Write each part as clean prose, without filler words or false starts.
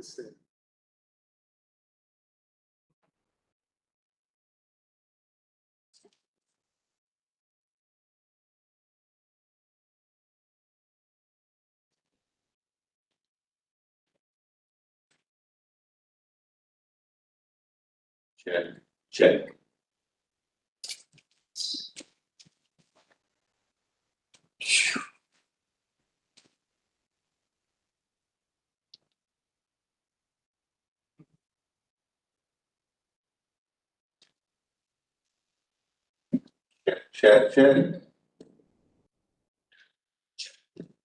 Listen. Check, check. Check, check.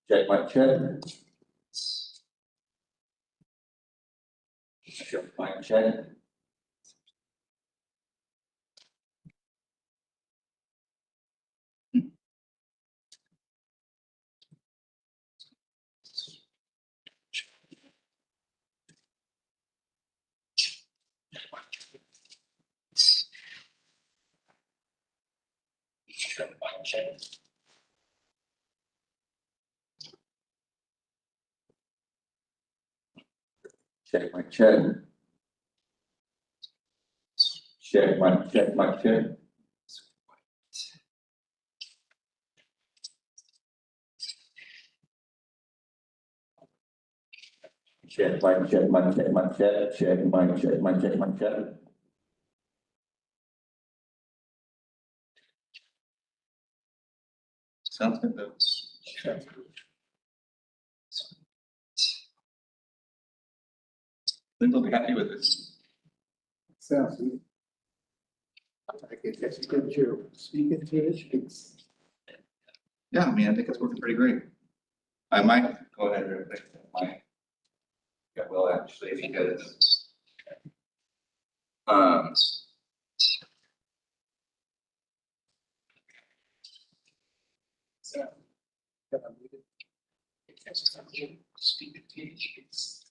Check my check. Check my check. Check my check. Check my check. Check my check. Check my check. Sounds good though. I think they'll be happy with this. Sounds good. I guess that's a good job. Speaking to the streets. Yeah, I mean, I think it's working pretty great. I might go ahead and fix it. Yeah, well, actually, because Speaking to the streets.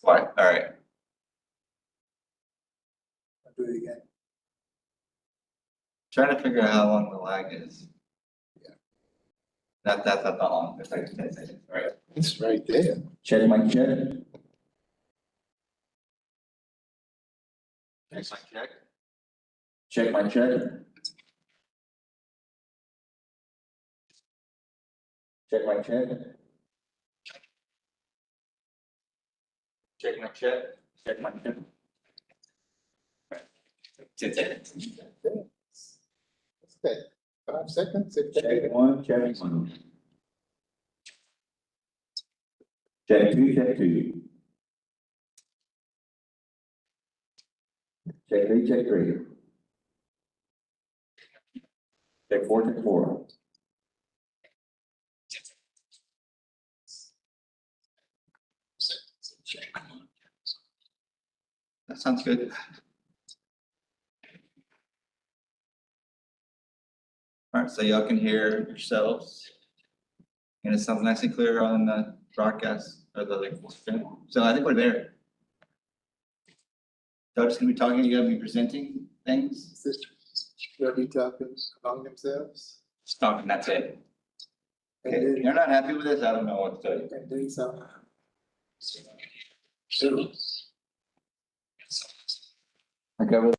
Why? All right. I'll do it again. Trying to figure out how long the lag is. Yeah. That's not long. It's like 10 seconds, right? It's right there. Check my check. Check my check. Check my check. Check my check. Check my check. Check my check. 10 seconds. What's that? 5 seconds? If Check one, check one. Check two, check two. Check three, check three. Check four, check four. That sounds good. All right, so y'all can hear yourselves. And it sounds nice and clear on the broadcast or the like. So I think we're there. Doug's gonna be talking, you're gonna be presenting things. They'll be talking among themselves Just talking, that's it. and Okay, if then, you're not happy with this, I don't know what to tell you. and then some. Okay, well.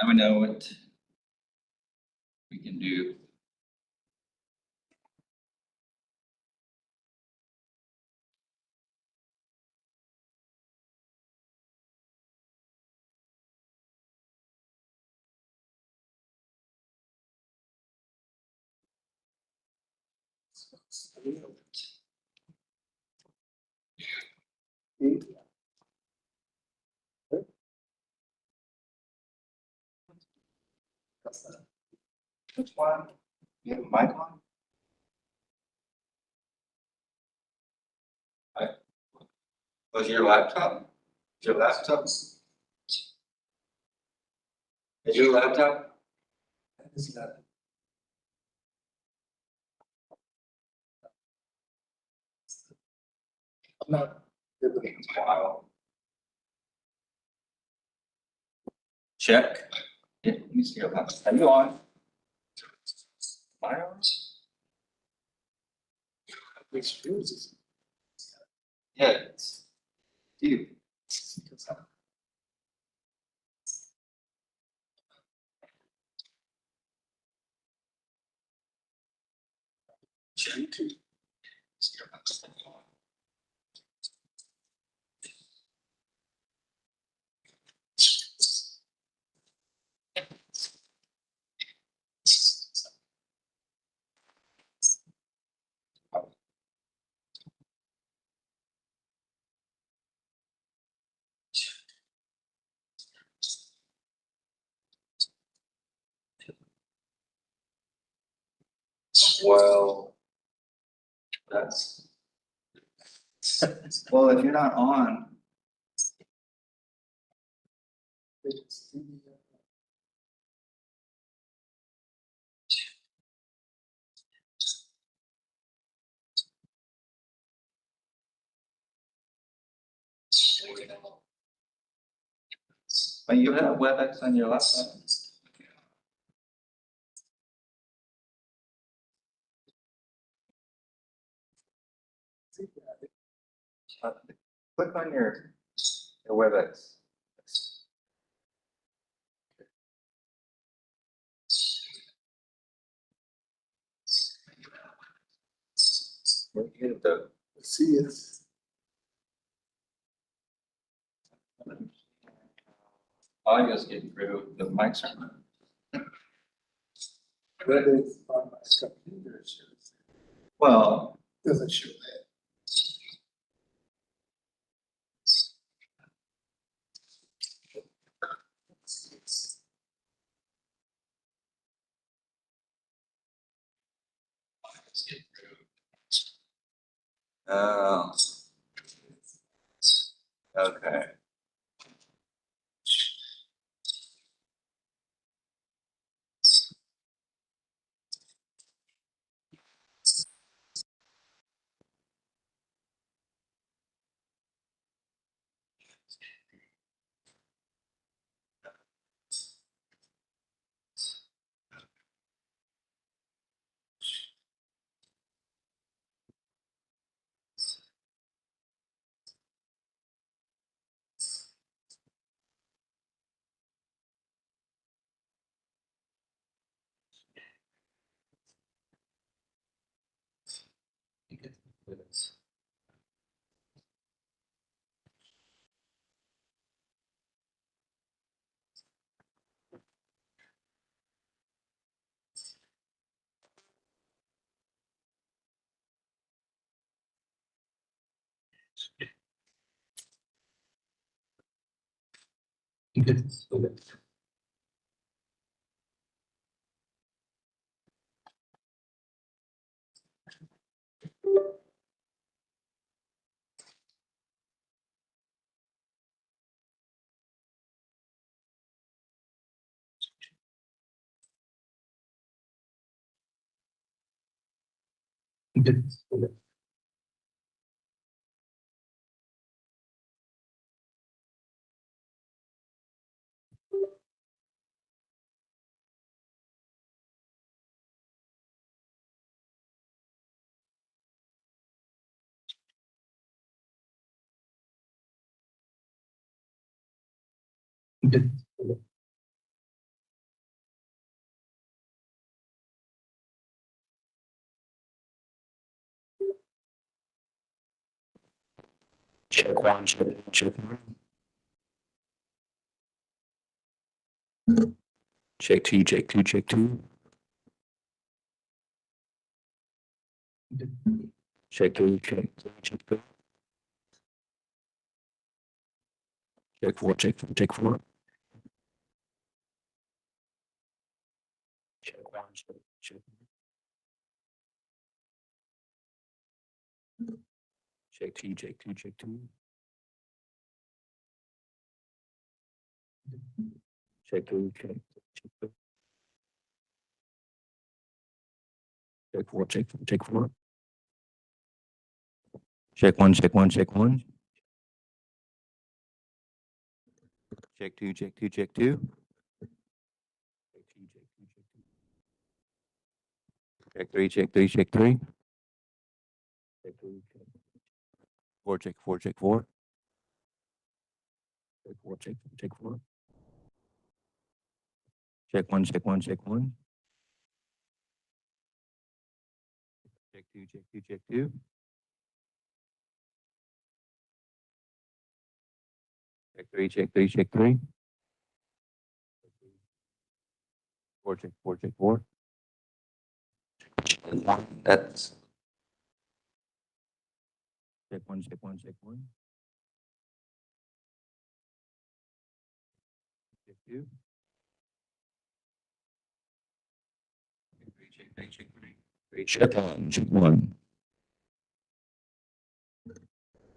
Now we know what we can do. Which one? You have a mic on? Was your laptop? Is your laptop? Is your laptop? It's not. I'm not, It's wild. Check. Yeah, let me see your last. Are you on? Miles? Which uses. Yeah. Dude. Well, that's, well, if you're not on, but you have WebEx on your laptop. Uh, Click on your WebEx. Hit the, See, it's. audio's getting through, the mics are not. But it's on my computer, it shows. Well, Doesn't show that. oh. Okay. Check one, check two, check two, check two, check two. Check three, check three, check three. Check four, check four, check four. Check one, check. Check two, check two, check two. Check three, check three. Check four, check four, check four. Check one, check one, check one. Check two, check two, check two. Check two, check two, check two. Check three, check three, check three. Check three, Four, check four, check four. check four, check four. Check one, check one, check one. Check two, check two, check two. Check three, check three, check three. Four, check four, check four. That's. Check one, check one, check one. Check two. Check three, check three, check three. Three, check one, check one.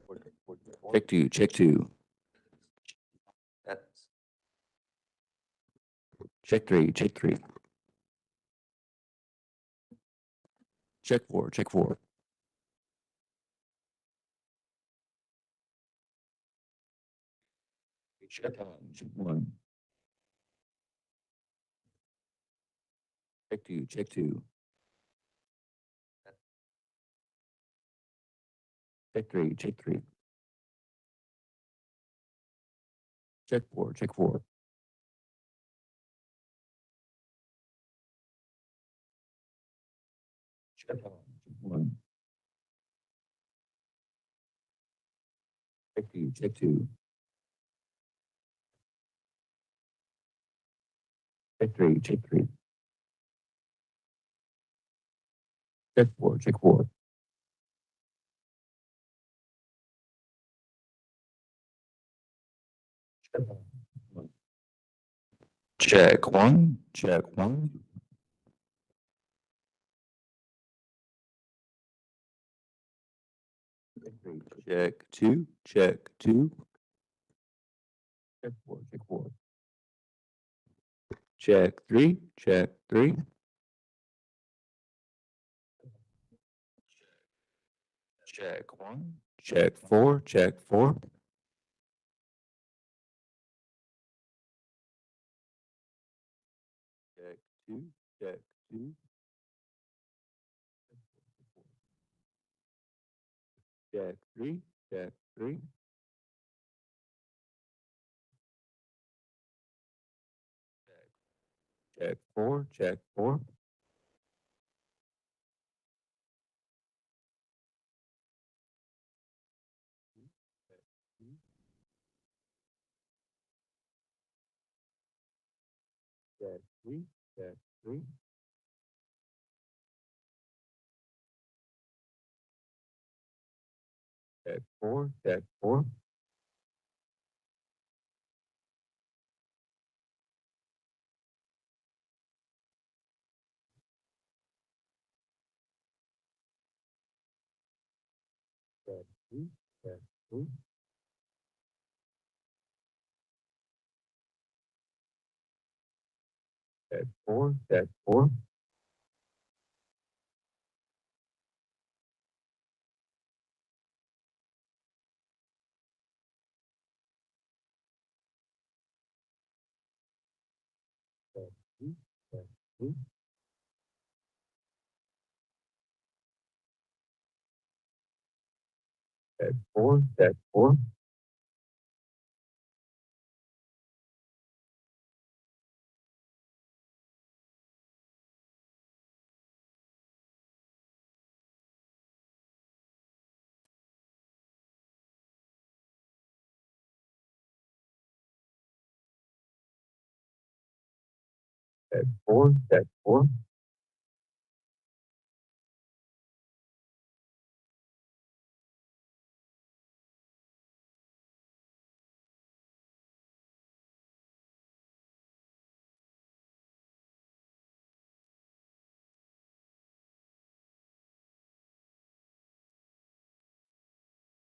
Four, check four, check four. Check two, check two. That's. Check three, check three. Check four, check four. Check one, check one. Check two, check two. Check three, check three. Check four, check four. Check one. Check two, check two. Check three, check three. Check four, check four. Check one, check one. Check two, check two. Check four, check four. Check three, check three. Check one, check four, check four. Check two, check two. Check three, check three. Check four, check four. Check three, check three. Check four, check four. Check three, check three. Check four, check four. Check three, check three. Check four, check four. Check four, check four.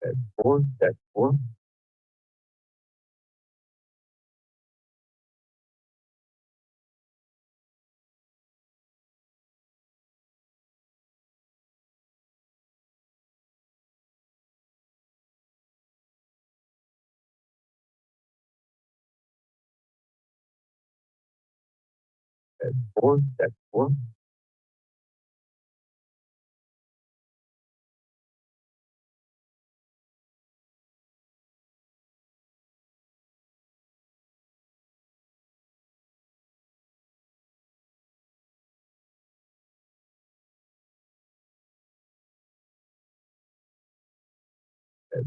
Check four, check four. That's four. That's four. That's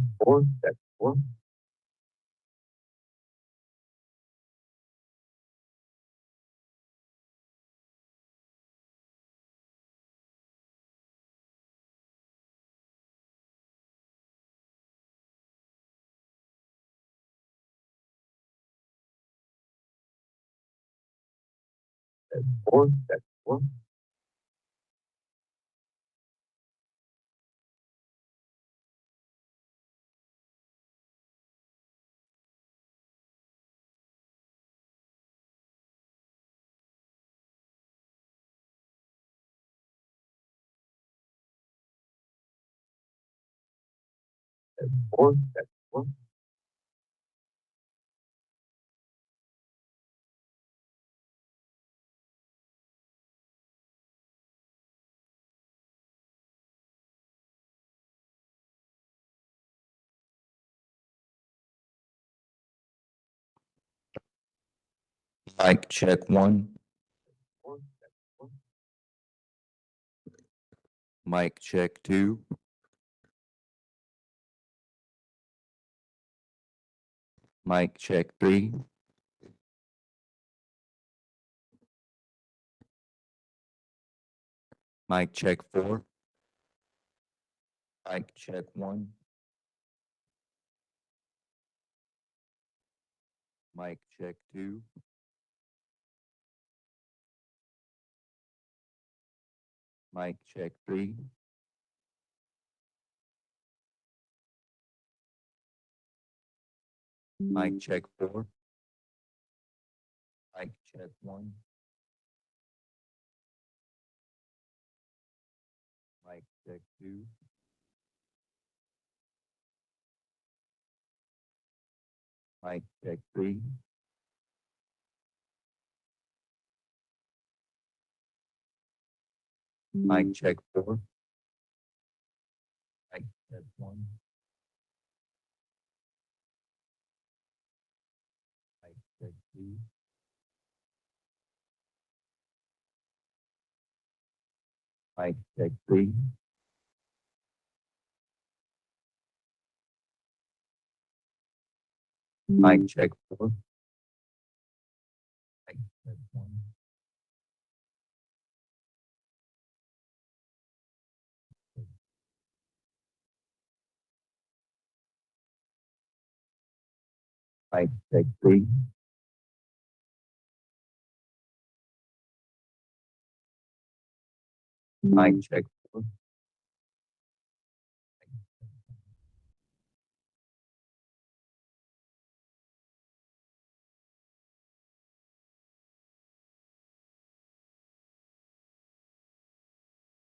four. That's four. That's four. Four. That's four. Mic check one. Mic check two. Mic check three. Mic check four. Mic check one. Mic check two. Mic check three. Mic check four. Mic check one. Mic check two. Mic check three. Mic check four. Mic check one. Mic check two. Mic check three. Mic check four. Mic check one. Mic check three. Mic check four.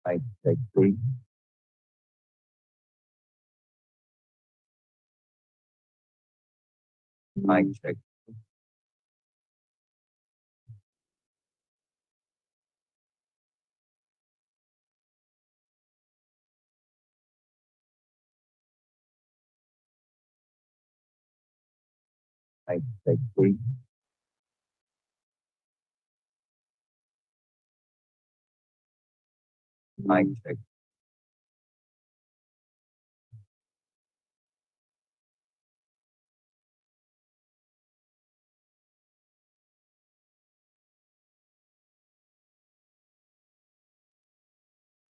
Mic check three. Mic check. Mic check three. Mic check.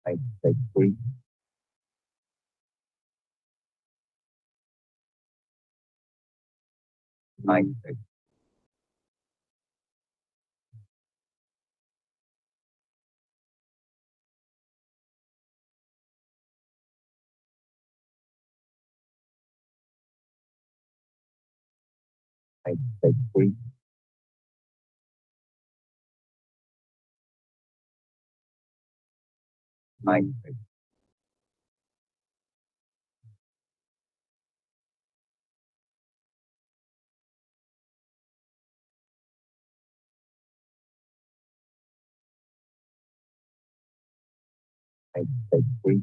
Mic check three. Mic check. Mic check three. Mic check. take three,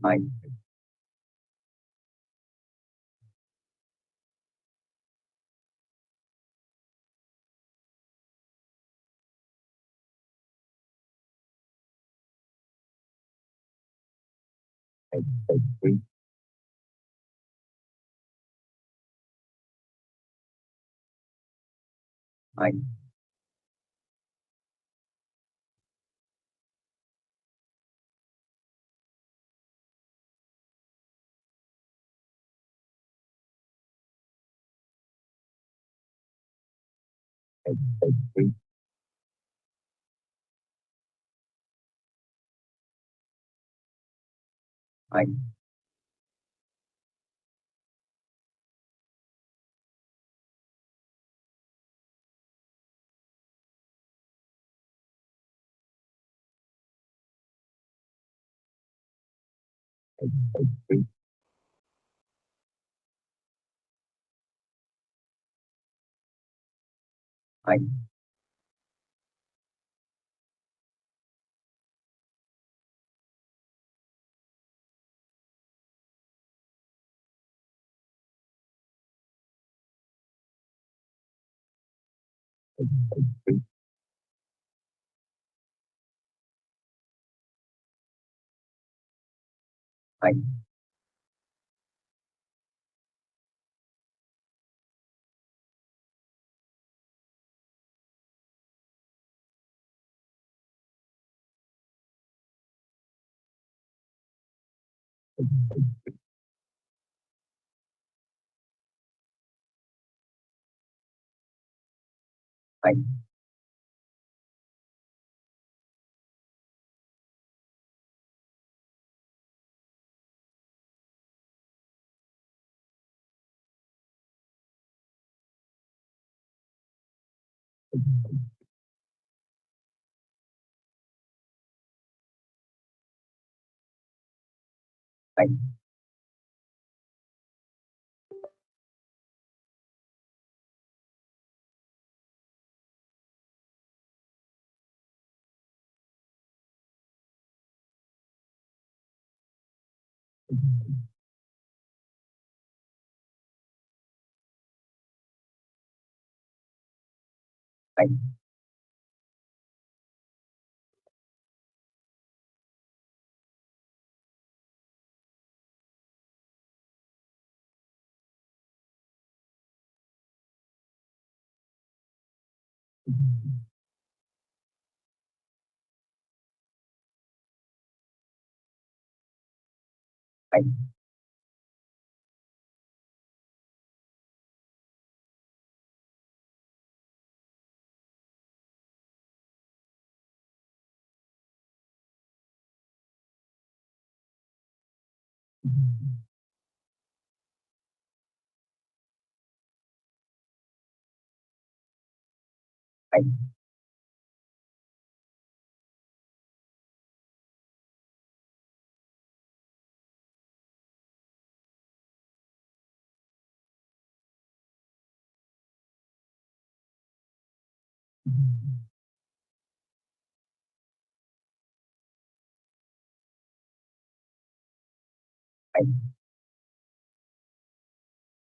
nine, take three, nine, take three, nine, take three, nine, take three, nine, nine, nine, nine, nine, nine,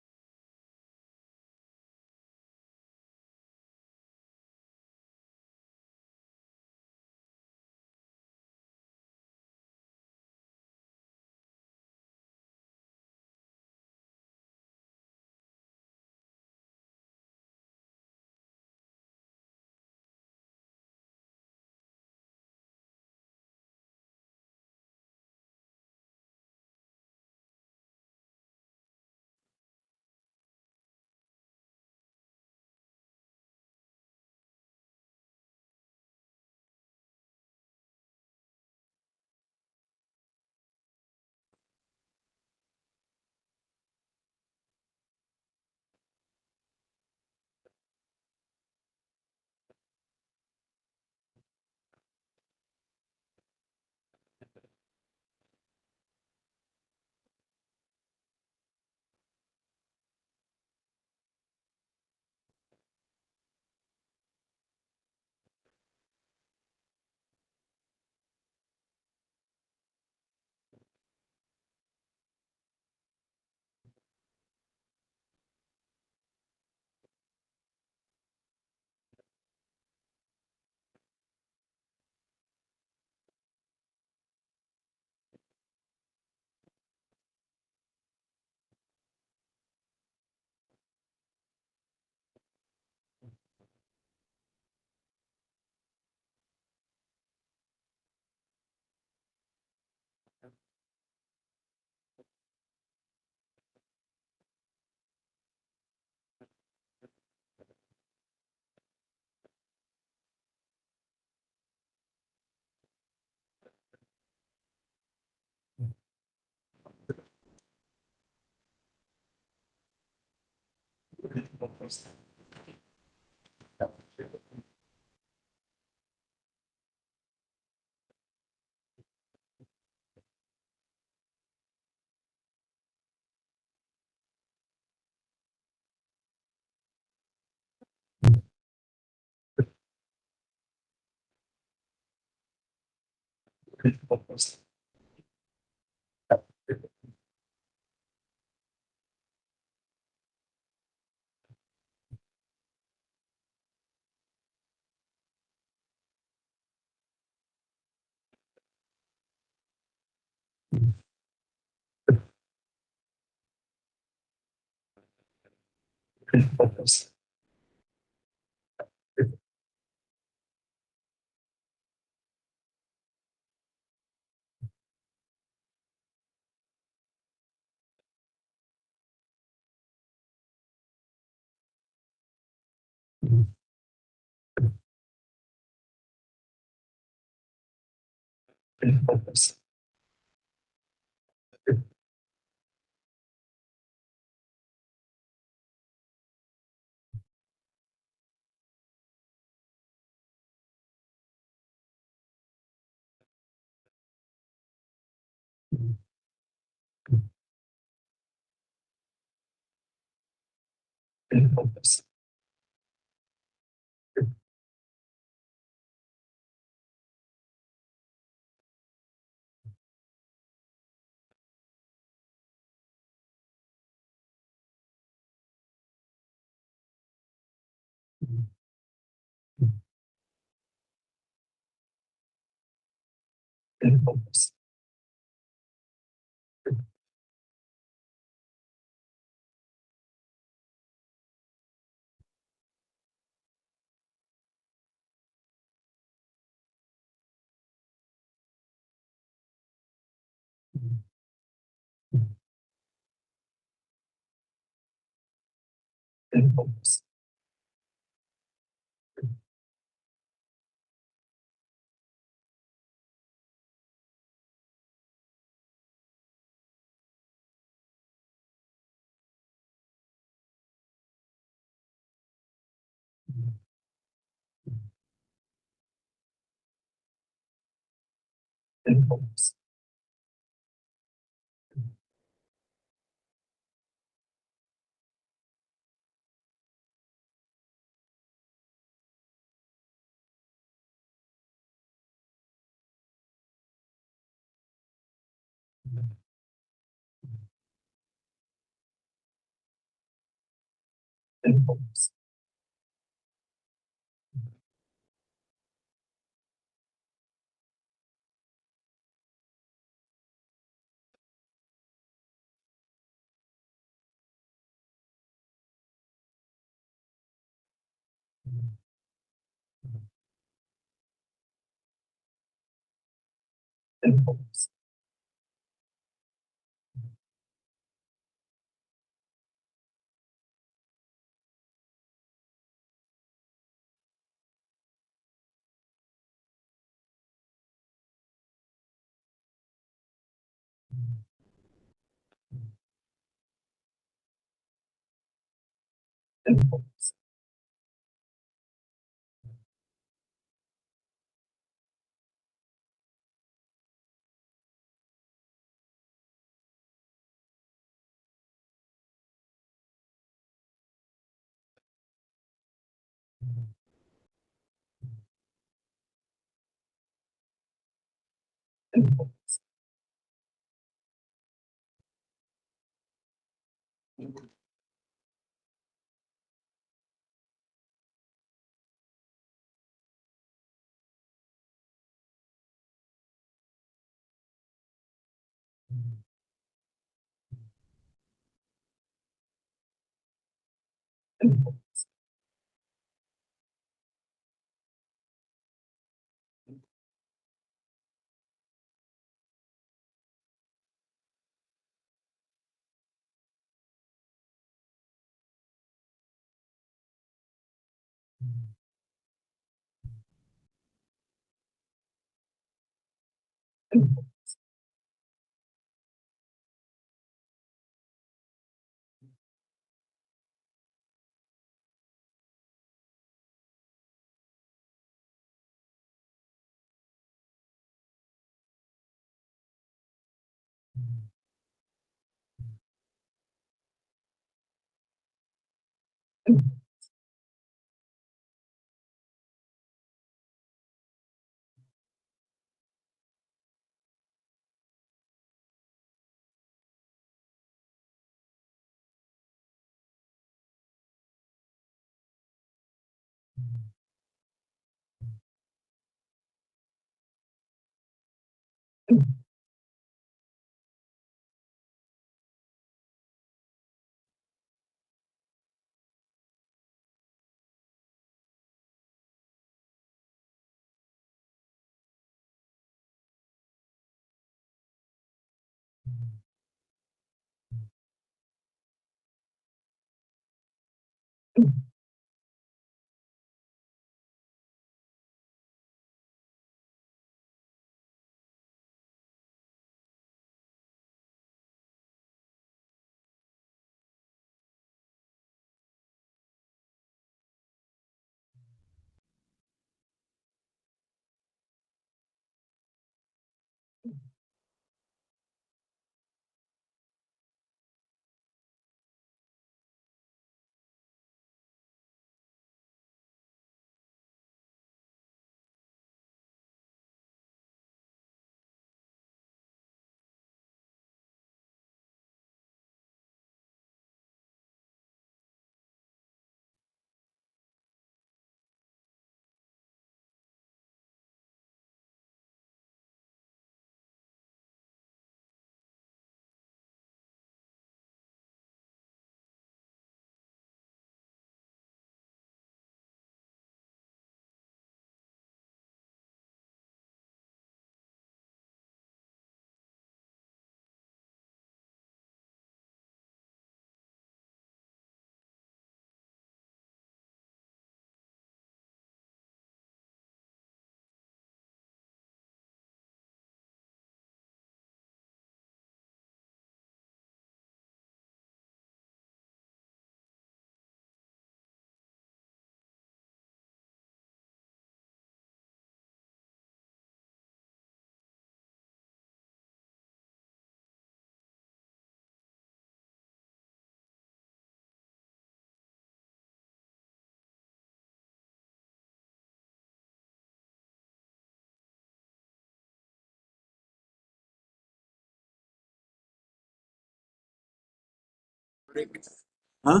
Huh?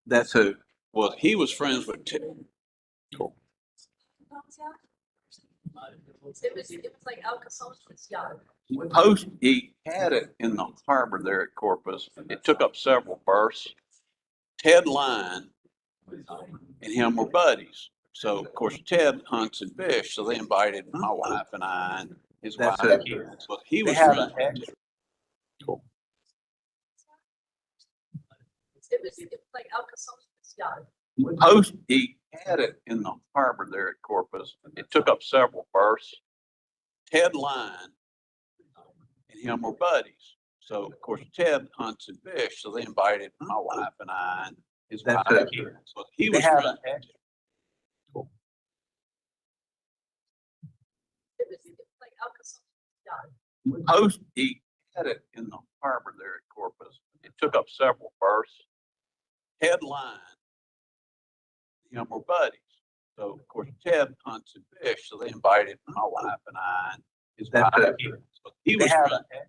That's who. Well, he was friends with Cool. It was like Al Capone was young. He had it in the harbor there at Corpus. It took up several berths. Ted Line and him were buddies. So of course Ted hunts and fish, so they invited my wife and I and his wife and kids. Well, he was friends with Ted. Cool. It was like Al Capone was young. He had it in the harbor there at Corpus. It took up several berths. Ted Line and him were buddies. So of course Ted hunts and fish, so they invited my wife and I and his wife and kids. So he was friends with Ted. Cool. It was like Al Capone was young. He had it in the harbor there at Corpus. It took up several berths. Ted Line and him were buddies. So of course Ted hunts and fish, so they invited my wife and I and his wife and kids. So he was friends with Ted.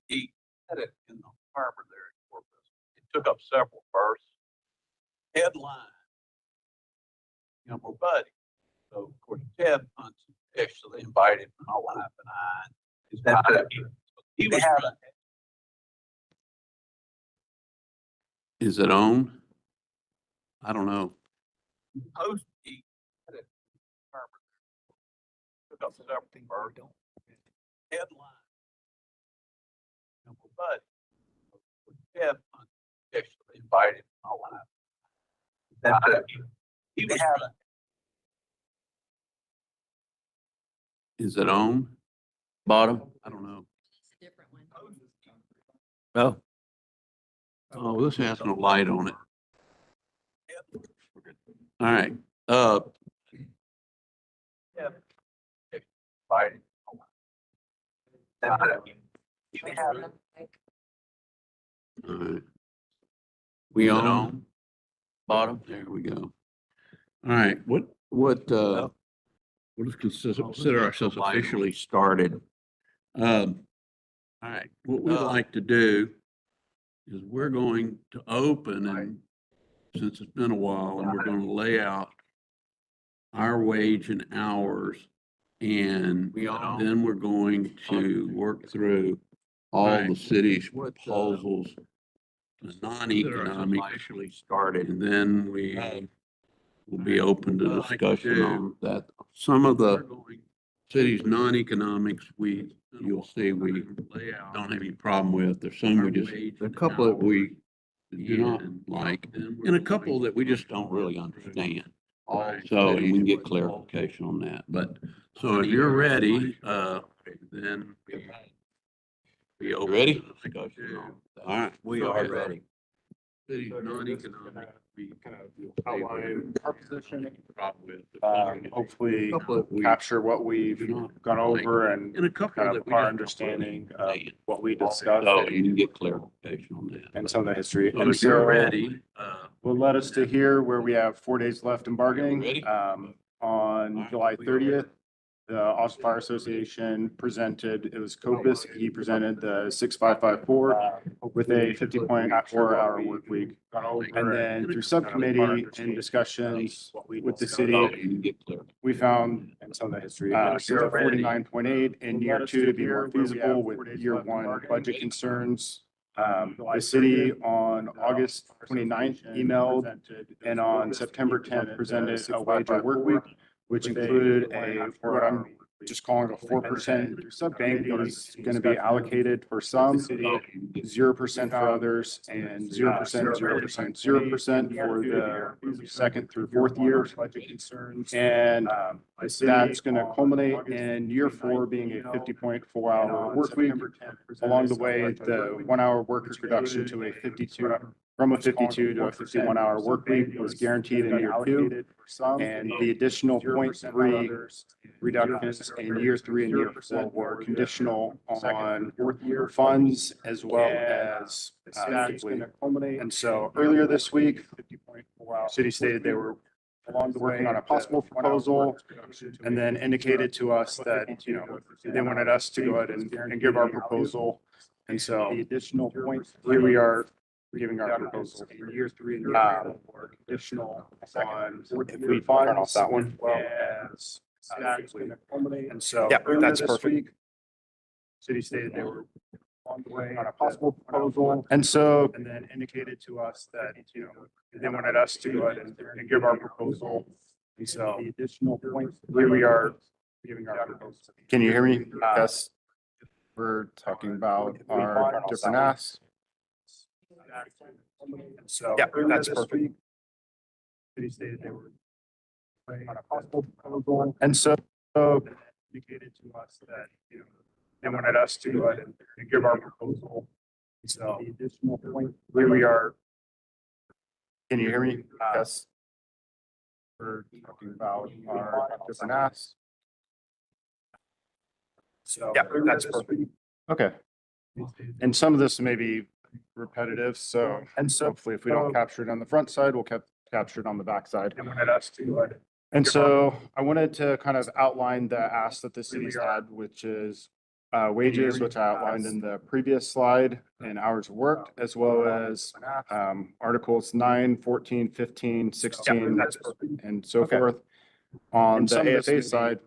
He had it in the harbor there at Corpus. It took up several berths. Ted Line and him were buddies. So of course Ted hunts and fish, so they invited my wife and I and his wife and kids. So he was friends. Is it on? I don't know. He had it in the harbor there. Took up several berths. Ted Line and him were buddies. So of course Ted hunts and fish, so they invited my wife. He was friends. Is it on? Bottom? I don't know. It's a different one. Oh. Oh, this has no light on it. All right. Uh, Right. all right. We on? Bottom? There we go. All right, we'll just consider ourselves officially started. All right, what we'd like to do is we're going to open, and since it's been a while, and we're going to lay out our wage and hours. And then we're going to work through all the city's proposals, the non-economic actually started, and then we will be open to discussion on that. Some of the city's non-economics, you'll see we don't have any problem with. There's some we just, a couple that we do not like, and a couple that we just don't really understand. So, and we can get clarification on that, but, so if you're ready, then be open. Ready? All right. We are ready. City's non-economic, we kind of outline our position, problem with. hopefully Couple that we capture what we've do not gone like, over and and a couple kind that of we our just don't understanding of understand. what we discussed So you can get clarification on that. and some of the history. So And if you're so ready, will led us to here where we have 4 days left in bargaining. Ready? On July 30th, the Austin Fire Association presented, it was Copus, he presented the 6554 with a 50.4-hour work week. And then through subcommittee and discussions with the city, so you can get clarification. we found, and some of the history, 49.8 in year two to be more feasible with year one budget concerns. The city on August 29th emailed and on September 10th presented a wage or work week, which included what I'm just calling a 4% bank that is going to be allocated for some, 0% for others, and 0%, 0%, 0% for the second through fourth years. And that's going to culminate in year four being a 50.4-hour work week. Along the way, the 1-hour work reduction to a 52, from a 52 to a 51-hour work week was guaranteed in year two. And the additional 0.3 reductions in year three and year four were conditional on funds as well as and so earlier this week, city stated they were working on a possible proposal and then indicated to us that, you know, they wanted us to go ahead and give our proposal. And so the additional point, here we are giving our proposal in year three and additional on if we turn off that one. As and so yeah, that's perfect. City stated they were on the way on a possible proposal. And so, and then indicated to us that, you know, they wanted us to go ahead and give our proposal. And so the additional point, here we are giving our proposal. Can you hear me? Yes. We're talking about our different asks. So yeah, that's perfect. City stated they were on a possible proposal. And so indicated to us that, you know, they wanted us to go ahead and give our proposal. So the additional point, here we are. Can you hear me? Yes. We're talking about our different asks. So yeah, that's perfect. Okay. And some of this may be repetitive, so and so hopefully if we don't capture it on the front side, we'll capture it on the back side. And so I wanted to kind of outline the ask that the city's had, which is wages, which I outlined in the previous slide, and hours worked, as well as articles 9, 14, 15, 16, and so forth. On the AFA side,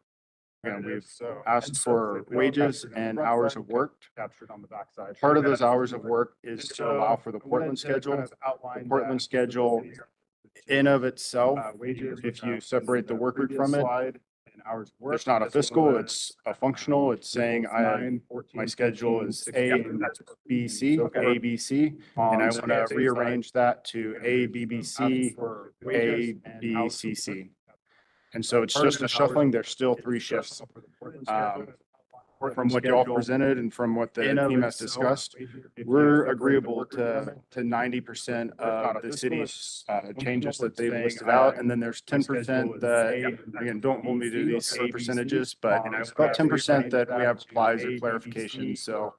and we've asked for wages and hours of work captured on the backside. Part of those hours of work is to allow for the Portland schedule. The Portland schedule in of itself, if you separate the work week from it, it's not a fiscal, it's a functional. It's saying my schedule is A, B, C, A, B, C, and I want to rearrange that to A, B, B, C, A, B, C, C. And so it's just a shuffling. There's still 3 shifts. from what y'all presented and from what the team has discussed, we're agreeable to 90% of the city's changes that they've listed out. And then there's 10% that, again, don't hold me to these percentages, but about 10% that we have applies or clarification. So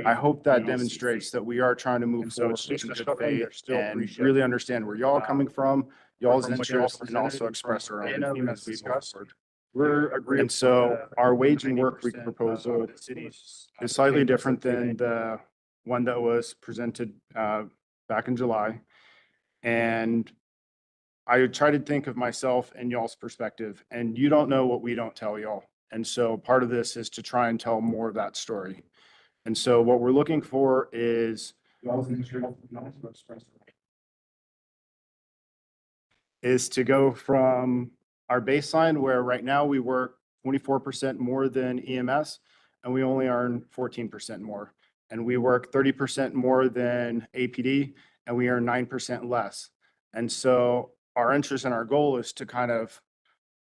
I hope that demonstrates that we are trying to move forward in good faith and really understand where y'all are coming from, y'all's interests, and also express our own as we move forward. And so our wage and work week proposal is slightly different than the one that was presented back in July. And I try to think of myself and y'all's perspective, and you don't know what we don't tell y'all. And so part of this is to try and tell more of that story. And so what we're looking for is to go from our baseline where right now we work 24% more than EMS and we only earn 14% more. And we work 30% more than APD and we earn 9% less. And so our interest and our goal is to kind of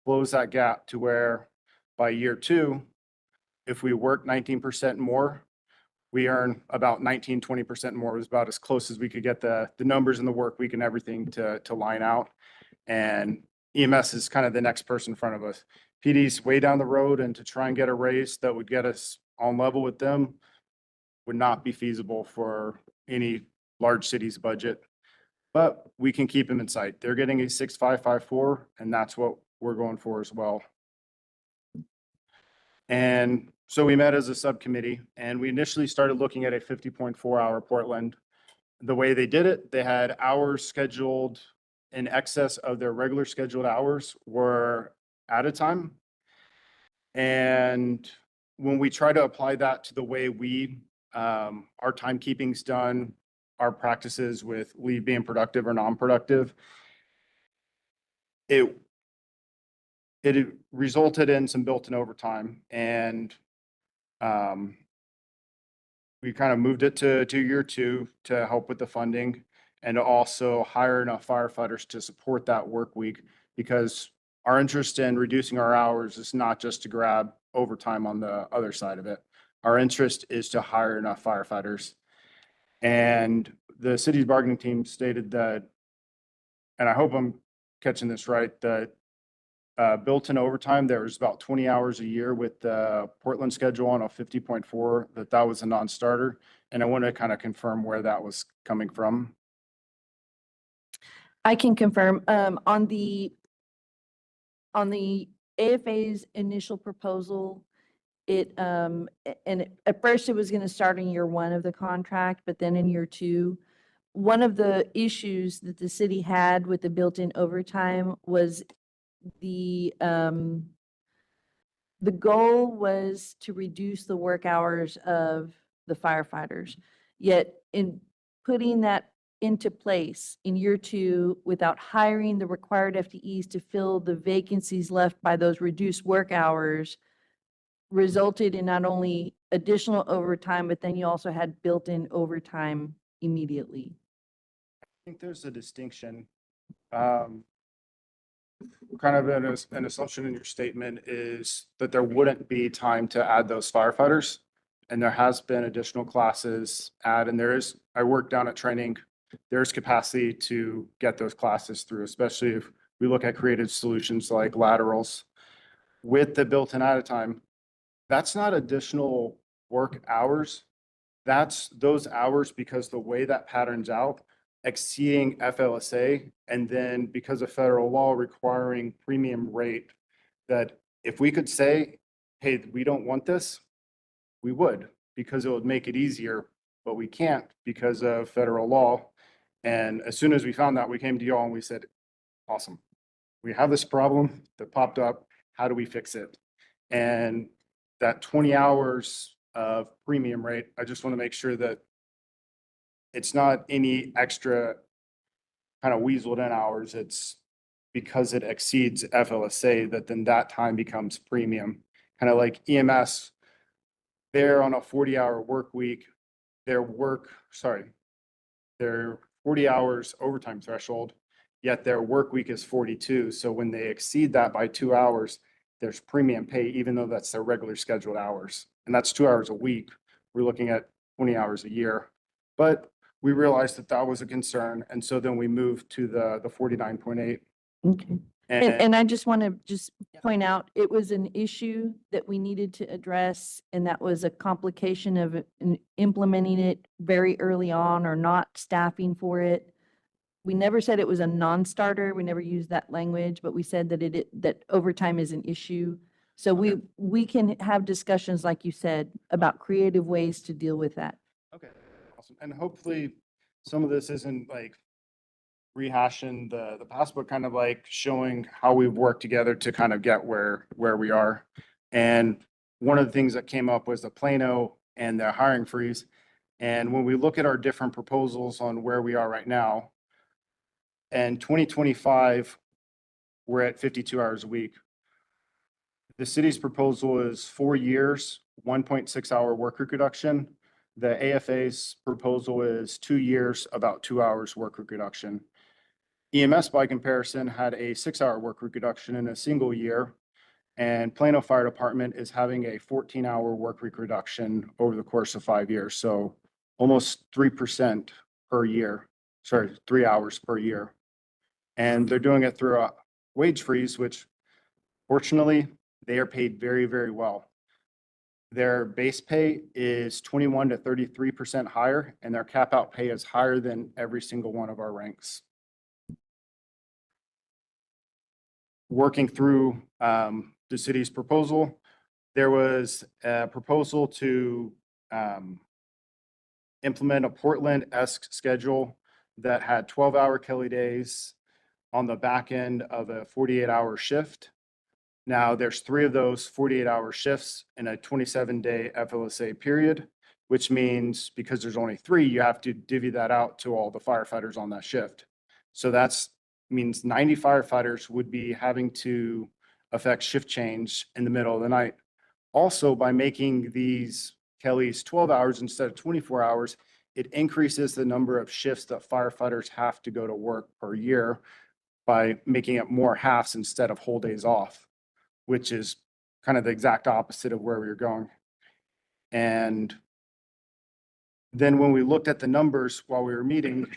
close that gap to where by year 2, if we work 19% more, we earn about 20% more. It was about as close as we could get the numbers in the work week and everything to line out. And EMS is kind of the next person in front of us. PD's way down the road, and to try and get a raise that would get us on level with them would not be feasible for any large city's budget. But we can keep them in sight. They're getting a 6.554, and that's what we're going for as well. And so we met as a subcommittee, and we initially started looking at a 50.4 hour Portland. The way they did it, they had hours scheduled in excess of their regular scheduled hours were at a time. And when we try to apply that to the way we, our timekeeping's done, our practices with leave being productive or non-productive, it resulted in some built-in overtime. And we kind of moved it to year 2 to help with the funding and to also hire enough firefighters to support that work week, because our interest in reducing our hours is not just to grab overtime on the other side of it. Our interest is to hire enough firefighters. And the city's bargaining team stated that, and I hope I'm catching this right, that built-in overtime, there was about 20 hours a year with the Portland schedule on a 50.4, that was a non-starter. And I want to kind of confirm where that was coming from. I can confirm, on the AFA's initial proposal, at first it was going to start in year 1 of the contract, but then in year 2, one of the issues that the city had with the built-in overtime was the goal was to reduce the work hours of the firefighters. Yet in putting that into place in year 2 without hiring the required FTEs to fill the vacancies left by those reduced work hours resulted in not only additional overtime, but then you also had built-in overtime immediately. I think there's a distinction. Kind of an assumption in your statement is that there wouldn't be time to add those firefighters. And there has been additional classes and I work down at training. There's capacity to get those classes through, especially if we look at creative solutions like laterals. With the built-in at a time, that's not additional work hours. That's those hours because the way that patterns out, exceeding FLSA, and then because of federal law requiring premium rate, that if we could say, hey, we don't want this, we would, because it would make it easier, but we can't because of federal law. And as soon as we found that, we came to y'all and we said, awesome, we have this problem that popped up. How do we fix it? And that 20 hours of premium rate, I just want to make sure that it's not any extra kind of weaseled in hours. It's because it exceeds FLSA that then that time becomes premium. Kind of like EMS, they're on a 40-hour work week. Their 40 hours overtime threshold, yet their work week is 42. So when they exceed that by 2 hours, there's premium pay, even though that's their regular scheduled hours. And that's 2 hours a week. We're looking at 20 hours a year. But we realized that that was a concern. And so then we moved to the 49.8. Okay. And I just want to just point out, it was an issue that we needed to address, and that was a complication of implementing it very early on or not staffing for it. We never said it was a non-starter. We never used that language, but we said that that overtime is an issue. So we can have discussions, like you said, about creative ways to deal with that. Okay, awesome. And hopefully some of this isn't like rehashing the past, but kind of like showing how we've worked together to kind of get where we are. And one of the things that came up was the Plano and the hiring freeze. And when we look at our different proposals on where we are right now, and 2025, we're at 52 hours a week. The city's proposal is 4 years, 1.6 hour work week reduction. The AFA's proposal is 2 years, about 2 hours work week reduction. EMS, by comparison, had a 6-hour work week reduction in a single year. And Plano Fire Department is having a 14-hour work week reduction over the course of 5 years. So almost 3% per year, 3 hours per year. And they're doing it through a wage freeze, which fortunately, they are paid very, very well. Their base pay is 21 to 33% higher, and their cap out pay is higher than every single one of our ranks. Working through the city's proposal, there was a proposal to implement a Portland-esque schedule that had 12-hour Kelly days on the back end of a 48-hour shift. Now, there's 3 of those 48-hour shifts in a 27-day FLSA period, which means because there's only 3, you have to divvy that out to all the firefighters on that shift. So that's means 90 firefighters would be having to affect shift change in the middle of the night. Also, by making these Kellys 12 hours instead of 24 hours, it increases the number of shifts that firefighters have to go to work per year by making it more halves instead of whole days off, which is kind of the exact opposite of where we were going. And then when we looked at the numbers while we were meeting,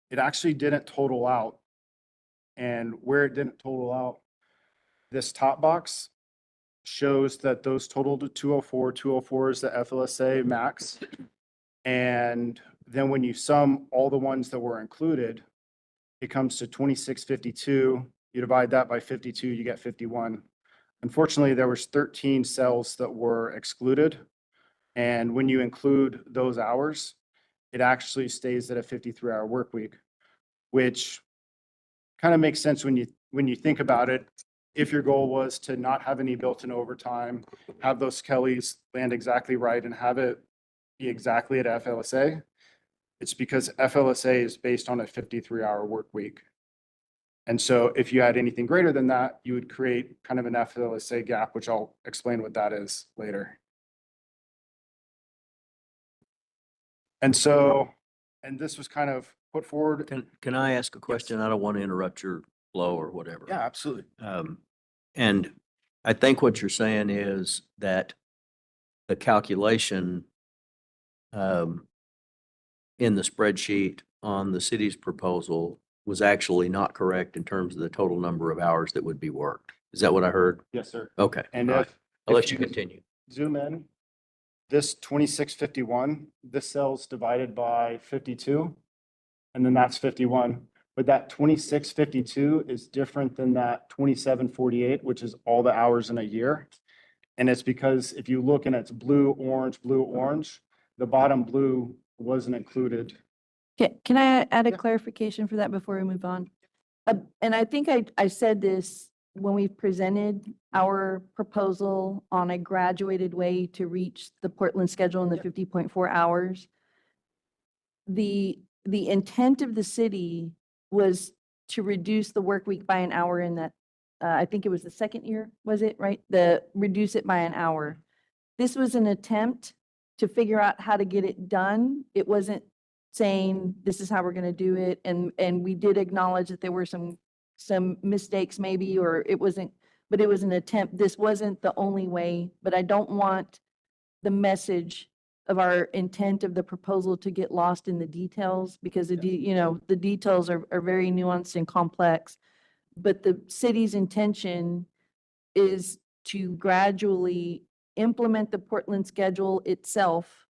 it actually didn't total out. And where it didn't total out, this top box shows that those totaled to 204. 204 is the FLSA max. And then when you sum all the ones that were included, it comes to 2652. You divide that by 52, you get 51. Unfortunately, there was 13 cells that were excluded. And when you include those hours, it actually stays at a 53-hour work week, which kind of makes sense when you think about it. If your goal was to not have any built-in overtime, have those Kellys land exactly right and have it be exactly at FLSA, it's because FLSA is based on a 53-hour work week. And so if you had anything greater than that, you would create kind of an FLSA gap, which I'll explain what that is later. And so, and this was kind of put forward. Can I ask a question? I don't want to interrupt your flow or whatever. Yeah, absolutely. And I think what you're saying is that the calculation in the spreadsheet on the city's proposal was actually not correct in terms of the total number of hours that would be worked. Is that what I heard? Yes, sir. Okay. And all right. I'll let you continue. Zoom in, this 2651, this cell's divided by 52, and then that's 51. But that 2652 is different than that 2748, which is all the hours in a year. And it's because if you look and it's blue, orange, the bottom blue wasn't included. Can I add a clarification for that before we move on? And I think I said this when we presented our proposal on a graduated way to reach the Portland schedule in the 50.4 hours. The intent of the city was to reduce the work week by an hour in that, I think it was the second year, was it, right? Reduce it by an hour. This was an attempt to figure out how to get it done. It wasn't saying this is how we're going to do it. And we did acknowledge that there were some mistakes maybe, or it wasn't but it was an attempt. This wasn't the only way, but I don't want the message of our intent of the proposal to get lost in the details because the details are very nuanced and complex. But the city's intention is to gradually implement the Portland schedule itself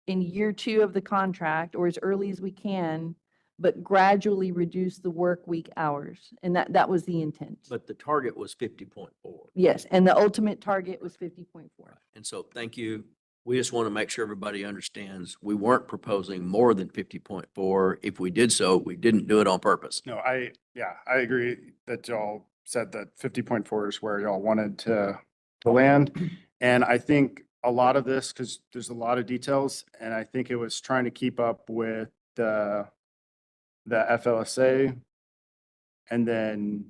in year 2 of the contract or as early as we can, but gradually reduce the work week hours. And that was the intent. But the target was 50.4. Yes, and the ultimate target was 50.4. And so thank you. We just want to make sure everybody understands we weren't proposing more than 50.4. If we did so, we didn't do it on purpose. No, I agree that y'all said that 50.4 is where y'all wanted to land. And I think a lot of this, because there's a lot of details, and I think it was trying to keep up with the FLSA. And then,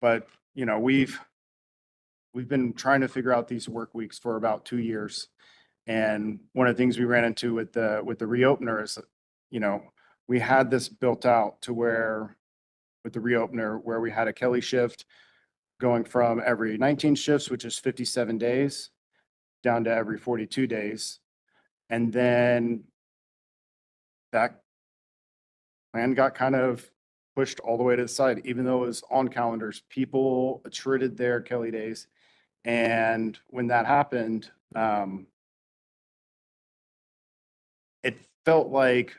but we've been trying to figure out these work weeks for about 2 years. And one of the things we ran into with the reopener is, we had this built out to where with the reopener, where we had a Kelly shift going from every 19 shifts, which is 57 days, down to every 42 days. And then that plan got kind of pushed all the way to the side, even though it was on calendars. People attrited their Kelly days. And when that happened, it felt like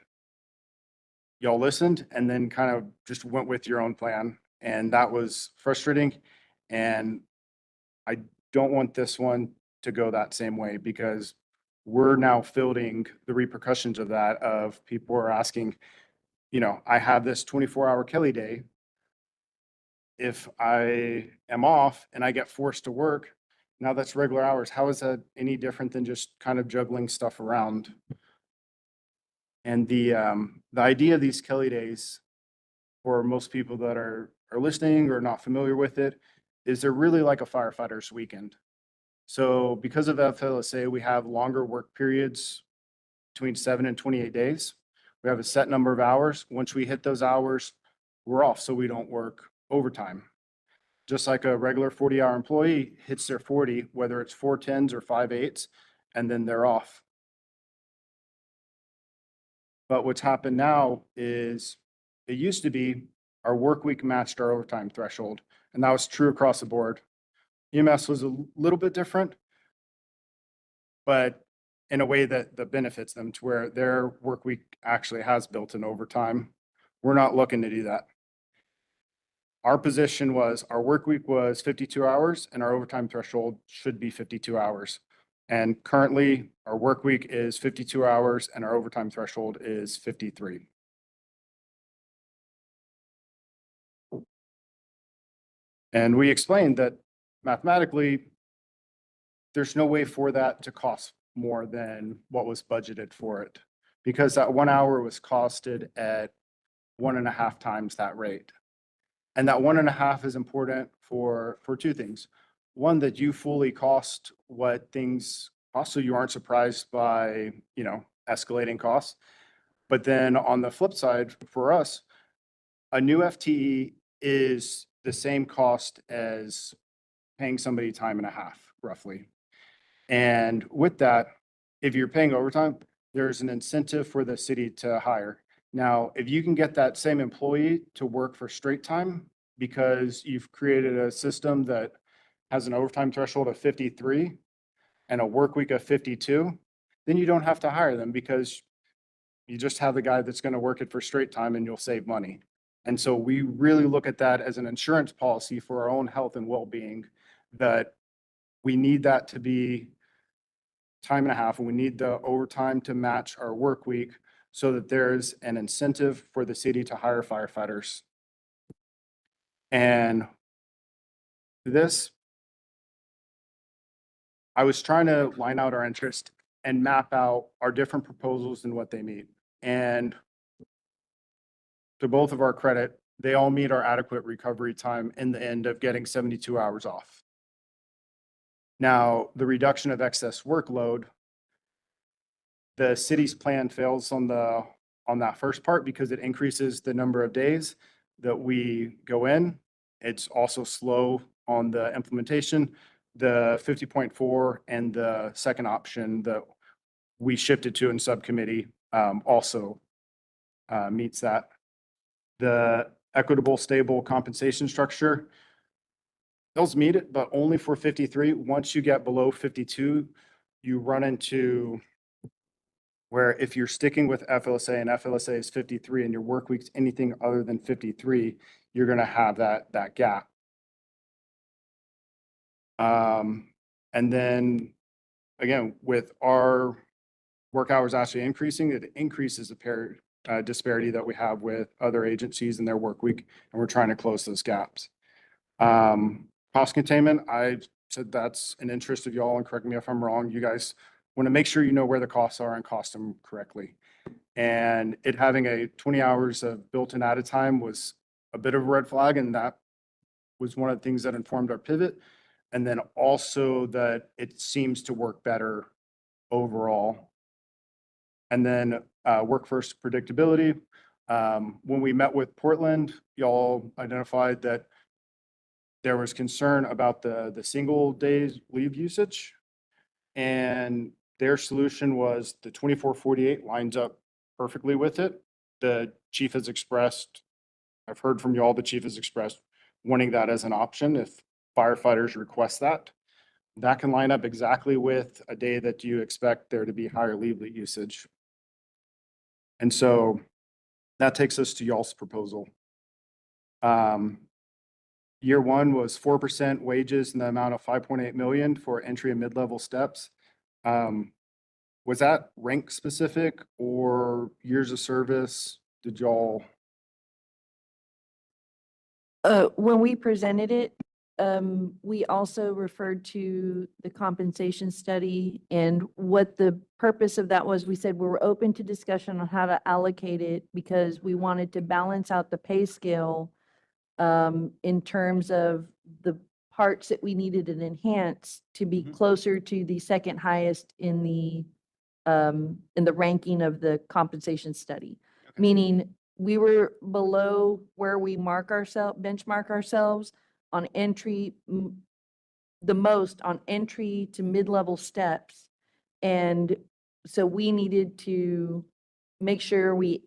y'all listened and then kind of just went with your own plan. And that was frustrating. And I don't want this one to go that same way because we're now fielding the repercussions of that, of people are asking, I have this 24-hour Kelly day. If I am off and I get forced to work, now that's regular hours. How is that any different than just kind of juggling stuff around? And the idea of these Kelly days, for most people that are listening or not familiar with it, is they're really like a firefighter's weekend. So because of FLSA, we have longer work periods between 7 and 28 days. We have a set number of hours. Once we hit those hours, we're off, so we don't work overtime. Just like a regular 40-hour employee hits their 40, whether it's 4 10s or 5 8s, and then they're off. But what's happened now is it used to be our work week matched our overtime threshold, and that was true across the board. EMS was a little bit different, but in a way that benefits them to where their work week actually has built in overtime. We're not looking to do that. Our position was our work week was 52 hours and our overtime threshold should be 52 hours. And currently our work week is 52 hours and our overtime threshold is 53. And we explained that mathematically, there's no way for that to cost more than what was budgeted for it, because that 1 hour was costed at 1.5 times that rate. And that 1.5 is important for 2 things. One, that you fully cost what things cost, so you aren't surprised by, escalating costs. But then on the flip side, for us, a new FTE is the same cost as paying somebody time and a half, roughly. And with that, if you're paying overtime, there's an incentive for the city to hire. Now, if you can get that same employee to work for straight time because you've created a system that has an overtime threshold of 53 and a work week of 52, then you don't have to hire them because you just have the guy that's going to work it for straight time and you'll save money. And so we really look at that as an insurance policy for our own health and well-being, that we need that to be time and a half, and we need the overtime to match our work week so that there's an incentive for the city to hire firefighters. And this, I was trying to line out our interest and map out our different proposals and what they meet. And to both of our credit, they all meet our adequate recovery time in the end of getting 72 hours off. Now, the reduction of excess workload, the city's plan fails on that first part because it increases the number of days that we go in It's also slow on the implementation. The 50.4 and the second option that we shifted to in subcommittee also meets that. The equitable, stable compensation structure, those meet it, but only for 53. Once you get below 52, you run into where if you're sticking with FLSA and FLSA is 53 and your work week's anything other than 53, you're going to have that gap. And then again, with our work hours actually increasing, it increases the disparity that we have with other agencies in their work week, and we're trying to close those gaps. Cost containment, I said that's an interest of y'all, and correct me if I'm wrong. You guys want to make sure you know where the costs are and cost them correctly. And it having a 20 hours of built-in added time was a bit of a red flag, and that was one of the things that informed our pivot. And then also that it seems to work better overall. And then workforce predictability. When we met with Portland, y'all identified that there was concern about the single days leave usage. And their solution was the 24/48 lines up perfectly with it. The chief has expressed, I've heard from y'all, the chief has expressed wanting that as an option if firefighters request that. That can line up exactly with a day that you expect there to be higher leave usage. And so that takes us to y'all's proposal. Year one was 4% wages in the amount of 5.8 million for entry and mid-level steps. Was that rank specific or years of service? Did y'all? When we presented it, we also referred to the compensation study, and what the purpose of that was. We said we were open to discussion on how to allocate it because we wanted to balance out the pay scale in terms of the parts that we needed to enhance to be closer to the second highest in the ranking of the compensation study. Okay. Meaning we were below where we benchmark ourselves on entry, the most on entry to mid-level steps. And so we needed to make sure we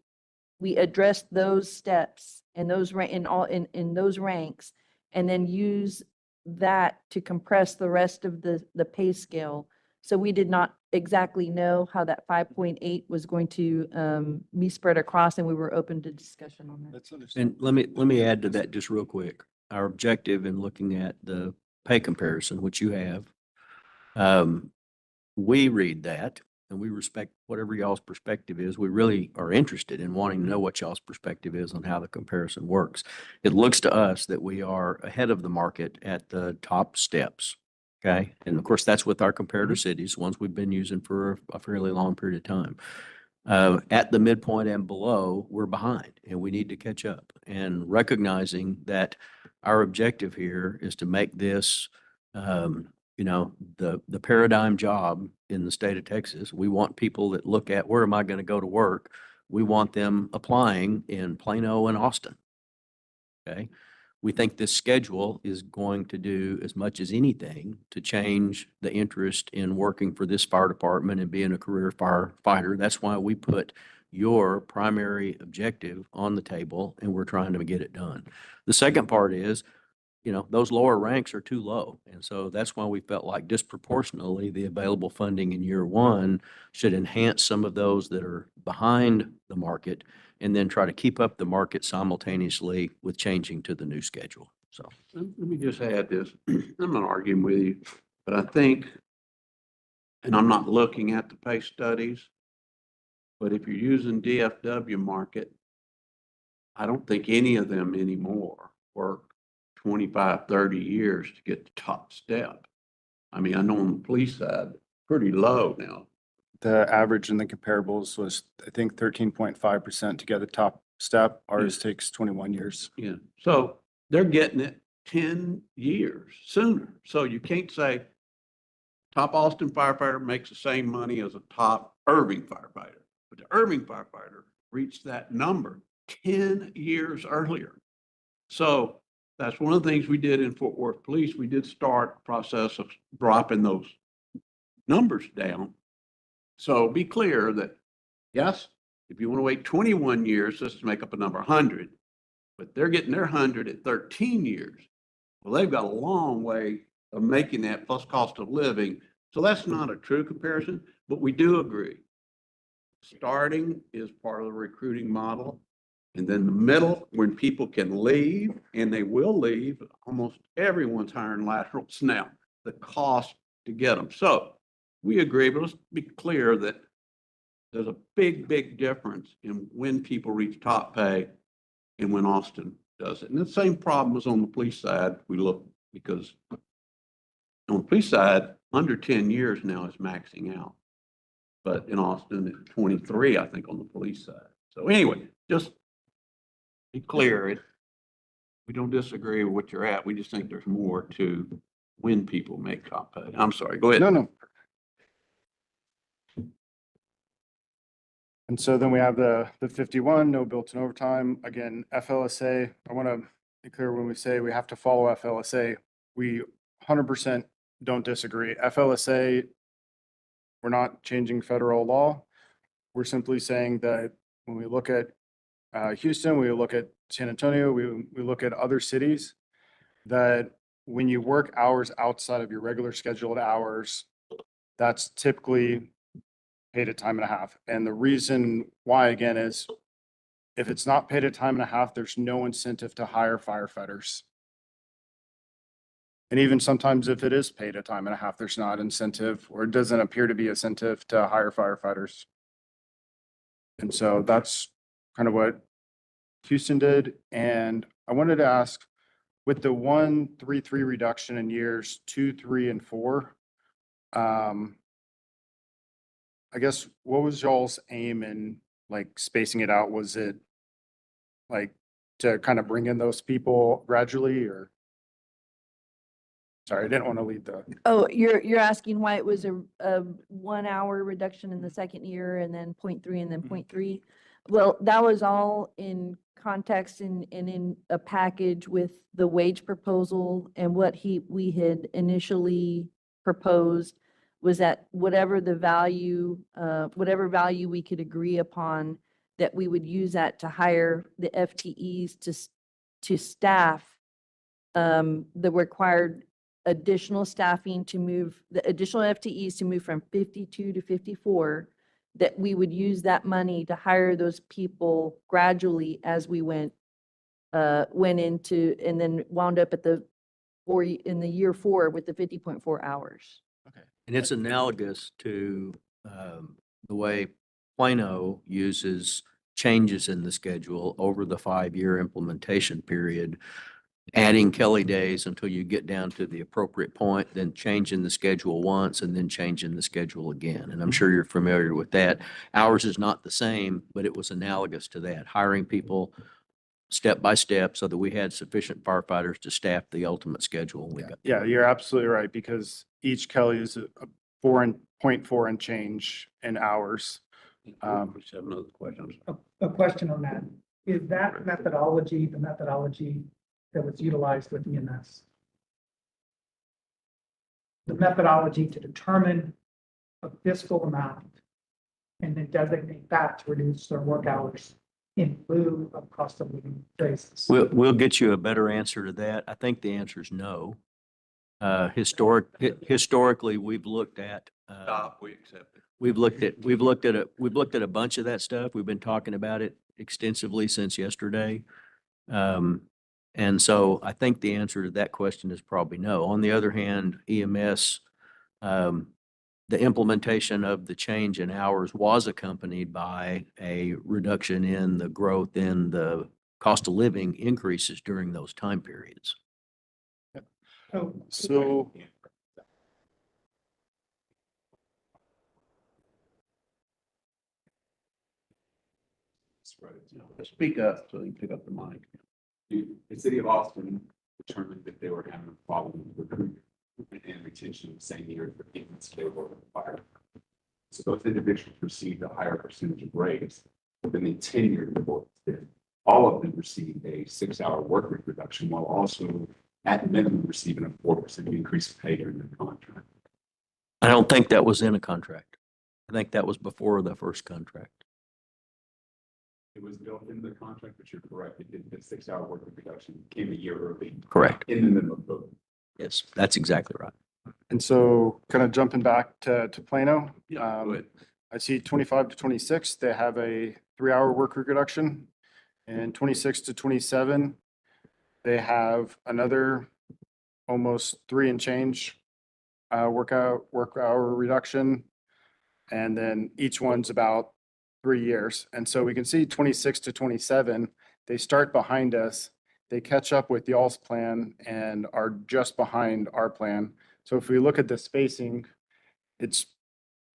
addressed those steps and those in those ranks, and then use that to compress the rest of the pay scale. So we did not exactly know how that 5.8 was going to be spread across, and we were open to discussion on that. That's understandable. And let me add to that just real quick. Our objective in looking at the pay comparison, which you have, we read that and we respect whatever y'all's perspective is. We really are interested in wanting to know what y'all's perspective is on how the comparison works. It looks to us that we are ahead of the market at the top steps. Okay. And of course, that's with our comparator cities, ones we've been using for a fairly long period of time. At the midpoint and below, we're behind and we need to catch up, and recognizing that our objective here is to make this, the paradigm job in the state of Texas. We want people that look at, where am I going to go to work? We want them applying in Plano and Austin. Okay. We think this schedule is going to do as much as anything to change the interest in working for this fire department and being a career firefighter. That's why we put your primary objective on the table and we're trying to get it done. The second part is, those lower ranks are too low. And so that's why we felt like disproportionately the available funding in year one should enhance some of those that are behind the market, and then try to keep up the market simultaneously with changing to the new schedule. So Let me just add this. I'm not arguing with you, but I think, and I'm not looking at the pay studies, but if you're using DFW market, I don't think any of them anymore work 25, 30 years to get the top step. I mean, I know on the police side, pretty low now. The average in the comparables was, I think, 13.5% to get the top step. Ours takes 21 years. Yeah. So they're getting it 10 years sooner. So you can't say top Austin firefighter makes the same money as a top Irving firefighter, but the Irving firefighter reached that number 10 years earlier. So That's one of the things we did in Fort Worth Police. We did start a process of dropping those numbers down. So be clear that, yes, if you want to wait 21 years, just to make up a number, 100, but they're getting their 100 at 13 years. Well, they've got a long way of making that plus cost of living. So that's not a true comparison, but we do agree. Starting is part of the recruiting model. And then the middle, when people can leave, and they will leave, almost everyone's hiring laterals now, the cost to get them. So we agree, but let's be clear that there's a big, big difference in when people reach top pay and when Austin does it. And the same problem is on the police side. We look, because on the police side, under 10 years now is maxing out. But in Austin, it's 23, I think, on the police side. So anyway, just be clear. We don't disagree with what you're at. We just think there's more to when people make top pay. I'm sorry, go ahead. No. And so then we have the 51, no built-in overtime. Again, FLSA, I want to be clear when we say we have to follow FLSA, we 100% don't disagree. FLSA, we're not changing federal law. We're simply saying that when we look at Houston, we look at San Antonio, we look at other cities, that when you work hours outside of your regular scheduled hours, that's typically paid at time and a half. And the reason why, again, is if it's not paid at time and a half, there's no incentive to hire firefighters. And even sometimes if it is paid at time and a half, there's not incentive, or it doesn't appear to be incentive to hire firefighters. And so that's kind of what Houston did. And I wanted to ask, with the 1-3-3 reduction in years 2, 3, and 4, I guess, what was y'all's aim in like spacing it out? Was it like to kind of bring in those people gradually, or? Sorry, I didn't want to lead the. Oh, you're asking why it was a 1 hour reduction in the second year and then 0.3 and then 0.3? Well, that was all in context and in a package with the wage proposal, and what we had initially proposed was that whatever value we could agree upon, that we would use that to hire the FTEs to staff the required additional staffing to move, the additional FTEs to move from 52 to 54, that we would use that money to hire those people gradually as we went into, and then wound up at in the year 4 with the 50.4 hours. And it's analogous to the way Plano uses changes in the schedule over the 5-year implementation period, adding Kelly days until you get down to the appropriate point, then changing the schedule once and then changing the schedule again. And I'm sure you're familiar with that. Ours is not the same, but it was analogous to that, hiring people step by step so that we had sufficient firefighters to staff the ultimate schedule. We got Yeah, you're absolutely right, because each Kelly is a 0.4 and change in hours. We just have another question. A question on that. Is that methodology, the methodology that was utilized with EMS? The methodology to determine a fiscal amount and then designate that to reduce their work hours in lieu of cost of living raises? We'll get you a better answer to that. I think the answer is no. Historically, we've looked at. Stop, we accept it. We've looked at a bunch of that stuff. We've been talking about it extensively since yesterday. And so I think the answer to that question is probably no. On the other hand, EMS, the implementation of the change in hours was accompanied by a reduction in the growth in the cost of living increases during those time periods. So Speak up so you can pick up the mic. The city of Austin determined that they were having a problem with recruitment and retention the same year for payments they were required. So those individuals received a higher percentage of raise than the tenured employees did. all of them received a 6-hour work week reduction while also at minimum receiving a 4% increase in pay during the contract. I don't think that was in a contract. I think that was before the first contract. It was built into the contract, but you're correct. It did, the 6-hour work week reduction came a year early. Correct. In the middle of both. Yes, that's exactly right. And so kind of jumping back to Plano. Yeah, go ahead. I see 25 to 26, they have a 3-hour work week reduction. And 26 to 27, they have another almost 3 and change work hour reduction. And then each one's about 3 years. And so we can see 26 to 27, they start behind us. They catch up with y'all's plan and are just behind our plan. So if we look at the spacing, it's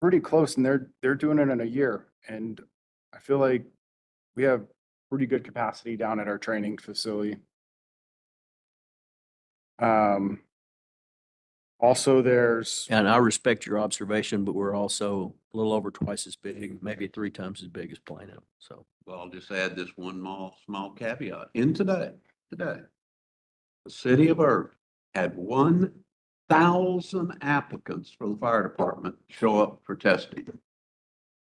pretty close, and they're doing it in a year. And I feel like we have pretty good capacity down at our training facility. Also, there's, And I respect your observation, but we're also a little over twice as big, maybe 3 times as big as Plano. So Well, I'll just add this one small caveat. In today, the city of Irving had 1,000 applicants for the fire department show up for testing.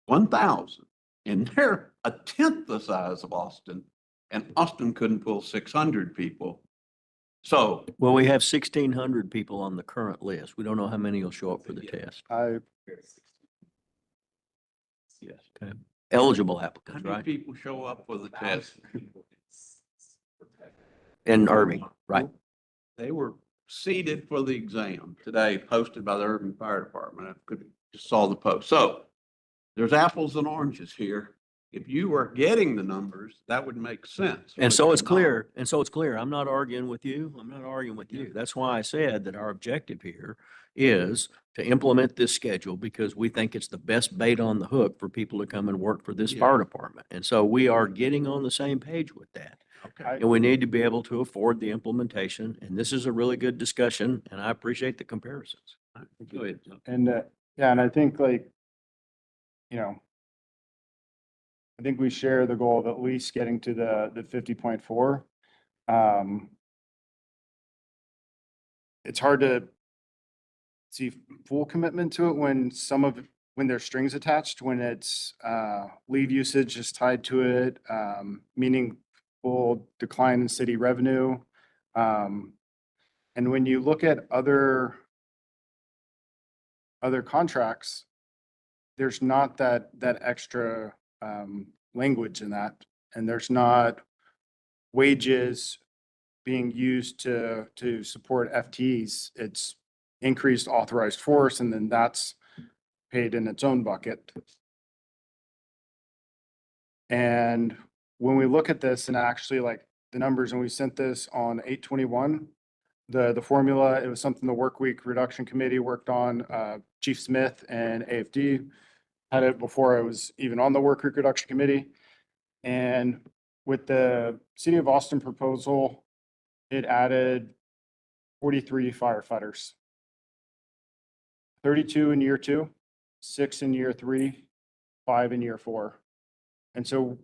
1,000. And they're a tenth the size of Austin, and Austin couldn't pull 600 people. So well, we have 1,600 people on the current list. We don't know how many will show up for the test. yes, Eligible how applicants, many right? people show up for the test? In Irving, right? They were seated for the exam today, posted by the Irving Fire Department. I just saw the post. So there's apples and oranges here. If you were getting the numbers, that would make sense. And but so you're it's not. clear, and so it's clear, I'm not arguing with you. I'm not arguing with you. That's why I said that our objective here is to implement this schedule because we think it's the best bait on the hook for people to come and work for this Yeah. fire department. And so we are getting on the same page with that. Okay. And we need to be able to afford the implementation. And this is a really good discussion, and I appreciate the comparisons. Go ahead. and yeah, and I think like, I think we share the goal of at least getting to the 50.4. It's hard to see full commitment to it when when there's strings attached, when it's leave usage is tied to it, meaningful decline in city revenue. And when you look at other contracts, there's not that extra language in that, and there's not wages being used to support FTEs. It's increased authorized force, and then that's paid in its own bucket. And when we look at this and actually like the numbers, and we sent this on 8/21, the formula, it was something the work week reduction committee worked on, Chief Smith and AFD had it before I was even on the work week reduction committee. And with the city of Austin proposal, it added 43 firefighters. 32 in year 2, 6 in year 3, 5 in year 4. And so,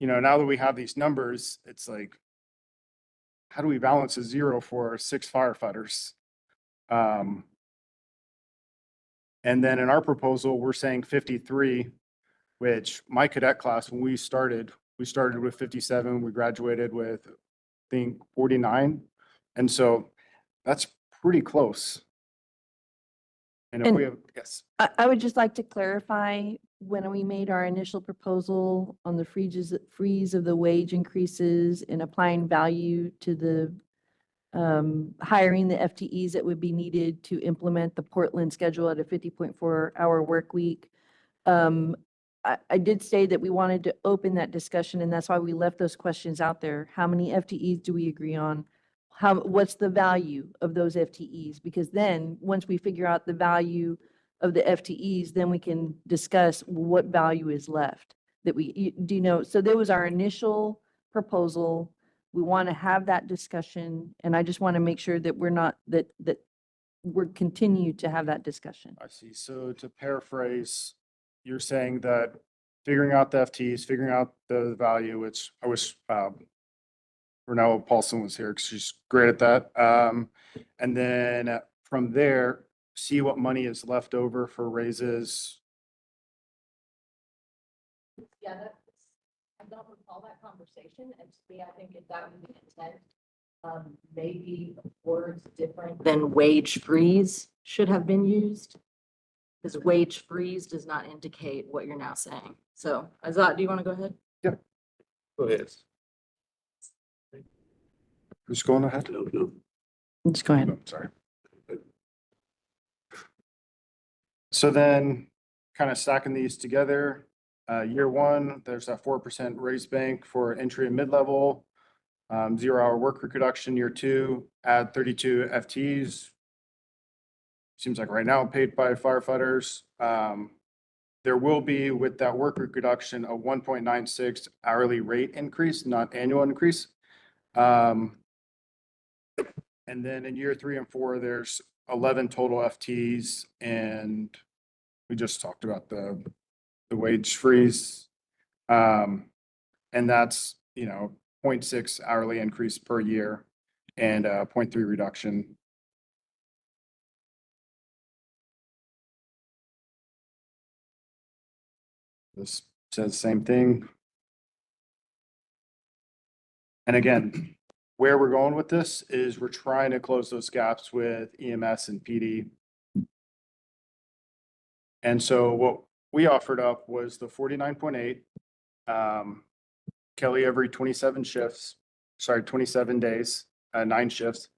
now that we have these numbers, it's like, how do we balance a 0 for 6 firefighters? And then in our proposal, we're saying 53, which my cadet class, when we started with 57. We graduated with, I think, 49. And so that's pretty close. And if And- we have, yes, I would just like to clarify, when we made our initial proposal on the freeze of the wage increases and applying value to the hiring the FTEs that would be needed to implement the Portland schedule at a 50.4-hour work week. I did say that we wanted to open that discussion, and that's why we left those questions out there. How many FTEs do we agree on? What's the value of those FTEs? Because then, once we figure out the value of the FTEs, then we can discuss what value is left that so there was our initial proposal. We want to have that discussion, and I just want to make sure that we're continue to have that discussion. I see. So to paraphrase, you're saying that figuring out the FTs, figuring out the value, which I wish, Renella Paulson was here because she's great at that. And then from there, see what money is left over for raises. Yeah, that's, I don't recall that conversation, and to me, I think if that was the intent, maybe words different than wage freeze should have been used. Because wage freeze does not indicate what you're now saying. So, Azat, do you want to go ahead? Go ahead. Who's going ahead? Just go ahead. Oh, sorry. So then kind of stacking these together, year one, there's that 4% raise bank for entry and mid-level, 0-hour work week reduction. Year two, add 32 FTEs. Seems like right now paid by firefighters. There will be with that work week reduction, a 1.96 hourly rate increase, not annual increase. And then in year 3 and 4, there's 11 total FTEs, and we just talked about the wage freeze. And that's, 0.6 hourly increase per year and 0.3 reduction. This says the same thing. And again, where we're going with this is we're trying to close those gaps with EMS and PD. And so what we offered up was the 49.8, Kelly every 27 days, 9 shifts.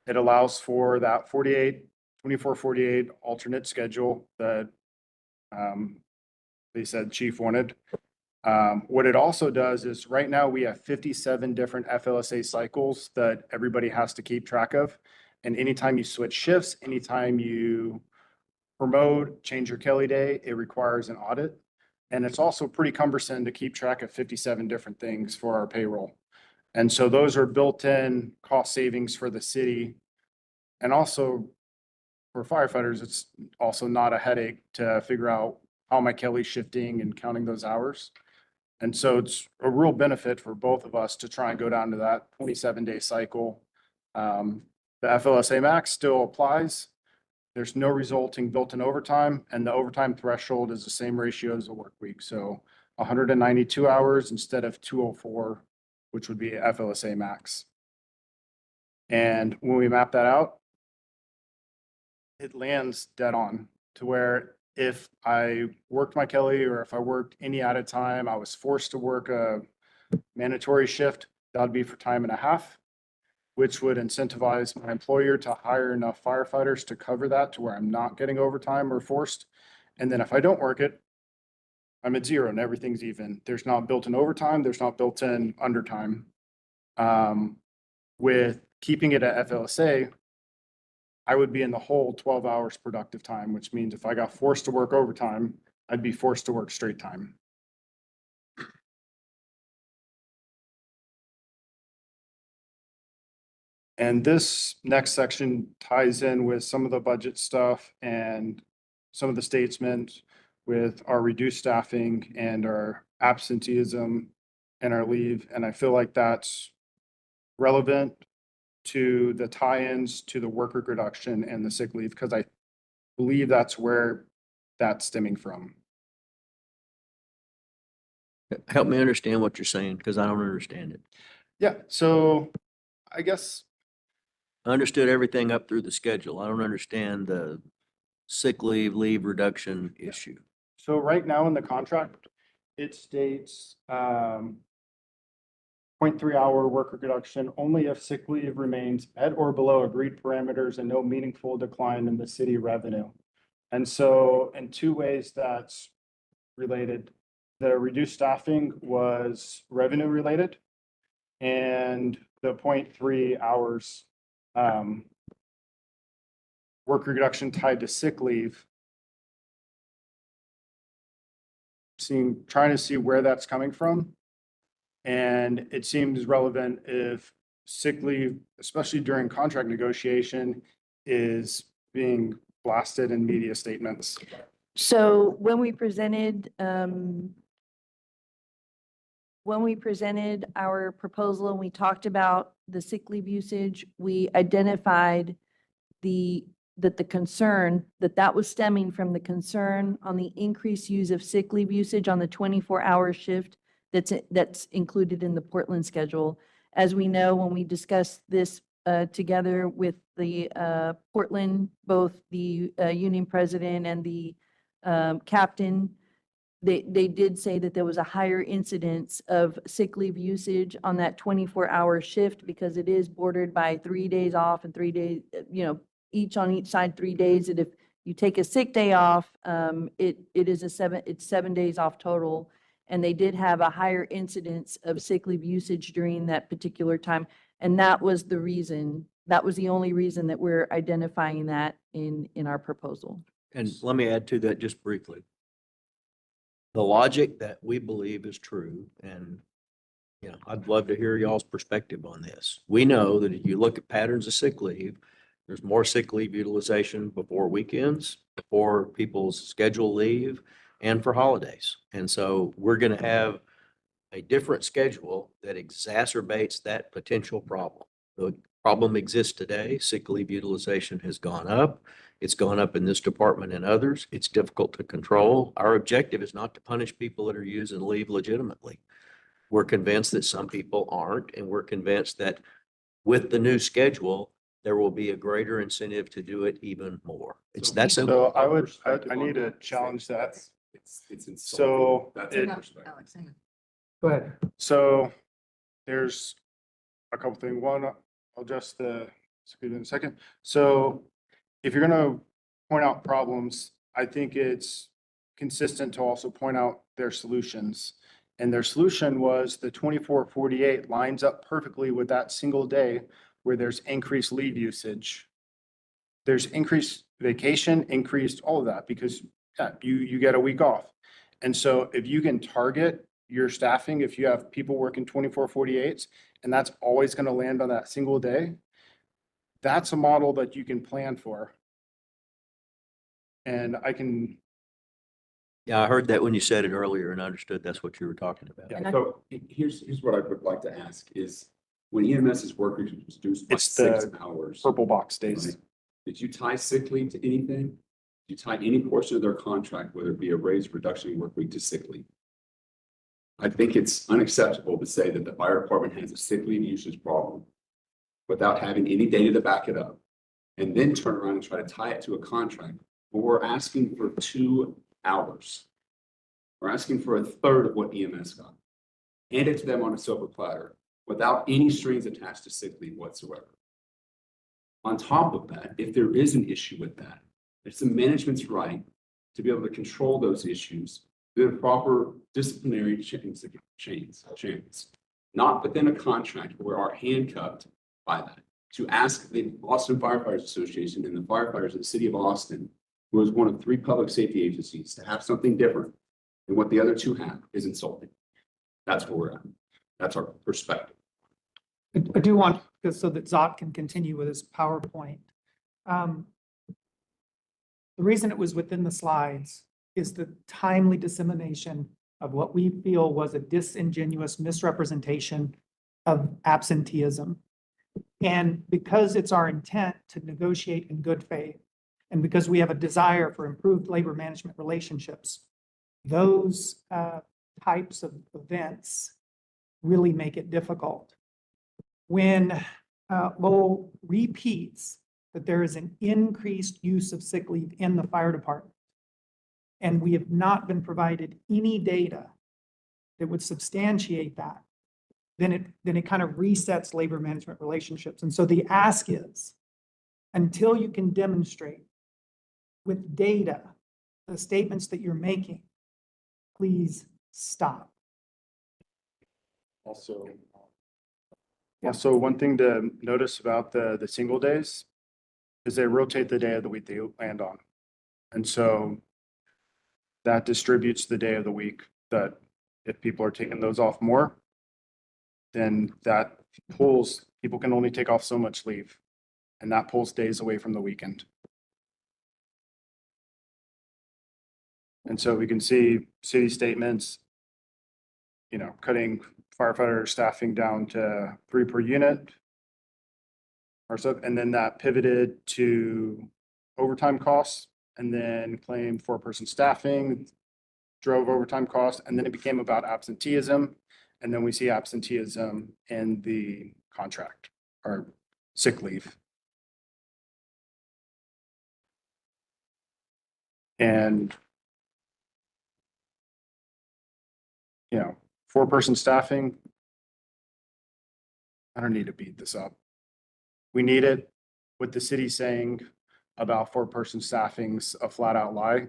It allows for that 24/48 alternate schedule that they said chief wanted. What it also does is right now we have 57 different FLSA cycles that everybody has to keep track of. And anytime you switch shifts, anytime you promote, change your Kelly day, it requires an audit. And it's also pretty cumbersome to keep track of 57 different things for our payroll. And so those are built-in cost savings for the city. And also for firefighters, it's also not a headache to figure out how my Kelly's shifting and counting those hours. And so it's a real benefit for both of us to try and go down to that 27-day cycle. The FLSA max still applies. There's no resulting built-in overtime, and the overtime threshold is the same ratio as a work week. So 192 hours instead of 204, which would be FLSA max. And when we map that out, it lands dead on to where if I worked my Kelly or if I worked any at a time, I was forced to work a mandatory shift, that would be for time and a half, which would incentivize my employer to hire enough firefighters to cover that to where I'm not getting overtime or forced. And then if I don't work it, I'm at zero and everything's even. There's not built-in overtime. There's not built-in undertime. With keeping it at FLSA, I would be in the whole 12 hours productive time, which means if I got forced to work overtime, I'd be forced to work straight time. And this next section ties in with some of the budget stuff and some of the statements with our reduced staffing and our absenteeism and our leave. And I feel like that's relevant to the tie-ins to the work week reduction and the sick leave, because I believe that's where that's stemming from. Help me understand what you're saying, because I don't understand it. Yeah, so I guess, I understood everything up through the schedule. I don't understand the sick leave reduction issue. so right now in the contract, it states 0.3 hour work week reduction only if sick leave remains at or below agreed parameters and no meaningful decline in the city revenue. And so in two ways that's related. The reduced staffing was revenue related, and the 0.3 hours work reduction tied to sick leave. Trying to see where that's coming from. And it seems relevant if sick leave, especially during contract negotiation, is being blasted in media statements. So when we presented when we presented our proposal and we talked about the sick leave usage, we identified that the concern, that was stemming from the concern on the increased use of sick leave usage on the 24-hour shift that's included in the Portland schedule. As we know, when we discussed this together with the Portland, both the union president and the captain, they did say that there was a higher incidence of sick leave usage on that 24-hour shift because it is bordered by 3 days off and 3 days, each on each side 3 days. And if you take a sick day off, it's 7 days off total. And they did have a higher incidence of sick leave usage during that particular time. And that was the reason, that was the only reason that we're identifying that in our proposal. And let me add to that just briefly. The logic that we believe is true, and I'd love to hear y'all's perspective on this. We know that if you look at patterns of sick leave, there's more sick leave utilization before weekends, before people's scheduled leave, and for holidays. And so we're going to have a different schedule that exacerbates that potential problem. The problem exists today. Sick leave utilization has gone up. It's gone up in this department and others. It's difficult to control. Our objective is not to punish people that are using leave legitimately. We're convinced that some people aren't, and we're convinced that with the new schedule, there will be a greater incentive to do it even more. It's that simple. So I need to challenge that. It's insulting. So That's it- my perspective. Go ahead. So there's a couple things. One, I'll just in a second. So if you're gonna point out problems, I think it's consistent to also point out their solutions. And their solution was the 24/48 lines up perfectly with that single day where there's increased leave usage. There's increased vacation, increased all of that because you get a week off. And so if you can target your staffing, if you have people working 24/48s, and that's always going to land on that single day, that's a model that you can plan for. And Yeah, I heard that when you said it earlier and understood that's what you were talking about. Yeah. So here's what I would like to ask is, when EMS's work week was reduced by It's the 6 hours. purple box days. right, Did you tie sick leave to anything? Did you tie any portion of their contract, whether it be a raise, reduction in work week, to sick leave? I think it's unacceptable to say that the fire department has a sick leave usage problem without having any data to back it up, and then turn around and try to tie it to a contract. But we're asking for 2 hours. We're asking for a third of what EMS got. Hand it to them on a silver platter without any strings attached to sick leave whatsoever. On top of that, if there is an issue with that, it's the management's right to be able to control those issues through the proper disciplinary chains, not within a contract where we are handcuffed by that. To ask the Austin Firefighters Association and the firefighters in the city of Austin, who is one of 3 public safety agencies, to have something different than what the other 2 have is insulting. That's where we're at. That's our perspective. I do want, because so that Zot can continue with his PowerPoint. The reason it was within the slides is the timely dissemination of what we feel was a disingenuous misrepresentation of absenteeism. And because it's our intent to negotiate in good faith, and because we have a desire for improved labor management relationships, those types of events really make it difficult. When Lowell repeats that there is an increased use of sick leave in the fire department, and we have not been provided any data that would substantiate that, then it kind of resets labor management relationships. And so the ask is, until you can demonstrate with data the statements that you're making, please stop. Also, one thing to notice about the single days is they rotate the day of the week they land on. And so that distributes the day of the week that if people are taking those off more, then that pulls, people can only take off so much leave, and that pulls days away from the weekend. And so we can see city statements, cutting firefighter staffing down to 3 per unit. Or so, and then that pivoted to overtime costs and then claimed 4-person staffing, drove overtime costs, and then it became about absenteeism. And then we see absenteeism in the contract or sick leave. And, 4-person staffing, I don't need to beat this up. We need it. What the city saying about 4-person staffing's a flat out lie.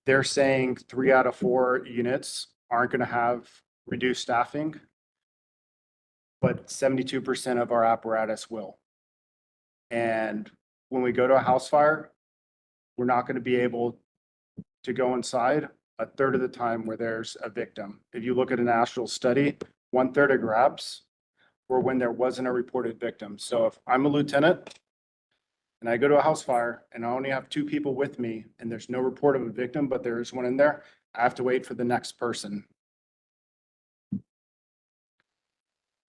They're saying 3 out of 4 units aren't going to have reduced staffing, but 72% of our apparatus will. And when we go to a house fire, we're not going to be able to go inside a third of the time where there's a victim. If you look at a national study, 1/3 of grabs were when there wasn't a reported victim. So if I'm a lieutenant and I go to a house fire and I only have 2 people with me and there's no report of a victim, but there is one in there, I have to wait for the next person.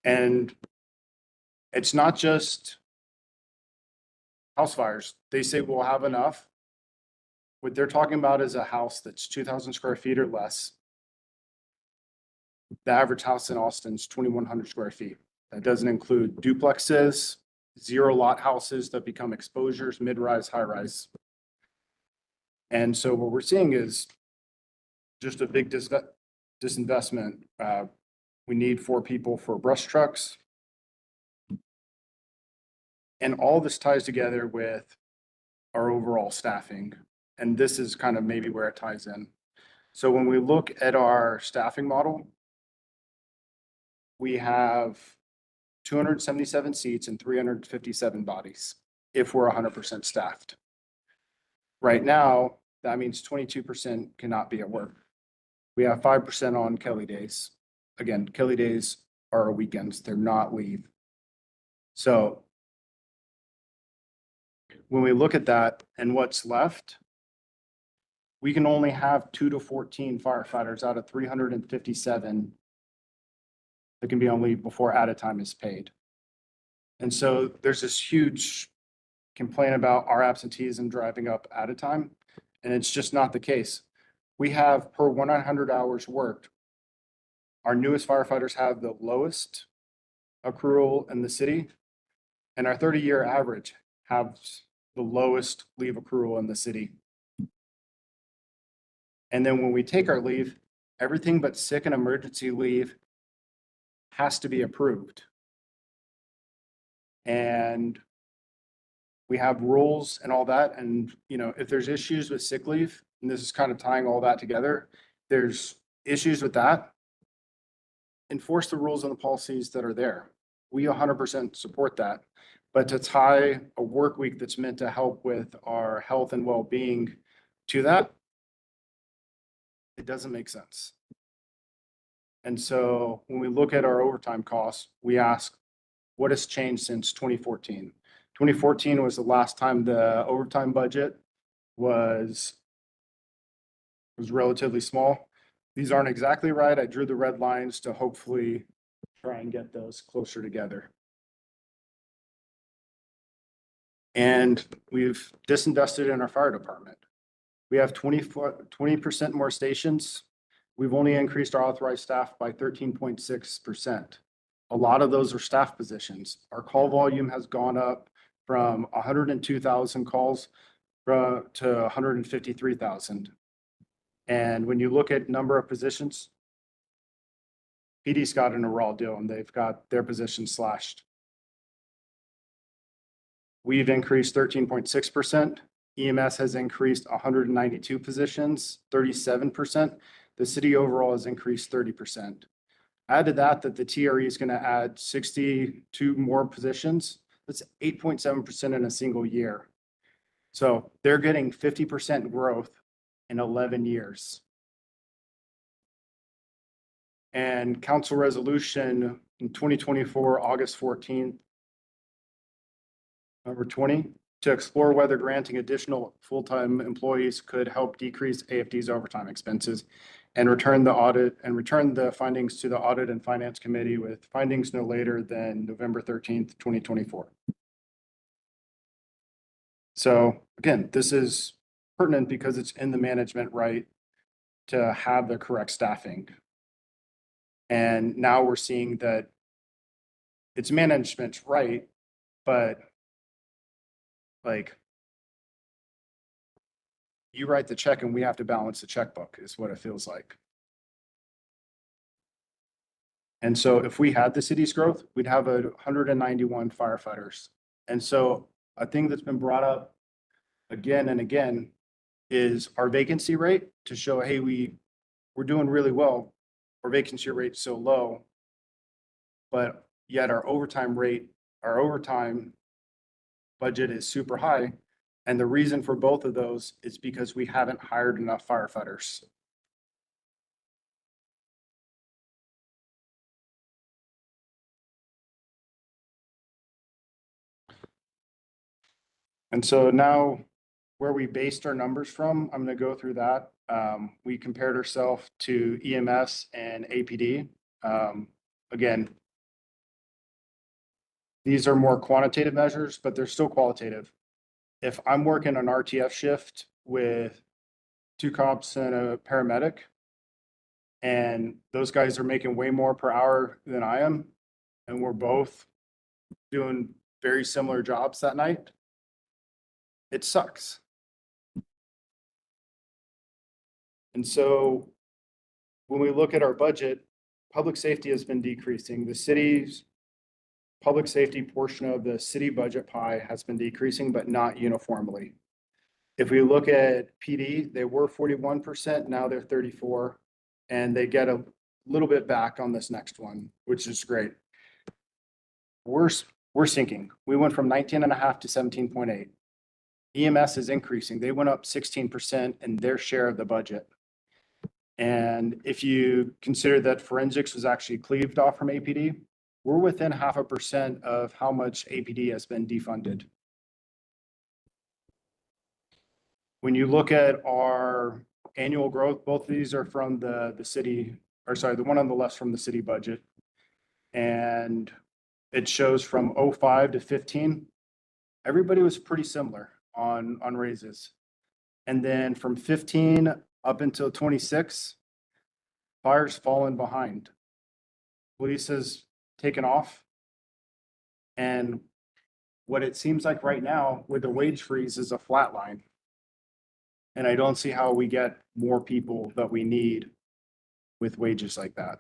And it's not just house fires. They say we'll have enough. What they're talking about is a house that's 2,000 square feet or less. The average house in Austin is 2,100 square feet. That doesn't include duplexes, 0 lot houses that become exposures, mid-rise, high-rise. And so what we're seeing is just a big disinvestment. We need 4 people for brush trucks. And all this ties together with our overall staffing. And this is kind of maybe where it ties in. So when we look at our staffing model, we have 277 seats and 357 bodies if we're 100% staffed. Right now, that means 22% cannot be at work. We have 5% on Kelly days. Again, Kelly days are weekends, they're not leave. So when we look at that and what's left, we can only have 2 to 14 firefighters out of 357 that can be on leave before added time is paid. And so there's this huge complaint about our absenteeism driving up added time, and it's just not the case. We have per 100 hours worked, our newest firefighters have the lowest accrual in the city, and our 30-year average has the lowest leave accrual in the city. And then when we take our leave, everything but sick and emergency leave has to be approved. And we have rules and all that. And, if there's issues with sick leave, and this is kind of tying all that together, there's issues with that. Enforce the rules and the policies that are there. We 100% support that. But to tie a work week that's meant to help with our health and well-being to that, it doesn't make sense. And so when we look at our overtime costs, we ask, what has changed since 2014? 2014 was the last time the overtime budget was relatively small. These aren't exactly right. I drew the red lines to hopefully try and get those closer together. And we've disinvested in our fire department. We have 20% more stations. We've only increased our authorized staff by 13.6%. A lot of those are staff positions. Our call volume has gone up from 102,000 calls to 153,000. And when you look at number of positions, PD's got an raw deal and they've got their positions slashed. We've increased 13.6%. EMS has increased 192 positions, 37%. The city overall has increased 30%. Add to that the TRE is going to add 62 more positions. That's 8.7% in a single year. So they're getting 50% growth in 11 years. And council resolution in 2024, August 14th, number 20, to explore whether granting additional full-time employees could help decrease AFD's overtime expenses. and return the findings to the Audit and Finance Committee with findings no later than November 13th, 2024. So again, this is pertinent because it's in the management right to have the correct staffing. And now we're seeing that it's management's right, but like you write the check and we have to balance the checkbook is what it feels like. And so if we had the city's growth, we'd have 191 firefighters. And so a thing that's been brought up again and again is our vacancy rate to show, hey, we're doing really well. Our vacancy rate's so low, but yet our overtime budget is super high. And the reason for both of those is because we haven't hired enough firefighters. And so now where we based our numbers from, I'm going to go through that. We compared ourselves to EMS and APD. Again, these are more quantitative measures, but they're still qualitative. If I'm working an RTF shift with 2 cops and a paramedic, and those guys are making way more per hour than I am, and we're both doing very similar jobs that night, it sucks. And so when we look at our budget, public safety has been decreasing. The city's public safety portion of the city budget pie has been decreasing, but not uniformly. If we look at PD, they were 41%, now they're 34%, and they get a little bit back on this next one, which is great. We're sinking. We went from 19.5 to 17.8. EMS is increasing. They went up 16% in their share of the budget. And if you consider that forensics was actually cleaved off from APD, we're within 0.5% of how much APD has been defunded. When you look at our annual growth, both of these are from the city, or sorry, the one on the left from the city budget. And it shows from 05 to 15, everybody was pretty similar on raises. And then from 15 up until 26, fire's fallen behind. Police has taken off. And what it seems like right now with the wage freeze is a flat line. And I don't see how we get more people that we need with wages like that.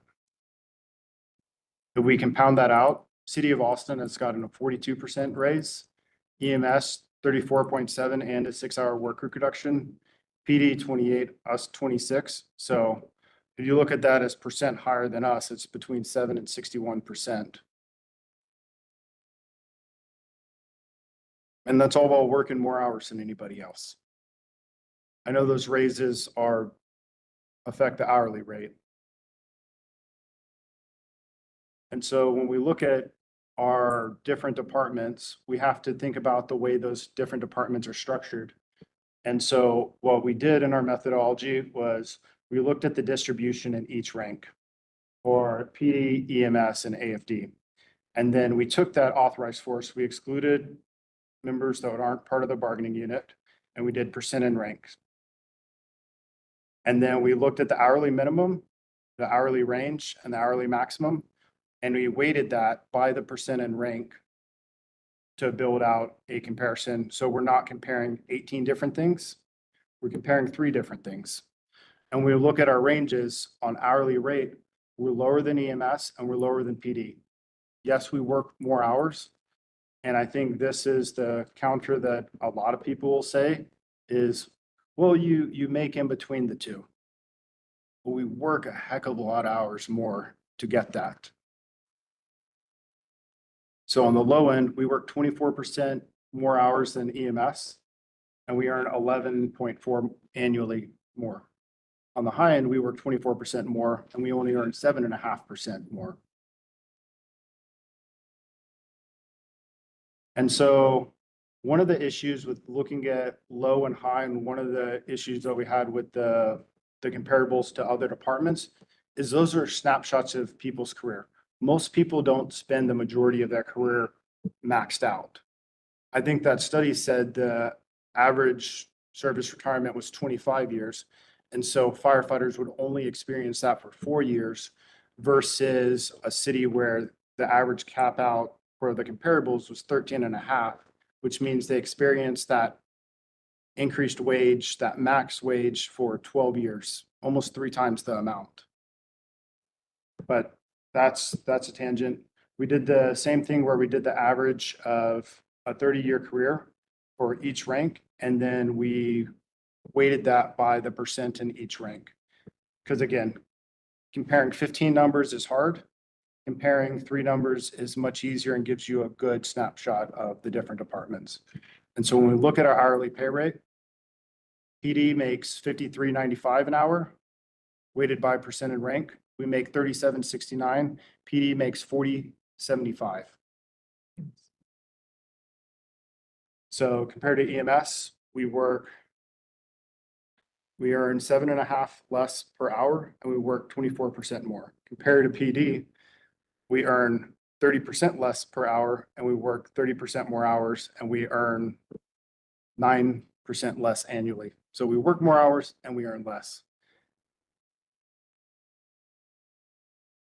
If we compound that out, City of Austin has gotten a 42% raise, EMS 34.7 and a 6-hour work week reduction, PD 28, us 26. So if you look at that as percent higher than us, it's between 7 and 61%. And that's all while working more hours than anybody else. I know those raises affect the hourly rate. And so when we look at our different departments, we have to think about the way those different departments are structured. And so what we did in our methodology was we looked at the distribution in each rank for PD, EMS, and AFD. And then we took that authorized force, we excluded members that aren't part of the bargaining unit, and we did percent in ranks. And then we looked at the hourly minimum, the hourly range, and the hourly maximum, and we weighted that by the percent in rank to build out a comparison. So we're not comparing 18 different things, we're comparing 3 different things. And we look at our ranges on hourly rate, we're lower than EMS and we're lower than PD. Yes, we work more hours. And I think this is the counter that a lot of people will say is, well, you make in between the two. But we work a heck of a lot of hours more to get that. So on the low end, we work 24% more hours than EMS, and we earn 11.4 annually more. On the high end, we work 24% more, and we only earn 7.5% more. And so one of the issues with looking at low and high, and one of the issues that we had with the the comparables to other departments is those are snapshots of people's career. Most people don't spend the majority of their career maxed out. I think that study said the average service retirement was 25 years. And so firefighters would only experience that for 4 years versus a city where the average cap out for the comparables was 13 and a half, which means they experienced that increased wage, that max wage for 12 years, almost 3 times the amount. But that's a tangent. We did the same thing where we did the average of a 30-year career for each rank, and then we weighted that by the percent in each rank. Because again, comparing 15 numbers is hard. Comparing 3 numbers is much easier and gives you a good snapshot of the different departments. And so when we look at our hourly pay rate, PD makes $53.95 an hour, weighted by percent and rank. We make $37.69. PD makes $40.75. So compared to EMS, we earn 7.5 less per hour, and we work 24% more. Compared to PD, we earn 30% less per hour, and we work 30% more hours, and we earn 9% less annually. So we work more hours and we earn less.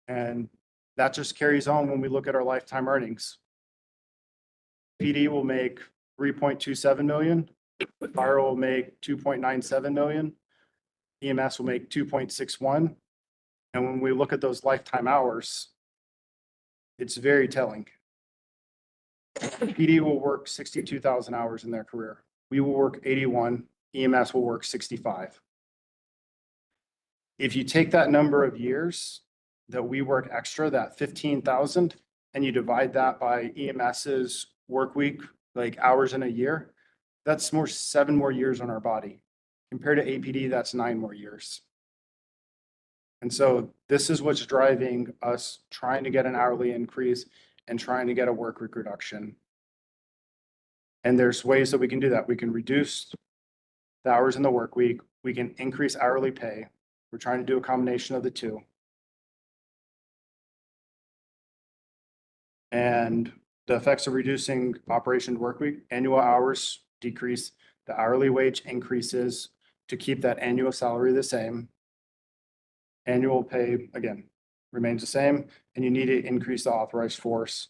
And that just carries on when we look at our lifetime earnings. PD will make 3.27 million. Fire will make 2.97 million. EMS will make 2.61. And when we look at those lifetime hours, it's very telling. PD will work 62,000 hours in their career. We will work 81. EMS will work 65. If you take that number of years that we work extra, that 15,000, and you divide that by EMS's work week, like hours in a year, that's 7 more years on our body. Compared to APD, that's 9 more years. And so this is what's driving us trying to get an hourly increase and trying to get a work week reduction. And there's ways that we can do that. We can reduce the hours in the work week. We can increase hourly pay. We're trying to do a combination of the two. And the effects of reducing operation work week, annual hours decrease, the hourly wage increases to keep that annual salary the same. Annual pay, again, remains the same, and you need to increase the authorized force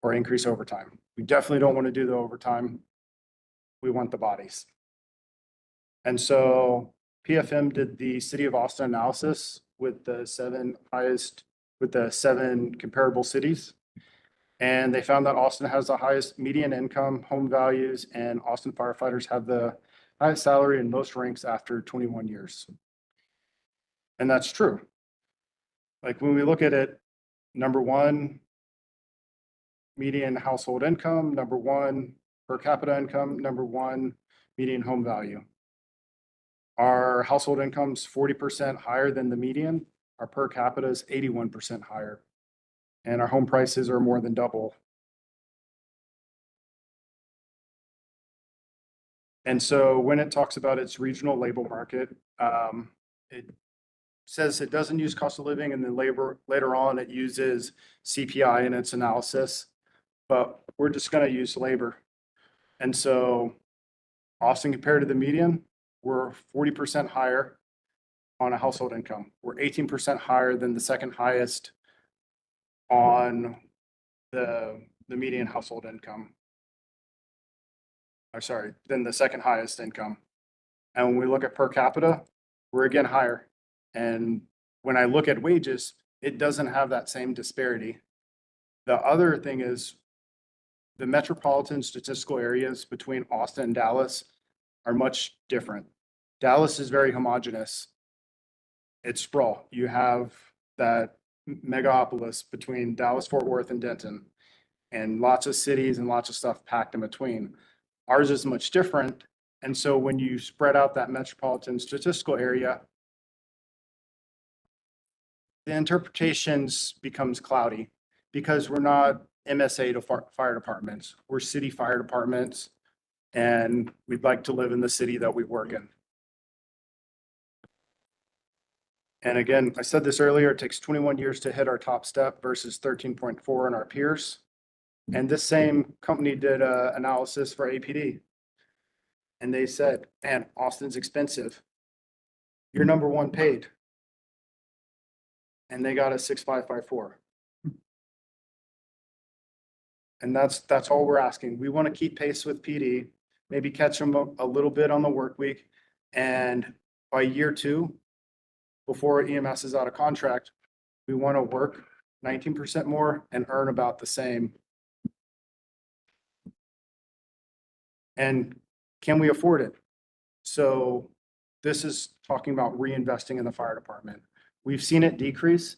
or increase overtime. We definitely don't want to do the overtime. We want the bodies. And so PFM did the City of Austin analysis with the 7 comparable cities. And they found that Austin has the highest median income, home values, and Austin firefighters have the highest salary in most ranks after 21 years. And that's true. Like when we look at it, number 1, median household income, number 1, per capita income, number 1, median home value. Our household income's 40% higher than the median. Our per capita is 81% higher. And our home prices are more than double. And so when it talks about its regional labor market, it says it doesn't use cost of living, and then later on it uses CPI in its analysis, but we're just going to use labor. And so Austin compared to the median, we're 40% higher on a household income. We're 18% higher than the second highest on the median household income. Or sorry, than the second highest income. And when we look at per capita, we're again higher. And when I look at wages, it doesn't have that same disparity. The other thing is the metropolitan statistical areas between Austin and Dallas are much different. Dallas is very homogeneous. It's sprawl. You have that megapolis between Dallas, Fort Worth, and Denton, and lots of cities and lots of stuff packed in between. Ours is much different. And so when you spread out that metropolitan statistical area, the interpretations becomes cloudy because we're not MSA to fire departments. We're city fire departments, and we'd like to live in the city that we work in. And again, I said this earlier, it takes 21 years to hit our top step versus 13.4 in our peers. And this same company did a analysis for APD. And they said, man, Austin's expensive. You're number one paid. And they got a 6,554. And that's all we're asking. We want to keep pace with PD, maybe catch them a little bit on the work week. And by year 2, before EMS is out of contract, we want to work 19% more and earn about the same. And can we afford it? So this is talking about reinvesting in the fire department. We've seen it decrease.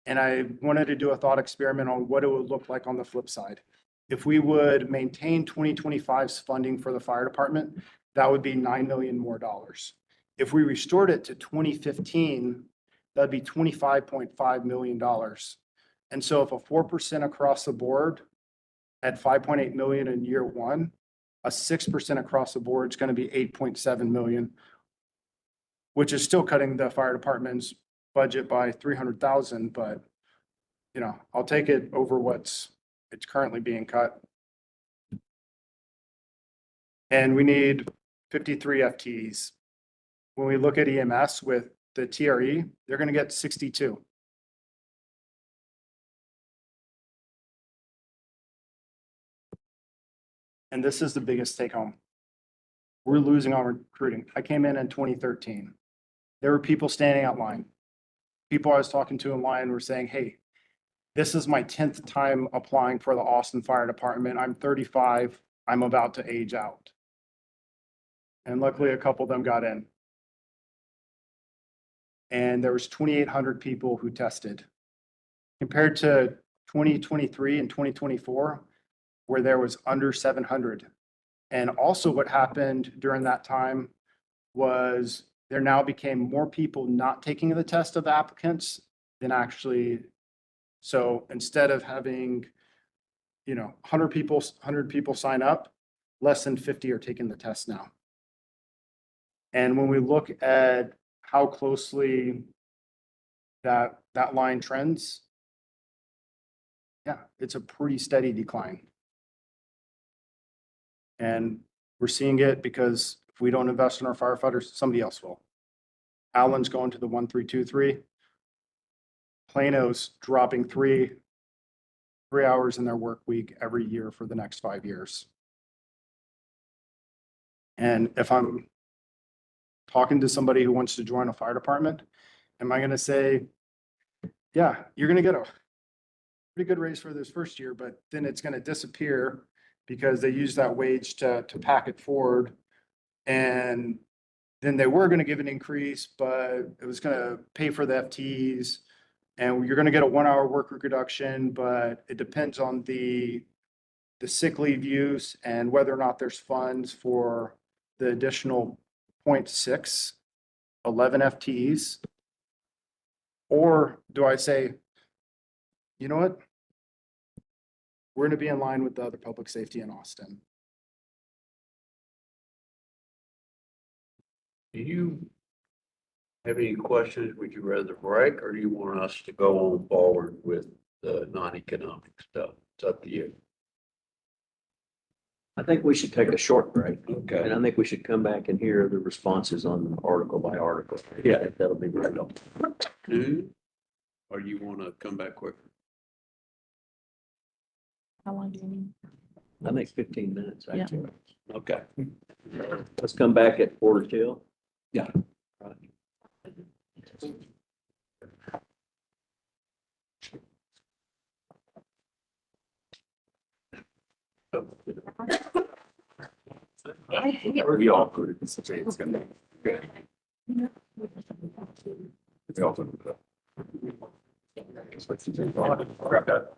And I wanted to do a thought experiment on what it would look like on the flip side. If we would maintain 2025's funding for the fire department, that would be $9 million more dollars. If we restored it to 2015, that'd be $25.5 million. And so if a 4% across the board at 5.8 million in year 1, a 6% across the board is going to be 8.7 million, which is still cutting the fire department's budget by 300,000, but you know, I'll take it over it's currently being cut. And we need 53 FTEs. When we look at EMS with the TRE, they're going to get 62. And this is the biggest take home. We're losing on recruiting. I came in 2013. There were people standing out line. People I was talking to in line were saying, hey, this is my 10th time applying for the Austin Fire Department. I'm 35. I'm about to age out. And luckily a couple of them got in. And there was 2,800 people who tested. Compared to 2023 and 2024, where there was under 700. And also what happened during that time was there now became more people not taking the test of applicants than actually. So instead of having, 100 people sign up, less than 50 are taking the test now. And when we look at how closely that line trends, yeah, it's a pretty steady decline. And we're seeing it because if we don't invest in our firefighters, somebody else will. Allen's going to the 1,323. Plano's dropping three hours in their work week every year for the next 5 years. And if I'm talking to somebody who wants to join a fire department, am I going to say, yeah, you're going to get a pretty good raise for this first year, but then it's going to disappear because they use that wage to pack it forward. And then they were going to give an increase, but it was going to pay for the FTEs. And you're going to get a 1-hour work week reduction, but it depends on the sick leave use and whether or not there's funds for the additional 0.6, 11 FTEs. Or do I say, you know what? We're going to be in line with the other public safety in Austin. Do you have any questions? Would you rather break or do you want us to go on forward with the non-economic stuff? It's up to you. I think we should take a short break. Okay. And I think we should come back and hear the responses on article by article. Yeah, that'll be very helpful. Or you want to come back quicker? How long do you need? I think 15 minutes, Yeah. actually. Okay. Let's come back at 4:02. Yeah. Right. We all could, it's gonna be good. We all could. Grab that.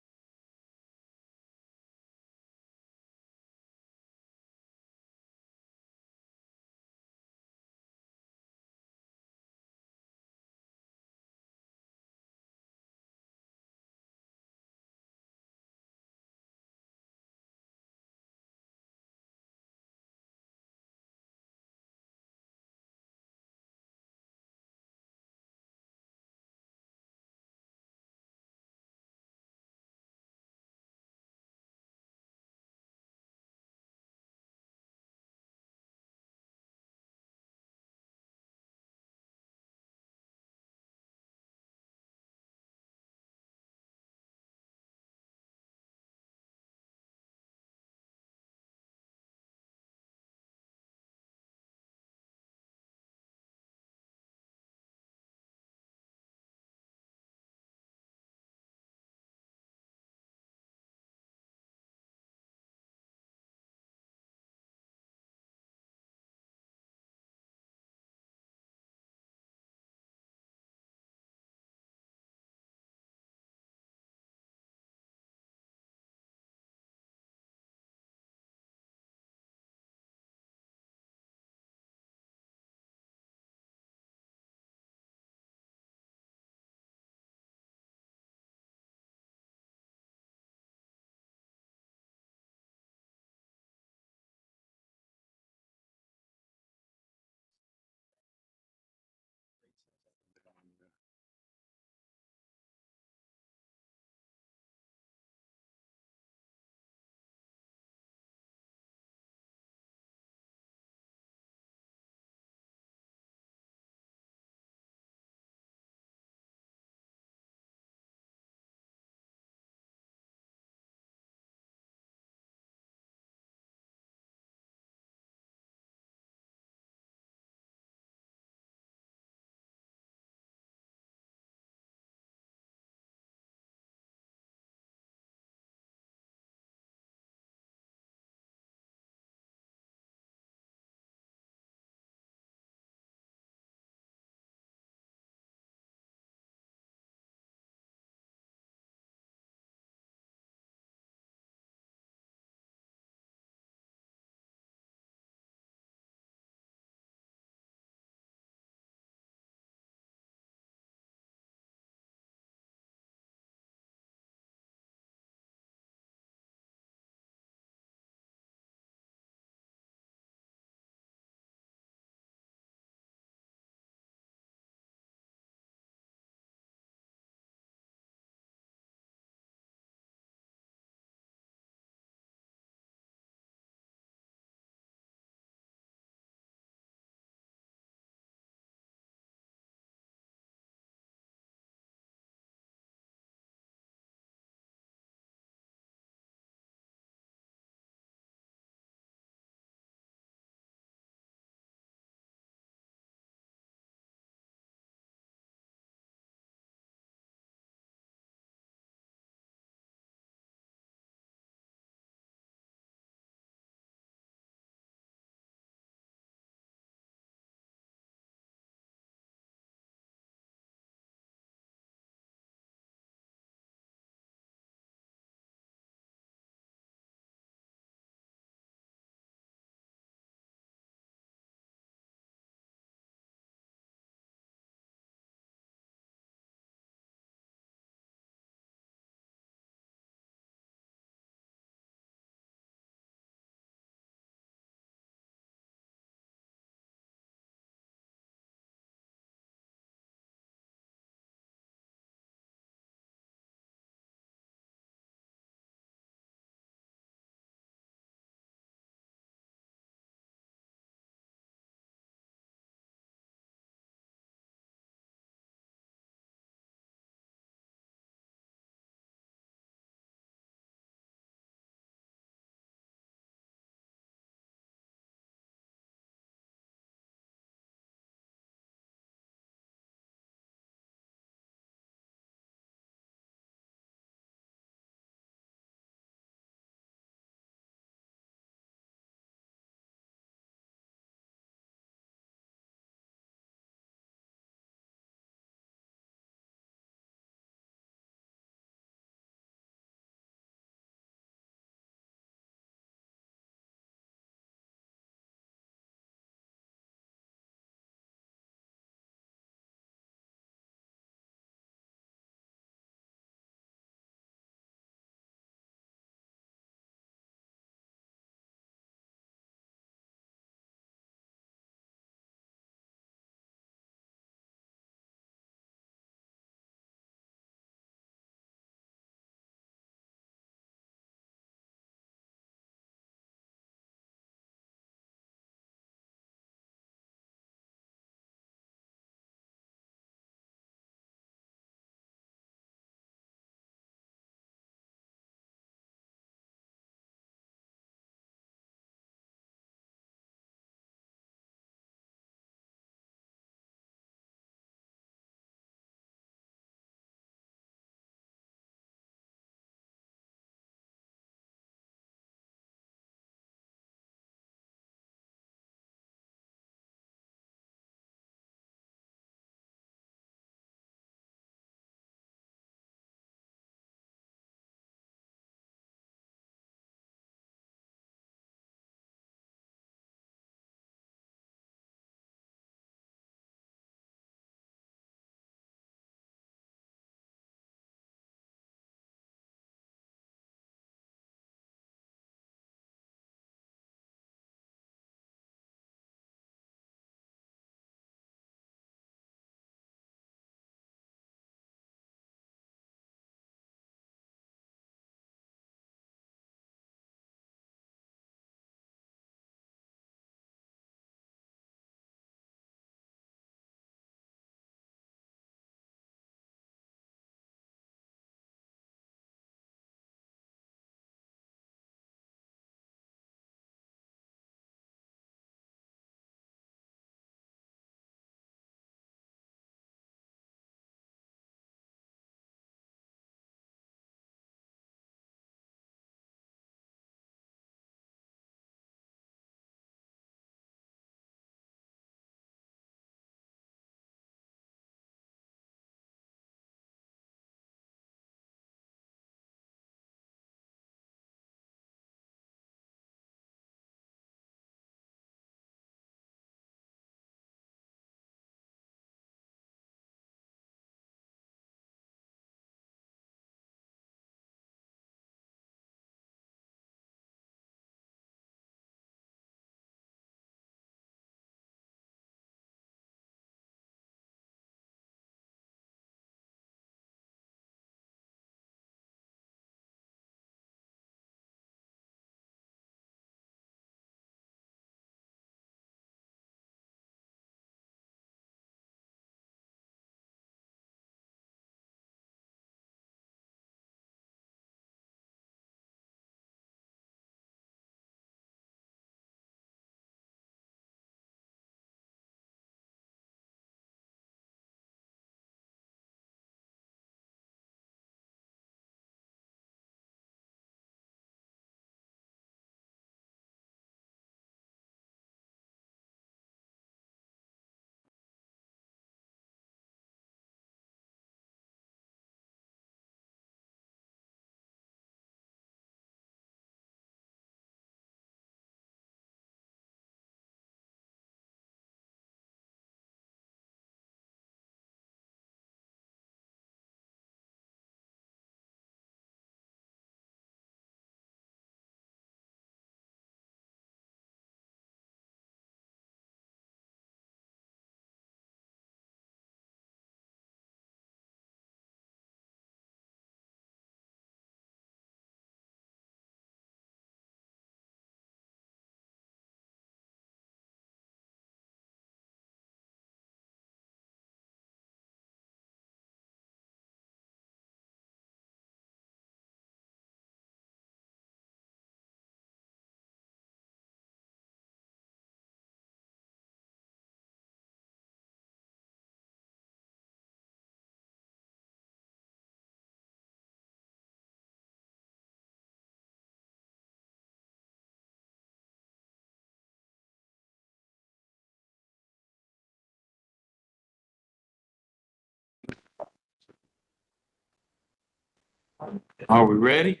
Are we ready?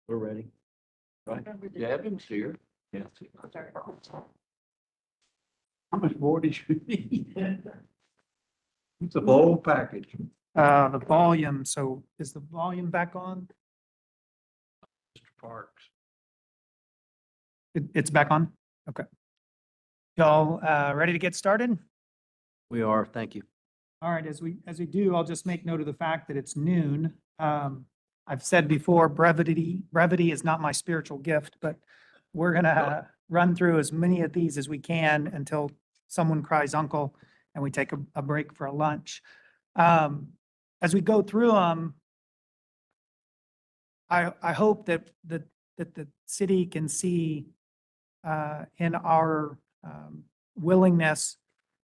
We're ready. Right, Gavin's here. Yes. How much more did you need? It's a whole package. The volume, so is the volume back on? Mr. Parks. It's back on? Okay. Y'all, ready to get started? We are, thank you. All right, as we do, I'll just make note of the fact that it's noon. I've said before, brevity is not my spiritual gift, but we're gonna run through as many of these as we can until someone cries uncle and we take a break for a lunch. As we go through them, I hope that the city can see in our willingness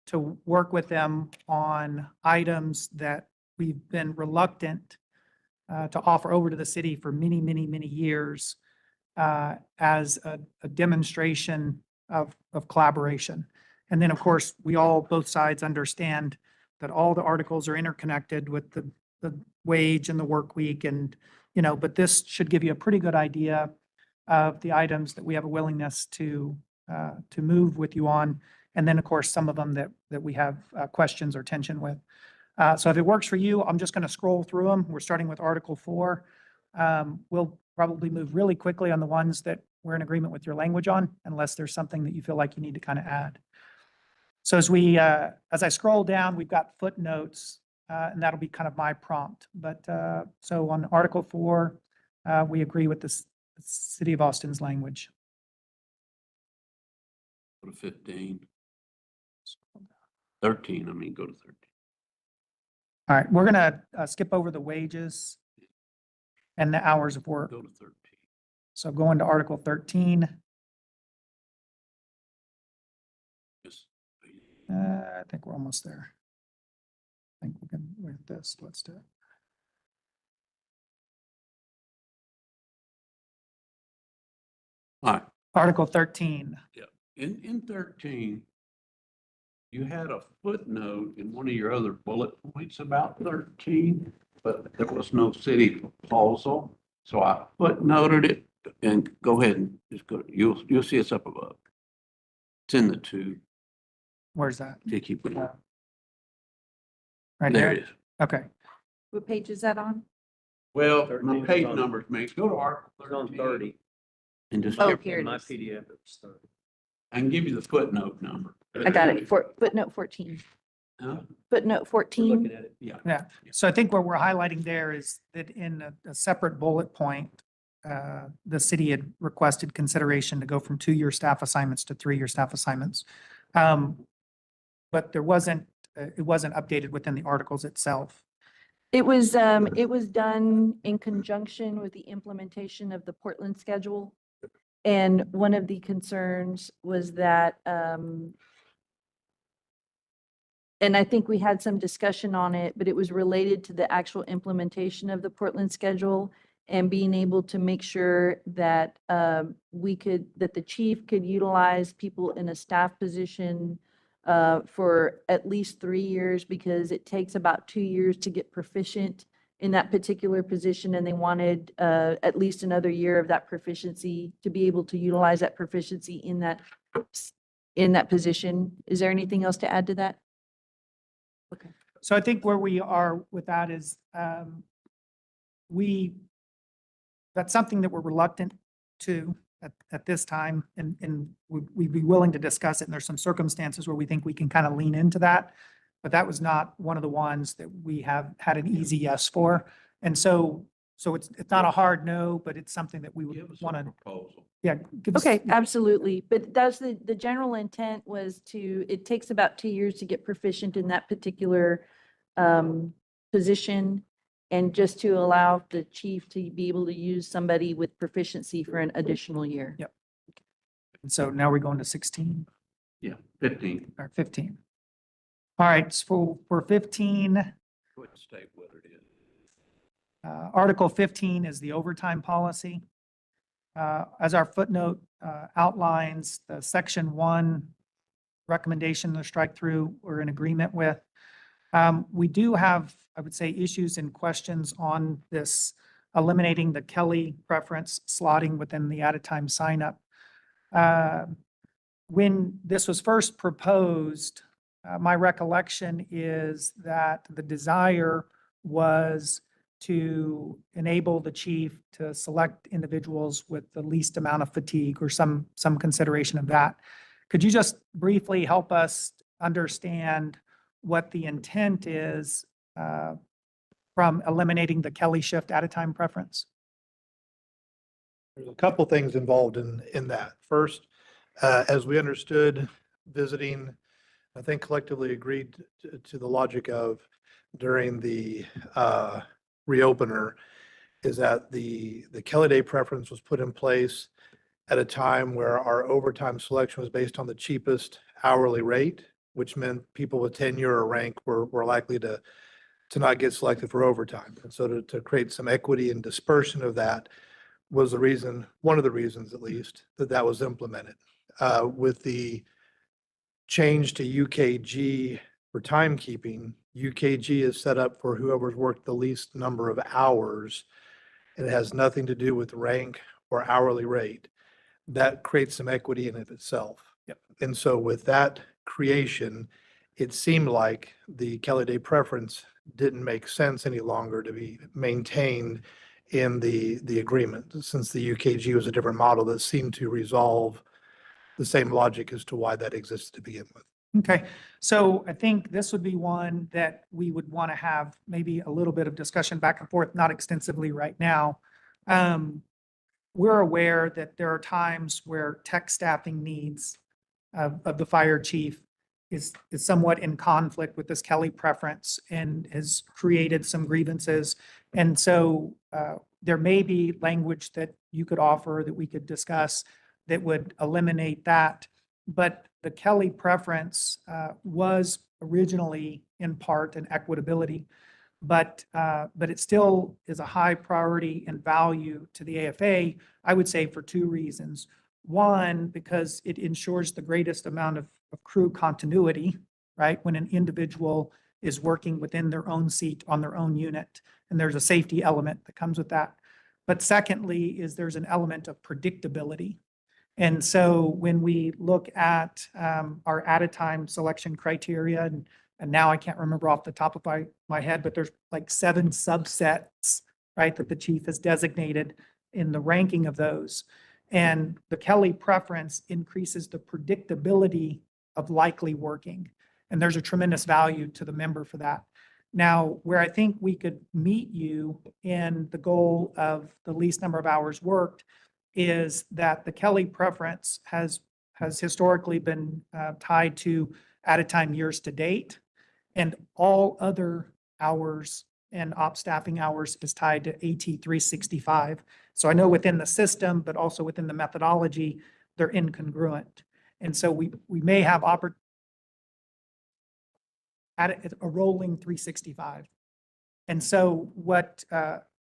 to work with them on items that we've been reluctant to offer over to the city for many, many, many years as a demonstration of collaboration. And then, of course, we all, both sides understand that all the articles are interconnected with the wage and the work week and, but this should give you a pretty good idea of the items that we have a willingness to move with you on. And then, of course, some of them that we have questions or tension with. So if it works for you, I'm just going to scroll through them. We're starting with Article 4. We'll probably move really quickly on the ones that we're in agreement with your language on, unless there's something that you feel like you need to kind of add. So as I scroll down, we've got footnotes, and that'll be kind of my prompt. But so on Article 4, we agree with the City of Austin's language. Go to 15. 13, I mean, go to 13. All right, we're gonna skip over the wages and the hours of work. Go to 13. So going to Article 13. Yes. I think we're almost there. I think we can with this. Let's do it. All right, Article 13. in 13, you had a footnote in one of your other bullet points about 13, but there was no city proposal. So I footnoted it and go ahead and just go, you'll see it's up above. It's in the 2. Where's that? To keep it. Right There here? it is. Okay. What page is that on? Well, 13 my is page on- numbers makes, go to Article It's on 13. 30. And just, Oh, give- here In it my is. PDF, it's 30. I can give you the footnote number. I got it. Footnote 14. Huh? Footnote We're 14. looking at it. Yeah. So I think what we're highlighting there is that in a separate bullet point, the city had requested consideration to go from 2-year staff assignments to 3-year staff assignments. But it wasn't updated within the articles itself. It was done in conjunction with the implementation of the Portland schedule. And one of the concerns was that, and I think we had some discussion on it, but it was related to the actual implementation of the Portland schedule and being able to make sure that that the chief could utilize people in a staff position for at least 3 years, because it takes about 2 years to get proficient in that particular position, and they wanted at least another year of that proficiency to be able to utilize that proficiency in that position. Is there anything else to add to that? Okay. So I think where we are with that is that's something that we're reluctant to at this time, and we'd be willing to discuss it. And there's some circumstances where we think we can kind of lean into that. But that was not one of the ones that we have had an easy yes for. And so it's not a hard no, but it's something that we would Give us want a to, proposal. yeah. give us- Okay, absolutely. But that's the general intent was it takes about 2 years to get proficient in that particular position. And just to allow the chief to be able to use somebody with proficiency for an additional year. Yep. And so now we're going to 16 Yeah, 15. or 15. All right, so for 15, Go ahead and state what it is. Article 15 is the overtime policy. As our footnote outlines, the Section 1 recommendation, the strike through, we're in agreement with. We do have, I would say, issues and questions on this eliminating the Kelly preference slotting within the at-a-time sign-up. When this was first proposed, my recollection is that the desire was to enable the chief to select individuals with the least amount of fatigue or some consideration of that. Could you just briefly help us understand what the intent is from eliminating the Kelly shift at-a-time preference? There's a couple things involved in that. First, as we understood visiting, I think collectively agreed to the logic of during the reopener is that the Kelly Day preference was put in place at a time where our overtime selection was based on the cheapest hourly rate, which meant people with tenure or rank were likely to not get selected for overtime. And so to create some equity and dispersion of that was the reason, one of the reasons at least, that was implemented. With the change to UKG for timekeeping, UKG is set up for whoever's worked the least number of hours. It has nothing to do with rank or hourly rate. That creates some equity in of itself. Yep. And so with that creation, it seemed like the Kelly Day preference didn't make sense any longer to be maintained in the agreement, since the UKG was a different model that seemed to resolve the same logic as to why that existed to begin with. Okay, so I think this would be one that we would want to have maybe a little bit of discussion back and forth, not extensively right now. We're aware that there are times where tech staffing needs of the fire chief is somewhat in conflict with this Kelly preference and has created some grievances. And so there may be language that you could offer that we could discuss that would eliminate that. But the Kelly preference was originally in part an equitability, but it still is a high priority and value to the AFA, I would say for two reasons. One, because it ensures the greatest amount of crew continuity, right? When an individual is working within their own seat on their own unit, and there's a safety element that comes with that. But secondly, is there's an element of predictability. And so when we look at our at-a-time selection criteria, and now I can't remember off the top of my head, but there's like 7 subsets, right, that the chief has designated in the ranking of those. And the Kelly preference increases the predictability of likely working. And there's a tremendous value to the member for that. Now, where I think we could meet you in the goal of the least number of hours worked is that the Kelly preference has historically been tied to at-a-time years to date, and all other hours and op staffing hours is tied to AT 365. So I know within the system, but also within the methodology, they're incongruent. And so we may have at a rolling 365. And so what,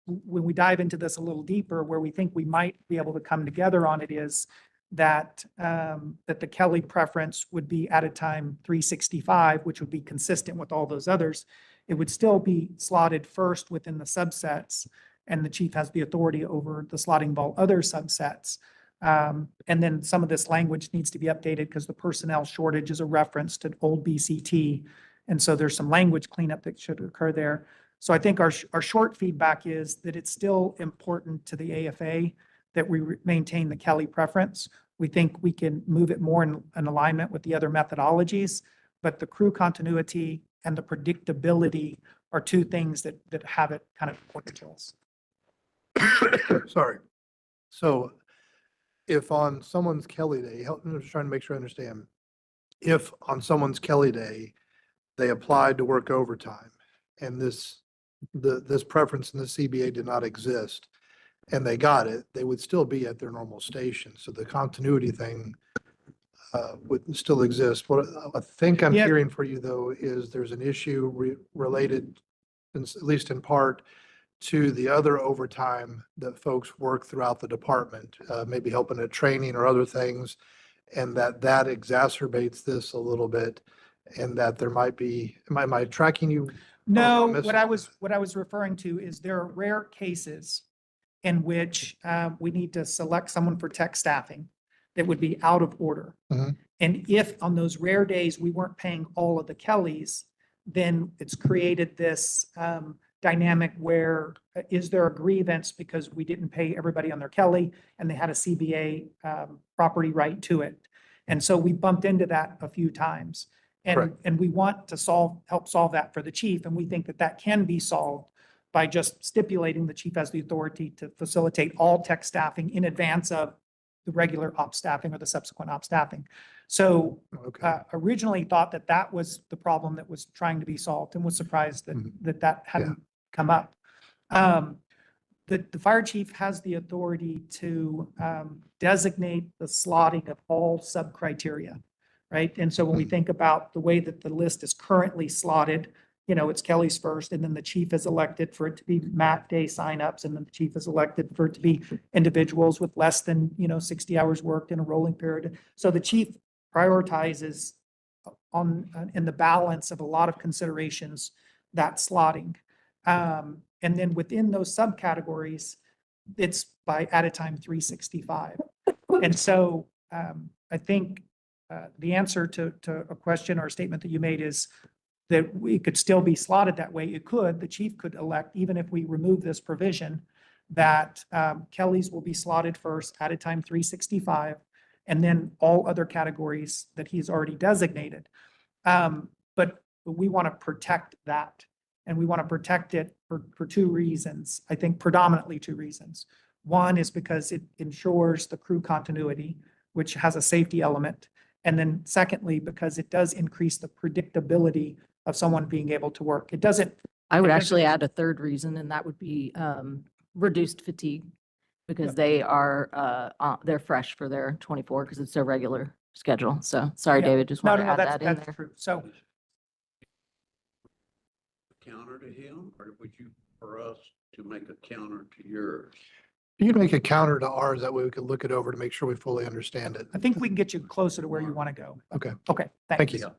when we dive into this a little deeper, where we think we might be able to come together on it is that, that the Kelly preference would be at a time 365, which would be consistent with all those others. It would still be slotted first within the subsets, and the chief has the authority over the slotting of all other subsets. And then some of this language needs to be updated because the personnel shortage is a reference to old BCT. And so there's some language cleanup that should occur there. So I think our short feedback is that it's still important to the AFA that we maintain the Kelly preference. We think we can move it more in alignment with the other methodologies, but the crew continuity and the predictability are two things that have it kind of important to us. Sorry. So if on someone's Kelly Day, I'm just trying to make sure I understand. If on someone's Kelly Day, they applied to work overtime and this preference in the CBA did not exist and they got it, they would still be at their normal station. So the continuity thing would still exist. What I think I'm Yeah. hearing for you though, is there's an issue related, at least in part, to the other overtime that folks work throughout the department, maybe helping at training or other things, and that exacerbates this a little bit. and that there might be, am I tracking you? No, missing- what I was referring to is there are rare cases in which we need to select someone for tech staffing that would be out of order. Mhm. And if on those rare days we weren't paying all of the Kellys, then it's created this dynamic where is there a grievance because we didn't pay everybody on their Kelly and they had a CBA property right to it. And so we bumped into that a few times. Correct. And we want to help solve that for the chief. And we think that that can be solved by just stipulating the chief has the authority to facilitate all tech staffing in advance of the regular op staffing or the subsequent op staffing. So Okay, originally thought that that was the problem that was trying to be solved and was surprised that Mhm. that hadn't come up. The fire chief has the authority to designate the slotting of all sub-criteria, right? And so when we Mhm. think about the way that the list is currently slotted, you know, it's Kelly's first, and then the chief is elected for it to be MAP day signups, and then the chief is elected for it to be individuals with less than, 60 hours worked in a rolling period. So the chief prioritizes in the balance of a lot of considerations, that slotting. And then within those subcategories, it's by at a time 365. And so I think the answer to a question or a statement that you made is that we could still be slotted that way. It could, the chief could elect, even if we remove this provision, that Kelly's will be slotted first at a time 365, and then all other categories that he's already designated. But we want to protect that. And we want to protect it for two reasons. I think predominantly two reasons. One is because it ensures the crew continuity, which has a safety element. And then secondly, because it does increase the predictability of someone being able to work. It doesn't. I would it doesn't- actually add a third reason, and that would be reduced fatigue. Because they are, they're fresh for their 24 because it's their regular schedule. So sorry, Yeah. David, just No, wanted no, to no, add that in that's there. true. So Counter to him, or would you, for us to make a counter to yours? you can make a counter to ours, that way we can look it over to make sure we fully understand it. I think we can get you closer to where you want to go. Okay, Okay, thank thanks. you.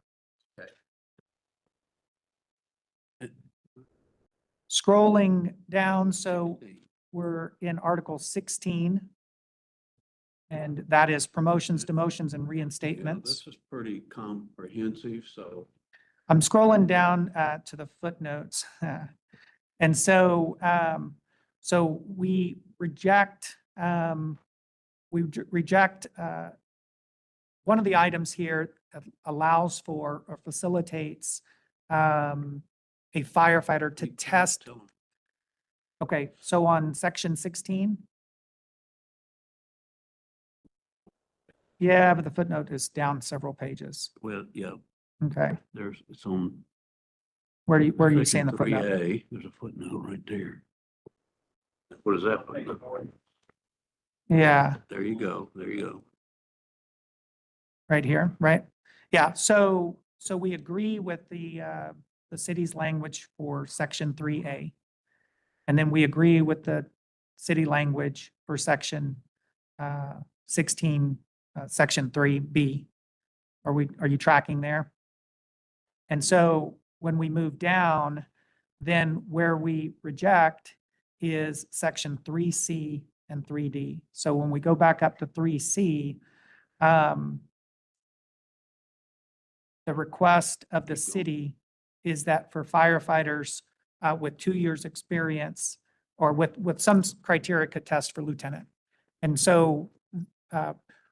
Scrolling down, so we're in Article 16. And that is promotions, demotions, and Yeah, reinstatements. this is pretty comprehensive, so. I'm scrolling down to the footnotes. And so, so we reject, one of the items here allows for or facilitates a firefighter to test. Okay, so on section 16. Yeah, but the footnote is down several pages. Well, yeah, Okay, it's on. where are you seeing the footnote? 3A, there's a footnote right there. What is that footnote? Yeah, There you go, there you go. right here, right? Yeah, so we agree with the city's language for section 3A. And then we agree with the city language for section 16, section 3B. Are you tracking there? And so when we move down, then where we reject is section 3C and 3D. So when we go back up to 3C, the request of the city is that for firefighters with 2 years' experience or with some criteria could test for lieutenant. And so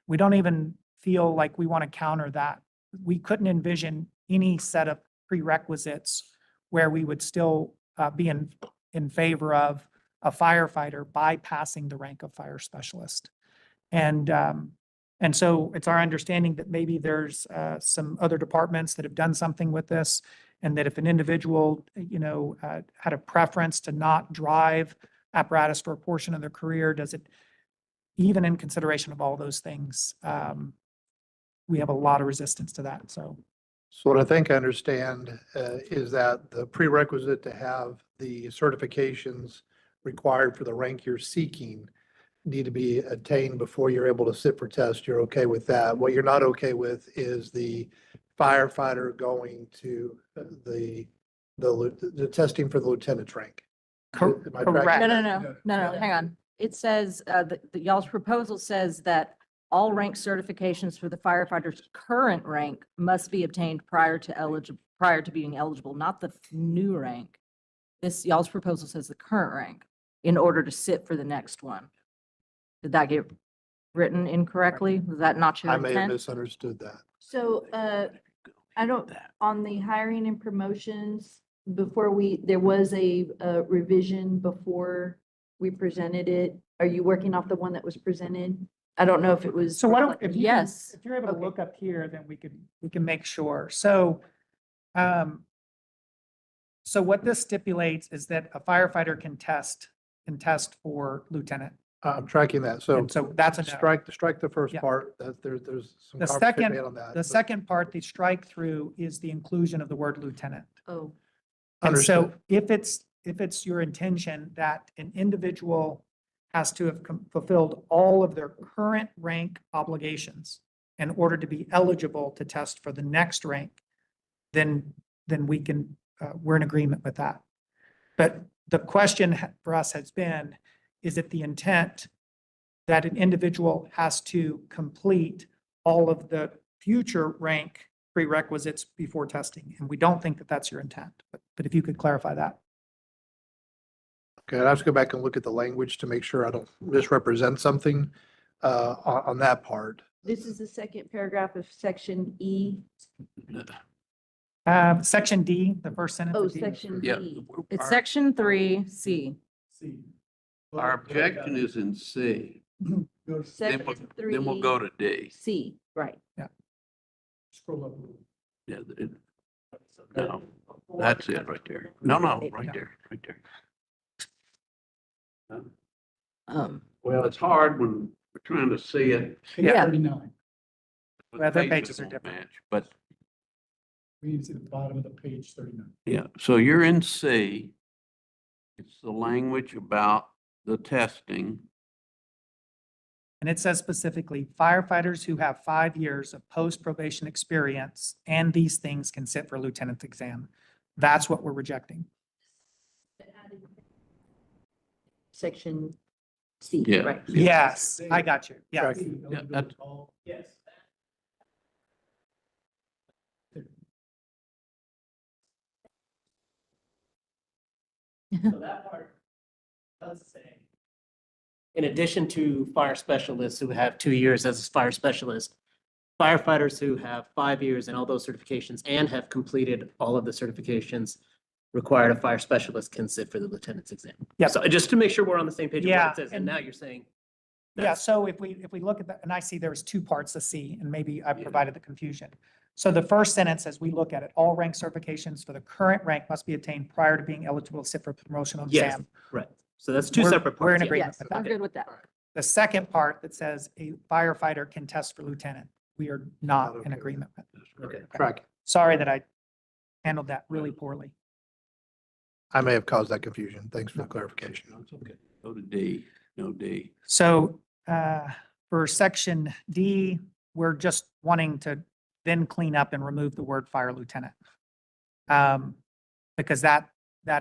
we don't even feel like we want to counter that. We couldn't envision any set of prerequisites where we would still be in favor of a firefighter bypassing the rank of fire specialist. And so it's our understanding that maybe there's some other departments that have done something with this, and that if an individual, had a preference to not drive apparatus for a portion of their career, does it, even in consideration of all those things, we have a lot of resistance to that, so. So what I think I understand is that the prerequisite to have the certifications required for the rank you're seeking need to be attained before you're able to sit for test, you're okay with that. What you're not okay with is the firefighter going to the testing for the lieutenant's rank. Cor- Am I tracking correct. No, that? no, no, no, hang on. It says, the y'all's proposal says that all rank certifications for the firefighter's current rank must be obtained prior to being eligible, not the new rank. This, y'all's proposal says the current rank in order to sit for the next one. Did that get written incorrectly? Was that not your I may have intent? misunderstood that. So, I don't, on the hiring and promotions, there was a revision before we presented it. Are you working off the one that was presented? I don't know if it was. So why don't, if you, Yes. if you're able to Okay. look up here, then we can make sure. So, so what this stipulates is that a firefighter can test for lieutenant. I'm tracking that. So And so that's a no. strike the first Yeah. part. That there's some The conversation second, made on that. the second part, the strike through is the inclusion of the word lieutenant. Oh, And so Understood. if it's your intention that an individual has to have fulfilled all of their current rank obligations in order to be eligible to test for the next rank, then we can, we're in agreement with that. But the question for us has been, is it the intent that an individual has to complete all of the future rank prerequisites before testing? And we don't think that that's your intent, but if you could clarify that. Okay, I have to go back and look at the language to make sure I don't misrepresent something on that part. this is the second paragraph of section E. Section D, the first sentence. Oh, of D. section Yeah. D. It's section 3C. Our objection is in C. Then Section we'll go to D. C, right. Scroll up. Yeah, no, that's it right there. No, right there, right there. Well, it's hard when we're trying to see it. Yeah. 39. Well, their pages are won't different. match, but We need to see the bottom of the page 39. yeah, so you're in C. It's the language about the testing. And it says specifically firefighters who have 5 years of post-probation experience and these things can sit for lieutenant's exam. That's what we're rejecting. Section C, Yeah. right. Yes, I got you. Yeah. Correct. Yeah, that, Yes. So that part does say. In addition to fire specialists who have 2 years as a fire specialist, firefighters who have 5 years and all those certifications and have completed all of the certifications required of fire specialist can sit for the lieutenant's exam. Yep. So just to make sure we're on the same page of Yeah, what it says, and now you're saying. Yeah, that's- so if we look at that, and I see there was 2 parts to C, and maybe I provided the confusion. So the first sentence, as we look at it, all rank certifications for the current rank must be obtained prior to being eligible to sit for promotional Yes, exam. right. So that's 2 We're- separate parts. we're in yeah. agreement Yes, with we're that. good with that. The second part that says a firefighter can test for lieutenant, we are not in okay. agreement with. Okay. Track. Sorry that I handled that really poorly. I may have caused that confusion. Thanks for the clarification. it's okay. Go to D, no D. So for section D, we're just wanting to then clean up and remove the word fire lieutenant. Because that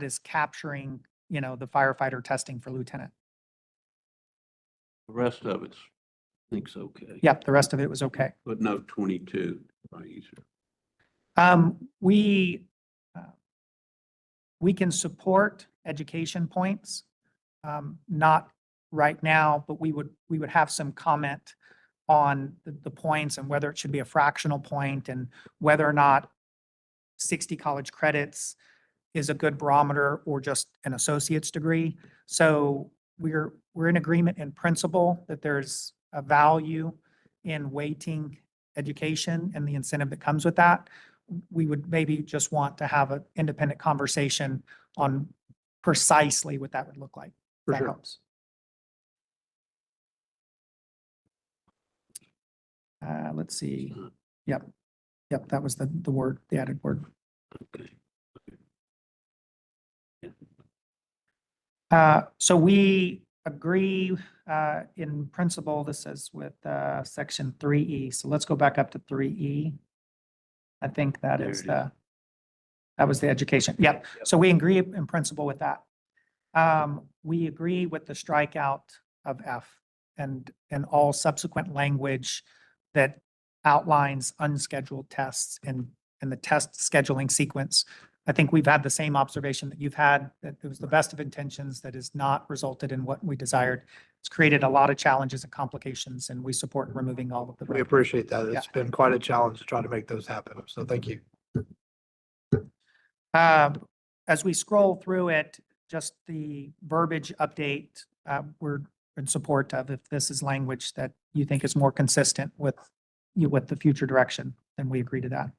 is capturing, the firefighter testing for lieutenant. The rest of it's, I think's okay. Yep, the rest of it was okay. But note 22, probably easier. We can support education points, not right now, but we would have some comment on the points and whether it should be a fractional point and whether or not 60 college credits is a good barometer or just an associate's degree. So we're in agreement in principle that there's a value in weighting education and the incentive that comes with that. We would maybe just want to have an independent conversation on precisely what that would look like. For That sure. helps. Let's see. Yep, that was the word, the added word. Okay. So we agree in principle, this is with section 3E. So let's go back up to 3E. I think that There is it is. that was the education. Yep. So we agree in principle with that. We agree with the strikeout of F and all subsequent language that outlines unscheduled tests and the test scheduling sequence. I think we've had the same observation that you've had, that it was the best of intentions that has not resulted in what we desired. It's created a lot of challenges and complications, and we support removing all of the. We appreciate that. It's been quite a challenge to try to make those happen. So thank you. As we scroll through it, just the verbiage update, we're in support of. If this is language that you think is more consistent with the future direction, then we agree to that.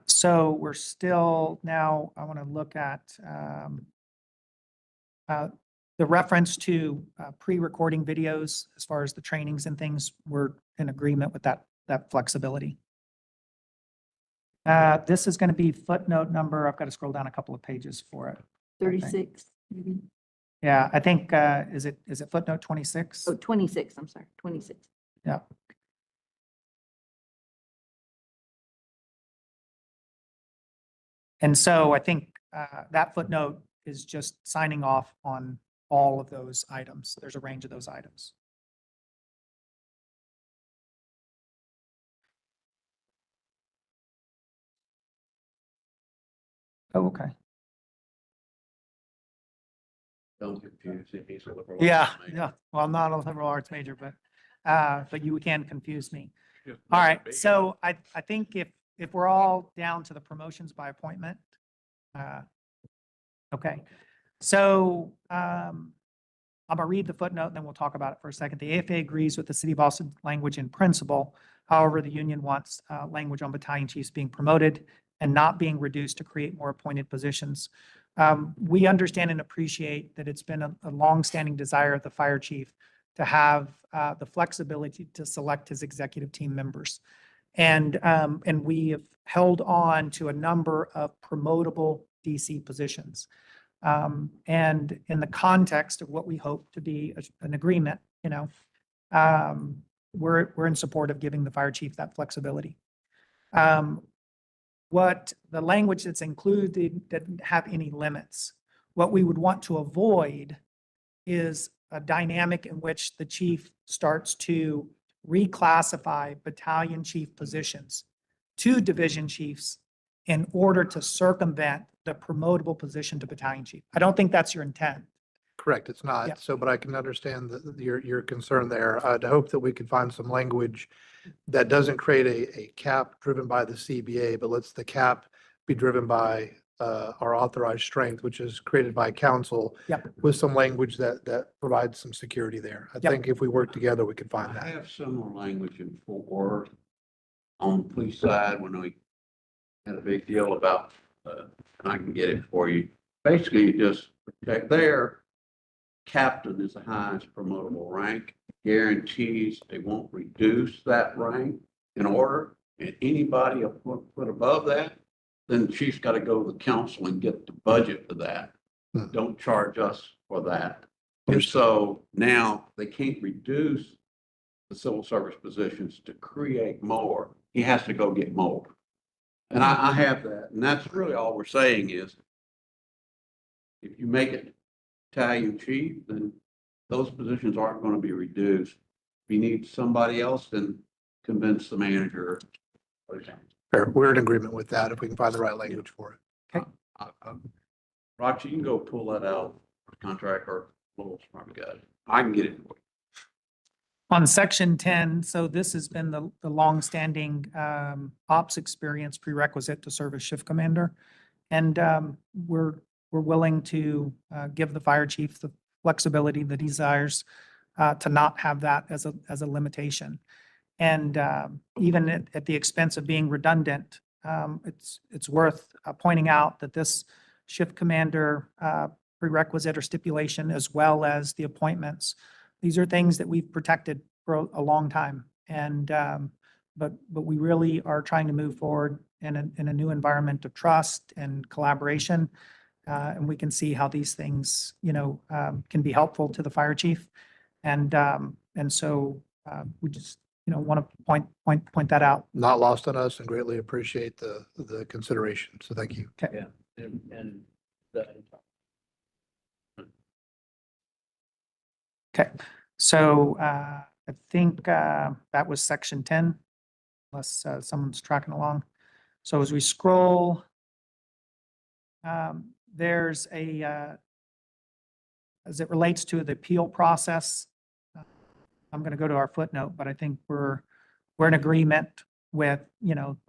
So we're still now, I want to look at the reference to pre-recording videos as far as the trainings and things. We're in agreement with that flexibility. This is going to be footnote number, I've got to scroll down a couple of pages for it. 36, maybe. Yeah, I think, is it footnote 26? Oh, 26, I'm sorry, 26. Yeah. And so I think that footnote is just signing off on all of those items. There's a range of those items. Oh, okay. Don't confuse it. He's a liberal Yeah, arts major. yeah. Well, I'm not a liberal arts major, but you can confuse me. Just All let right, it be. so I think if we're all down to the promotions by appointment, okay. So I'm gonna read the footnote and then we'll talk about it for a second. The AFA agrees with the City of Austin language in principle. However, the union wants language on battalion chiefs being promoted and not being reduced to create more appointed positions. We understand and appreciate that it's been a longstanding desire of the fire chief to have the flexibility to select his executive team members. And we have held on to a number of promotable DC positions. And in the context of what we hope to be an agreement, we're in support of giving the fire chief that flexibility. What the language that's included doesn't have any limits. What we would want to avoid is a dynamic in which the chief starts to reclassify battalion chief positions to division chiefs in order to circumvent the promotable position to battalion chief. I don't think that's your intent. Correct, it's Yeah. not. So, but I can understand your concern there. I'd hope that we could find some language that doesn't create a cap driven by the CBA, but lets the cap be driven by our authorized strength, which is created by council. Yep. With some language that provides some security there. I Yep. think if we work together, we can find I that. have similar language in Fort Worth on the police side when we had a big deal about, and I can get it for you. Basically, you just protect their captain is the highest promotable rank, guarantees they won't reduce that rank in order. And anybody put above that, then the chief's got to go to the council and get the budget for that. Hmm. Don't charge us for that. And so now they can't reduce the civil service positions to create more. He has to go get more. And I have that. And that's really all we're saying is if you make it battalion chief, then those positions aren't going to be reduced. If you need somebody else, then convince the manager. Fair. We're in agreement with that if we can find the right language for it. Okay. Roxy, you can go pull that out, contract or Lowell's probably got it. I can get it for you. On section 10, so this has been the longstanding ops experience prerequisite to serve as shift commander. And we're willing to give the fire chief the flexibility that he desires to not have that as a limitation. And even at the expense of being redundant, it's worth pointing out that this shift commander prerequisite or stipulation, as well as the appointments, these are things that we've protected for a long time. And but we really are trying to move forward in a new environment of trust and collaboration. And we can see how these things, can be helpful to the fire chief. And so we just, want to point that out. Not lost on us and greatly appreciate the consideration. So thank you. Okay. Yeah, and the. Okay. So I think that was section 10, unless someone's tracking along. So as we scroll, there's as it relates to the appeal process, I'm going to go to our footnote, but I think we're in agreement with,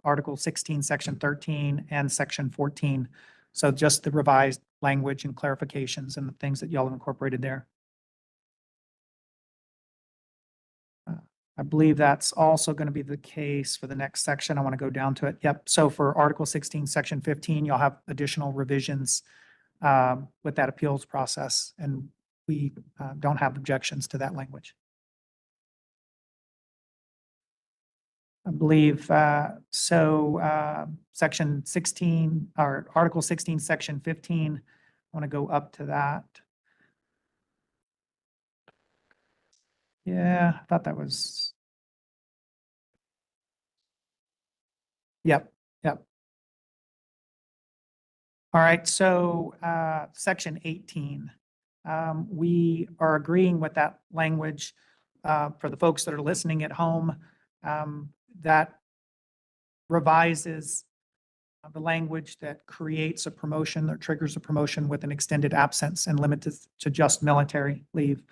Article 16, Section 13, and Section 14. So just the revised language and clarifications and the things that y'all have incorporated there. I believe that's also going to be the case for the next section. I want to go down to it. Yep. So for Article 16, Section 15, you'll have additional revisions with that appeals process, and we don't have objections to that language. I believe Section 16 or Article 16, Section 15. I want to go up to that. Yeah, I thought that was. Yep. All right, so Section 18. We are agreeing with that language for the folks that are listening at home. That revises the language that creates a promotion, that triggers a promotion with an extended absence and limited to just military leave.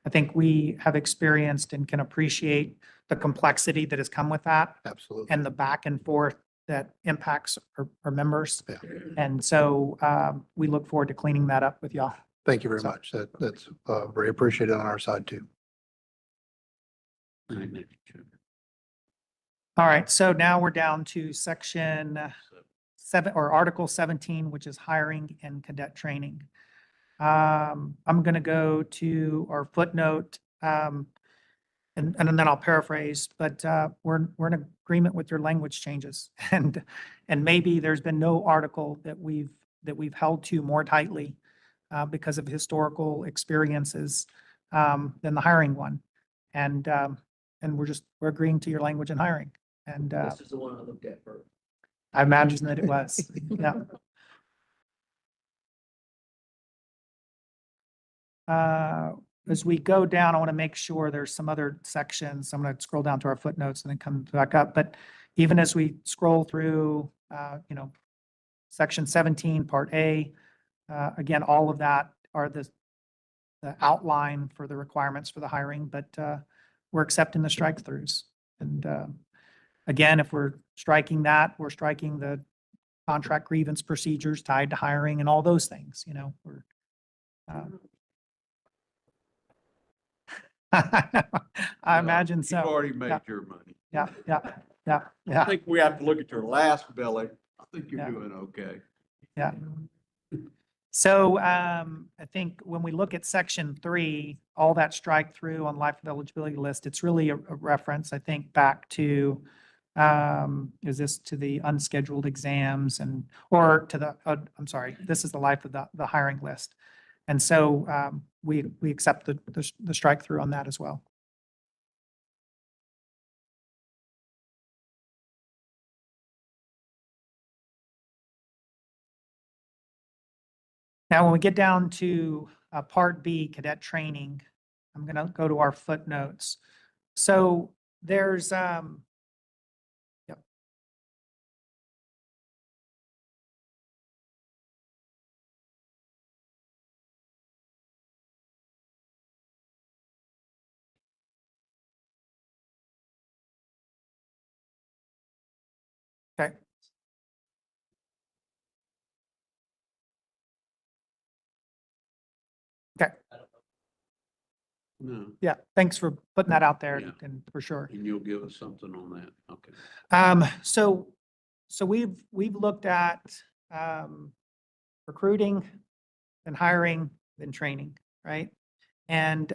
I think we have experienced and can appreciate the complexity that has come with that Absolutely. and the back and forth that impacts our members. Yeah. And so we look forward to cleaning that up with y'all. Thank you very So- much. That's very appreciated on our side too. All right, Mr. Chairman. All right, so now we're down to section 7 or Article 17, which is hiring and cadet training. I'm going to go to our footnote, and then I'll paraphrase, but we're in agreement with your language changes. And maybe there's been no article that we've held to more tightly because of historical experiences than the hiring one. And we're agreeing to your language and hiring. And This is the one I looked at first. I imagine that it was. Yeah. As we go down, I want to make sure there's some other sections. I'm going to scroll down to our footnotes and then come back up. But even as we scroll through, Section 17, Part A, again, all of that are the outline for the requirements for the hiring, but we're accepting the strike-throughs. And again, if we're striking that, we're striking the contract grievance procedures tied to hiring and all those things, we're. I imagine so. You've already made Yeah. your money. Yeah. I think we have to look at your last billing. I think Yeah. you're doing okay. Yeah. So I think when we look at Section 3, all that strike through on life of eligibility list, it's really a reference, I think, back to, is this to the unscheduled exams or to the, I'm sorry, this is the life of the hiring list. And so we accept the strike through on that as well. Now, when we get down to Part B, cadet training, I'm going to go to our footnotes. So there's, yep. Okay. Okay. No, Yeah. Thanks for putting that out there Yeah. and for sure. and you'll give us something on that. Okay. So we've looked at recruiting, then hiring, then training, right? And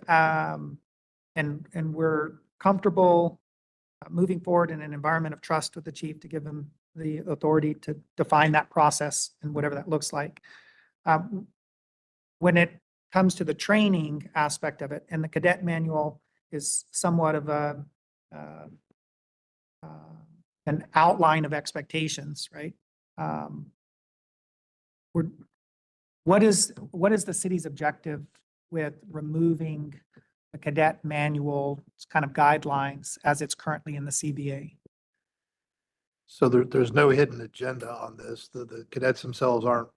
we're comfortable moving forward in an environment of trust with the chief to give him the authority to define that process and whatever that looks like. When it comes to the training aspect of it, and the cadet manual is somewhat of a an outline of expectations, right? What is the city's objective with removing the cadet manual kind of guidelines as it's currently in the CBA? So there's no hidden agenda on this. The cadets themselves aren't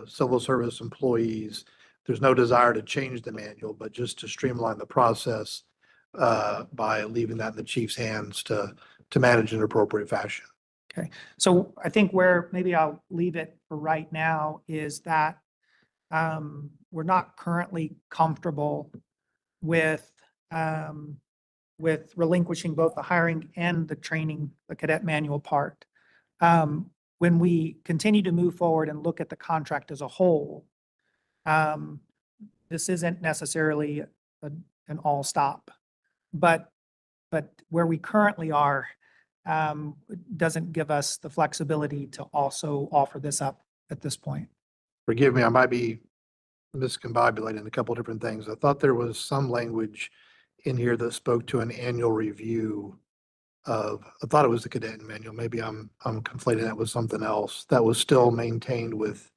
civil service employees. There's no desire to change the manual, but just to streamline the process by leaving that in the chief's hands to manage in an appropriate fashion. Okay, so I think where maybe I'll leave it for right now is that we're not currently comfortable with relinquishing both the hiring and the training, the cadet manual part. When we continue to move forward and look at the contract as a whole, this isn't necessarily an all stop, but where we currently are doesn't give us the flexibility to also offer this up at this point. Forgive me, I might be miscombobulating a couple different things. I thought there was some language in here that spoke to an annual review of, I thought it was the cadet manual. Maybe I'm conflating that with something else that was still maintained with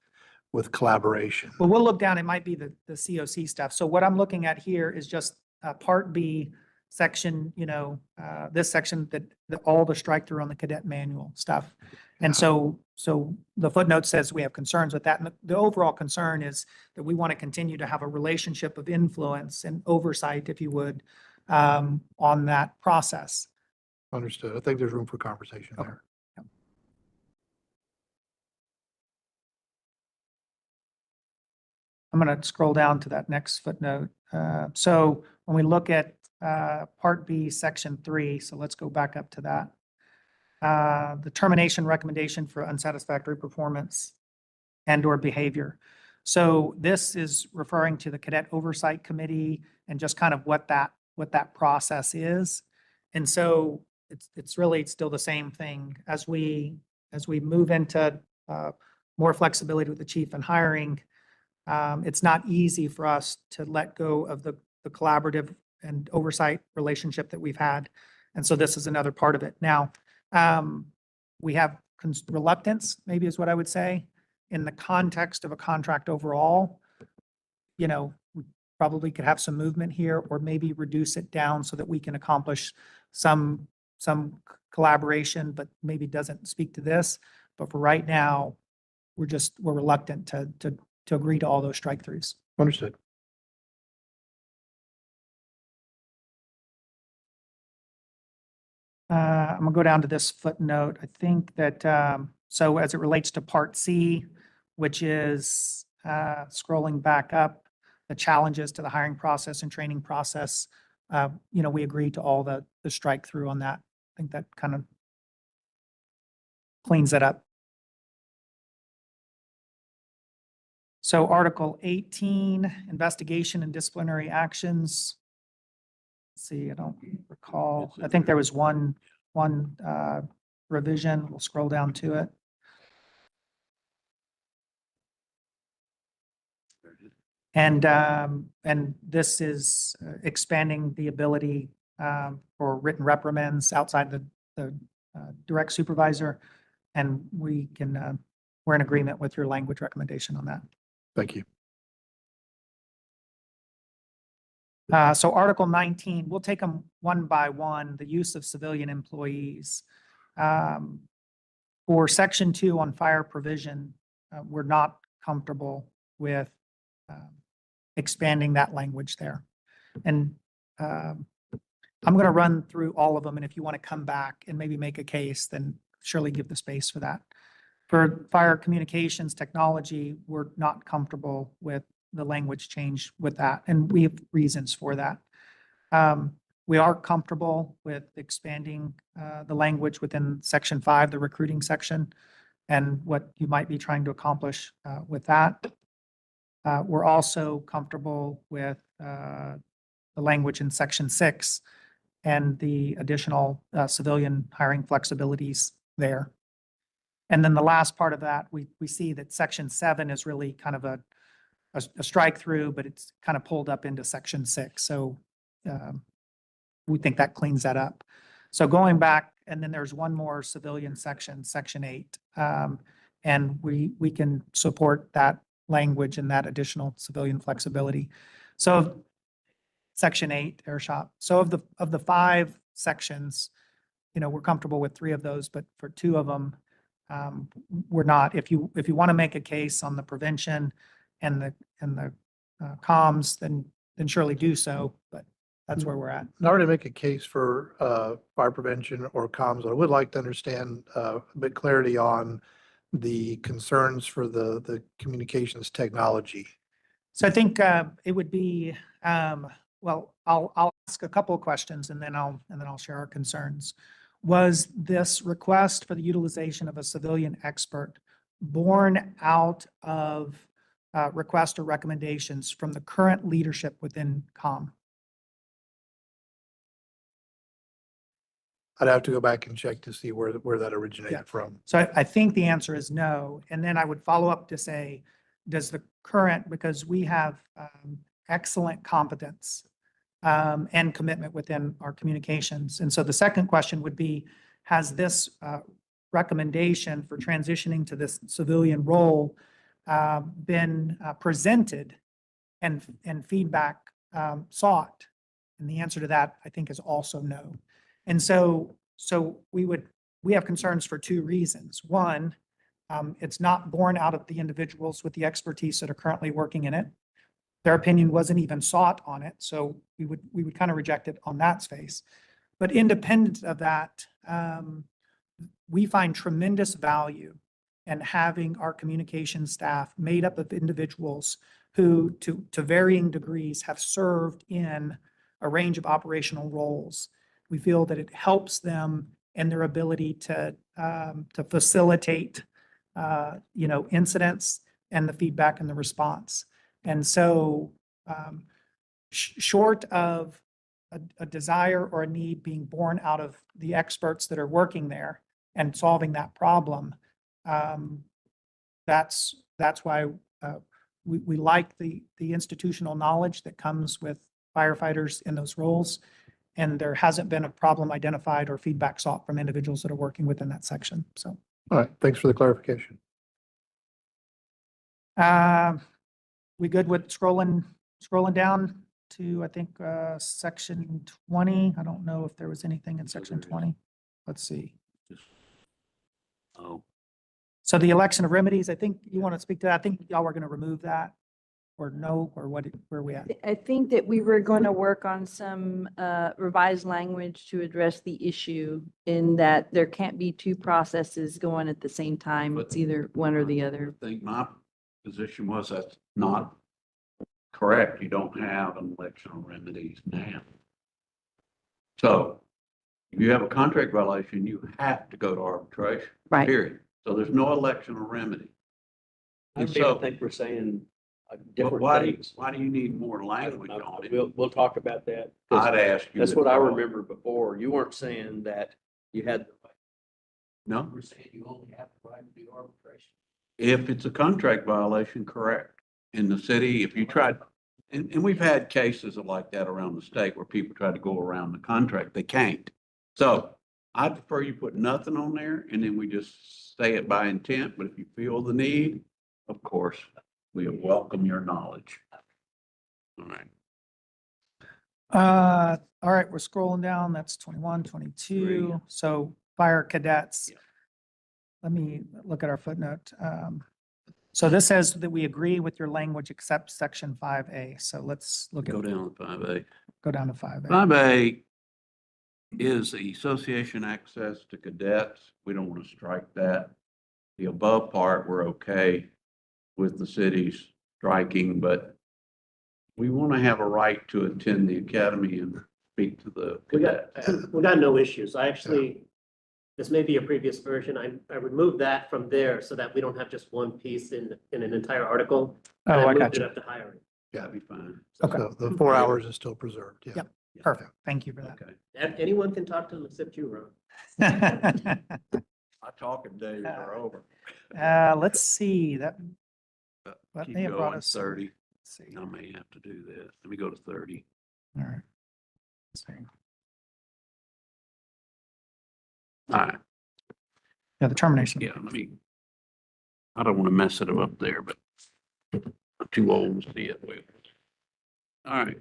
collaboration. Well, we'll look down, it might be the COC stuff. So what I'm looking at here is just Part B, section, this section that all the strike through on the cadet manual stuff. And so the footnote says we have concerns with that. And the overall concern is that we want to continue to have a relationship of influence and oversight, if you would, on that process. Understood. I think there's room for conversation Okay. there. I'm going to scroll down to that next footnote. So when we look at Part B, Section 3, so let's go back up to that. The termination recommendation for unsatisfactory performance and/or behavior. So this is referring to the Cadet Oversight Committee and just kind of what that process is. And so it's really still the same thing as we move into more flexibility with the chief and hiring. It's not easy for us to let go of the collaborative and oversight relationship that we've had. And so this is another part of it. Now, we have reluctance, maybe is what I would say, in the context of a contract overall. We probably could have some movement here or maybe reduce it down so that we can accomplish some collaboration, but maybe doesn't speak to this. But for right now, we're reluctant to agree to all those strike throughs. Understood. I'm gonna go down to this footnote. I think that, so as it relates to Part C, which is scrolling back up, the challenges to the hiring process and training process, we agree to all the strike through on that. I think that kind of cleans it up. So Article 18, investigation and disciplinary actions. Let's see, I don't recall. I think there was one revision. We'll scroll down to it. And this is expanding the ability for written reprimands outside the direct supervisor. And we're in agreement with your language recommendation on that. Thank you. So Article 19, we'll take them one by one, the use of civilian employees. For Section 2 on fire provision, we're not comfortable with expanding that language there. And I'm going to run through all of them, and if you want to come back and maybe make a case, then surely give the space for that. For fire communications technology, we're not comfortable with the language change with that, and we have reasons for that. We are comfortable with expanding the language within Section 5, the recruiting section, and what you might be trying to accomplish with that. We're also comfortable with the language in Section 6 and the additional civilian hiring flexibilities there. And then the last part of that, we see that section 7 is really kind of a strike through, but it's kind of pulled up into section 6. So we think that cleans that up. So going back, and then there's one more civilian section, section 8. And we can support that language and that additional civilian flexibility. So section 8, air shop. So of the 5 sections, we're comfortable with 3 of those, but for 2 of them, we're not. If you want to make a case on the prevention and the comms, then surely do so, but that's where we're at. In order to make a case for fire prevention or comms, I would like to understand a bit clarity on the concerns for the communications technology. So I think it would be, well, I'll ask a couple of questions and then I'll share our concerns. Was this request for the utilization of a civilian expert born out of request or recommendations from the current leadership within COM? I'd have to go back and check to see where that Yeah. originated from. So I think the answer is no. And then I would follow up to say, does the current, because we have excellent competence and commitment within our communications. And so the second question would be, has this recommendation for transitioning to this civilian role been presented and feedback sought? And the answer to that, I think, is also no. And so we have concerns for 2 reasons. One, it's not born out of the individuals with the expertise that are currently working in it. Their opinion wasn't even sought on it, so we would kind of reject it on that space. But independent of that, we find tremendous value in having our communication staff made up of individuals who, to varying degrees, have served in a range of operational roles. We feel that it helps them in their ability to facilitate, incidents and the feedback and the response. And so, short of a desire or a need being born out of the experts that are working there and solving that problem, that's why we like the institutional knowledge that comes with firefighters in those roles. And there hasn't been a problem identified or feedback sought from individuals that are working within that section. So, All right, thanks for the clarification. we good with scrolling down to, I think, section 20. I don't know if there was anything in section 20. Let's see. Oh, So the election of remedies, I think you want to speak to that. I think y'all were going to remove that or no, or what, where are we at? I think that we were going to work on some revised language to address the issue in that there can't be 2 processes going at the same time. It's either one or the other. I think my position was that's not correct. You don't have an election remedies now. So if you have a contract violation, you have to go to arbitration. Right. Period. So there's no election remedy. I And don't even so, think we're saying but different why do things. you need more language on it? We'll talk about that. 'Cause I'd ask you. That's to what I draw- remember before. You weren't saying that you had, No, you were saying you only have the right to do arbitration. if it's a contract violation, correct. In the city, if you tried, and we've had cases like that around the state where people try to go around the contract, they can't. So I'd prefer you put nothing on there and then we just say it by intent, but if you feel the need, of course, we welcome your knowledge. All right. All right, we're scrolling down. That's 21, 22. Three. So fire cadets. Yeah. Let me look at our footnote. So this says that we agree with your language except section 5A. So let's look at, Go down to 5A. go down to 5A. 5A is the association access to cadets. We don't want to strike that. The above part, we're okay with the city's striking, but we want to have a right to attend the academy and speak to the cadets. We got no issues. I actually, this may be a previous version. I removed that from there so that we don't have just one piece in an entire article. Oh, And I moved got it you. up to hiring. That'd be fine. Okay. So the 4 hours is still preserved. Yeah. Yep. Perfect. Thank you for Okay. Anyone can talk to them except you, Ron. that. My talking days are over. Let's see, that, that Keep may have brought going, us. some- 30. let's see. I may have to do this. Let me go to 30. All right. Let's see. All right. Yeah, the termination. Yeah, I don't want to mess it up there, but I'm too old to see it. Well, all right.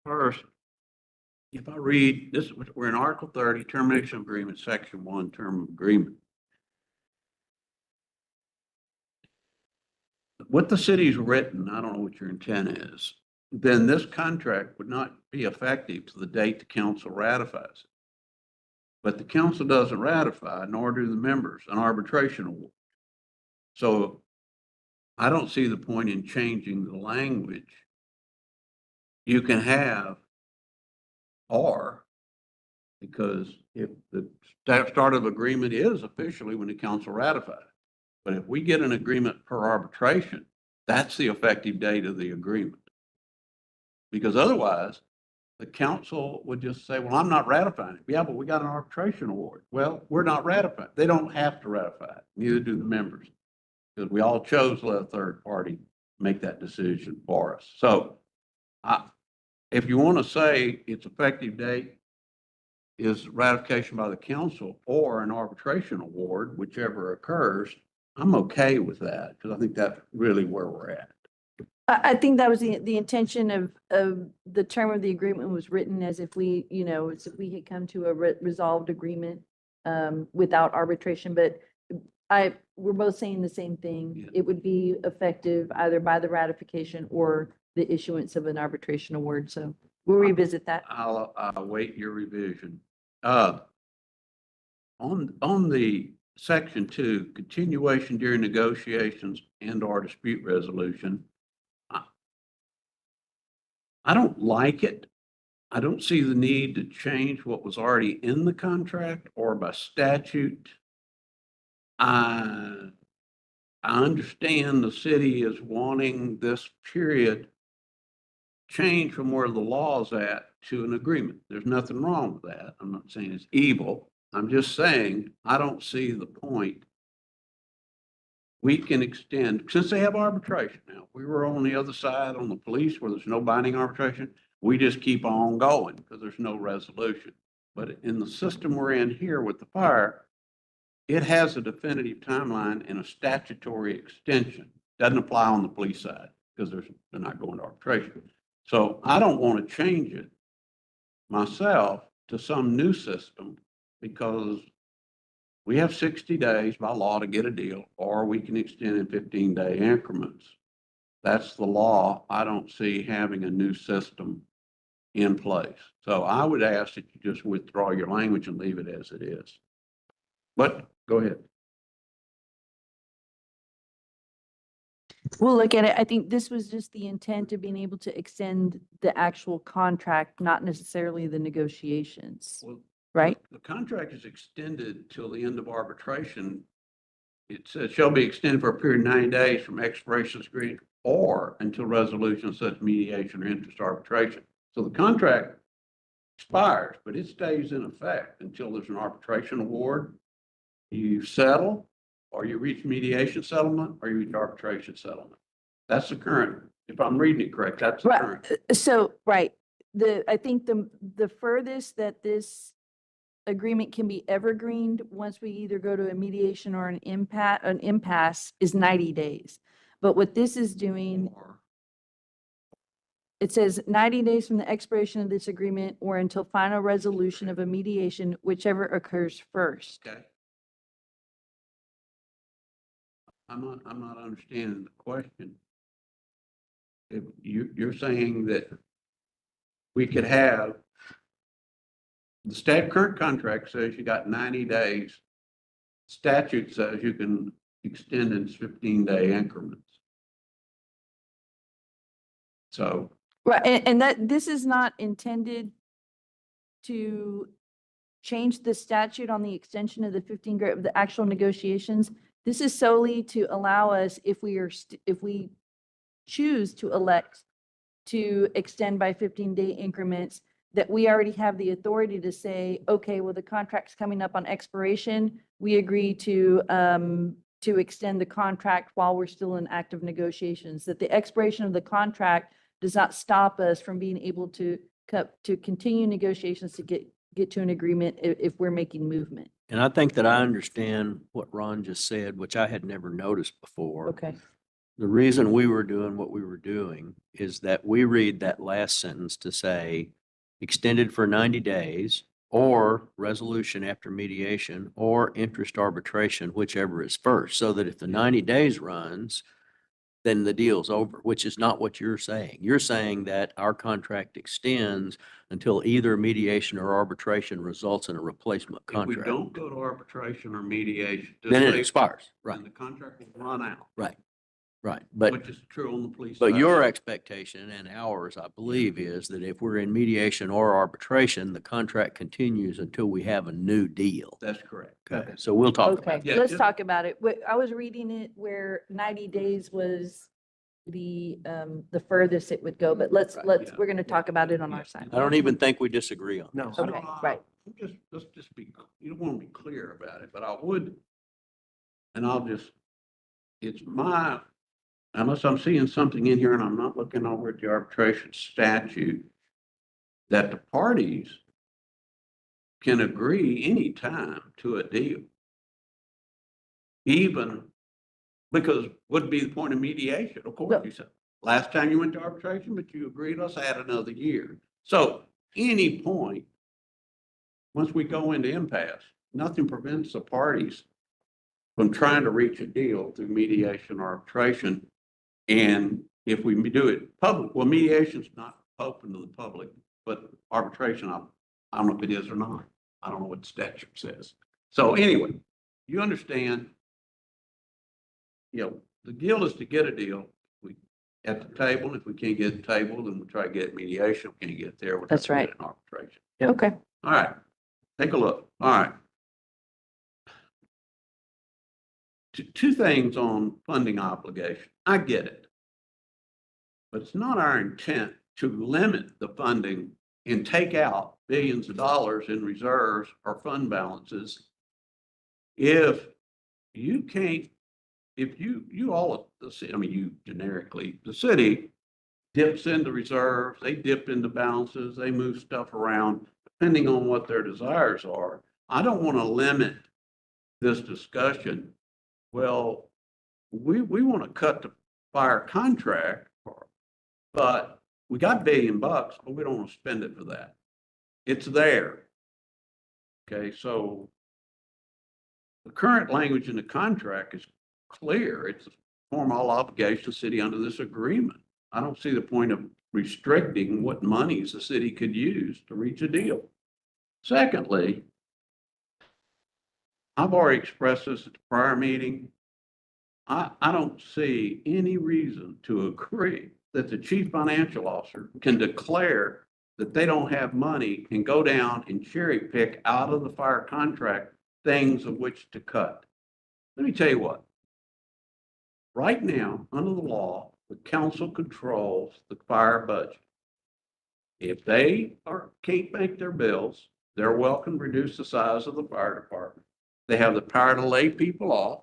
First, if I read this, we're in Article 30, termination agreement, Section 1, term of agreement. What the city's written, I don't know what your intent is, then this contract would not be effective to the date the council ratifies it. But the council doesn't ratify, nor do the members, an arbitration award. So I don't see the point in changing the language. You can have or, because if the start of agreement is officially when the council ratifies. But if we get an agreement per arbitration, that's the effective date of the agreement. Because otherwise, the council would just say, well, I'm not ratifying it. Yeah, but we got an arbitration award. Well, we're not ratifying. They don't have to ratify it. Neither do the members. Because we all chose to let a third party make that decision for us. So if you want to say its effective date is ratification by the council or an arbitration award, whichever occurs, I'm okay with that because I think that's really where we're at. I think that was the intention of the term of the agreement was written as if we, as if we had come to a resolved agreement without arbitration, but we're both saying the same thing. Yeah. It would be effective either by the ratification or the issuance of an arbitration award. So we'll revisit that. I'll await your revision. On the Section 2, continuation during negotiations and/or dispute resolution, I don't like it. I don't see the need to change what was already in the contract or by statute. I understand the city is wanting this period change from where the law's at to an agreement. There's nothing wrong with that. I'm not saying it's evil. I'm just saying, I don't see the point. We can extend, since they have arbitration now, we were on the other side on the police where there's no binding arbitration. We just keep on going because there's no resolution. But in the system we're in here with the fire, it has a definitive timeline and a statutory extension. Doesn't apply on the police side because they're not going to arbitration. So I don't want to change it myself to some new system because we have 60 days by law to get a deal, or we can extend in 15-day increments. That's the law. I don't see having a new system in place. So I would ask that you just withdraw your language and leave it as it is. But go ahead. We'll look at it. I think this was just the intent of being able to extend the actual contract, not necessarily the negotiations, Well, right? the contract is extended till the end of arbitration. It says shall be extended for a period of 90 days from expiration of agreement or until resolution of such mediation or interest arbitration. So the contract expires, but it stays in effect until there's an arbitration award. You settle, or you reach mediation settlement, or you reach arbitration settlement. That's the current, if I'm reading it correct, that's the current. So, right, I think the furthest that this agreement can be evergreened, once we either go to a mediation or an impasse is 90 days. But what this is doing, it says 90 days from the expiration of this agreement or until final resolution of a mediation, whichever occurs first. Okay. I'm not understanding the question. If you're saying that we could have, the current contract says you got 90 days. Statute says you can extend in 15-day increments. So. Right, and that, this is not intended to change the statute on the extension of the 15 of the actual negotiations. This is solely to allow us, if we choose to elect to extend by 15-day increments, that we already have the authority to say, okay, well, the contract's coming up on expiration. We agree to extend the contract while we're still in active negotiations, that the expiration of the contract does not stop us from being able to continue negotiations to get to an agreement if we're making movement. And I think that I understand what Ron just said, which I had never noticed before. Okay. The reason we were doing what we were doing is that we read that last sentence to say extended for 90 days or resolution after mediation or interest arbitration, whichever is first. So that if the 90 days runs, then the deal's over, which is not what you're saying. You're saying that our contract extends until either mediation or arbitration results in a replacement If we contract. don't go to arbitration or mediation. Then it say- expires, right, then the contract will run out, right. But, which is true on the police. but side. your expectation and ours, I believe, is that if we're in mediation or arbitration, the contract continues until we have a new deal. That's correct. Okay, so we'll talk Okay, about Yeah, let's just- talk about it. I was reading it where 90 days was the furthest it would go, but Right, yeah. we're going to talk about it on our side. I don't even think we disagree on No. this. Okay, right. Let's just be, you don't want to be clear about it, but I would, and I'll just, it's my, unless I'm seeing something in here and I'm not looking over at the arbitration statute, that the parties can agree anytime to a deal. Even, because would be the point of mediation, of course, you said, last time you went to arbitration, but you agreed, let's add another year. So any point, once we go into impasse, nothing prevents the parties from trying to reach a deal through mediation or arbitration. And if we do it public, well, mediation's not open to the public, but arbitration, I don't know if it is or not. I don't know what the statute says. So anyway, you understand, the deal is to get a deal. We at the table. If we can't get the table, then we try to get mediation. We can't get there. We'll That's have to right. get an arbitration. Okay. All right. Take a look. All right. Two things on funding obligation. I get it. But it's not our intent to limit the funding and take out billions of dollars in reserves or fund balances. If you can't, if you all, I mean, you generically, the city dips into reserves, they dip into balances, they move stuff around depending on what their desires are. I don't want to limit this discussion. Well, we want to cut the fire contract, but we got $1 billion, but we don't want to spend it for that. It's there. Okay, so the current language in the contract is clear. It's a formal obligation of the city under this agreement. I don't see the point of restricting what monies the city could use to reach a deal. Secondly, I've already expressed this at the prior meeting. I don't see any reason to agree that the chief financial officer can declare that they don't have money and go down and cherry pick out of the fire contract things of which to cut. Let me tell you what. Right now, under the law, the council controls the fire budget. If they can't make their bills, they're welcome to reduce the size of the fire department. They have the power to lay people off,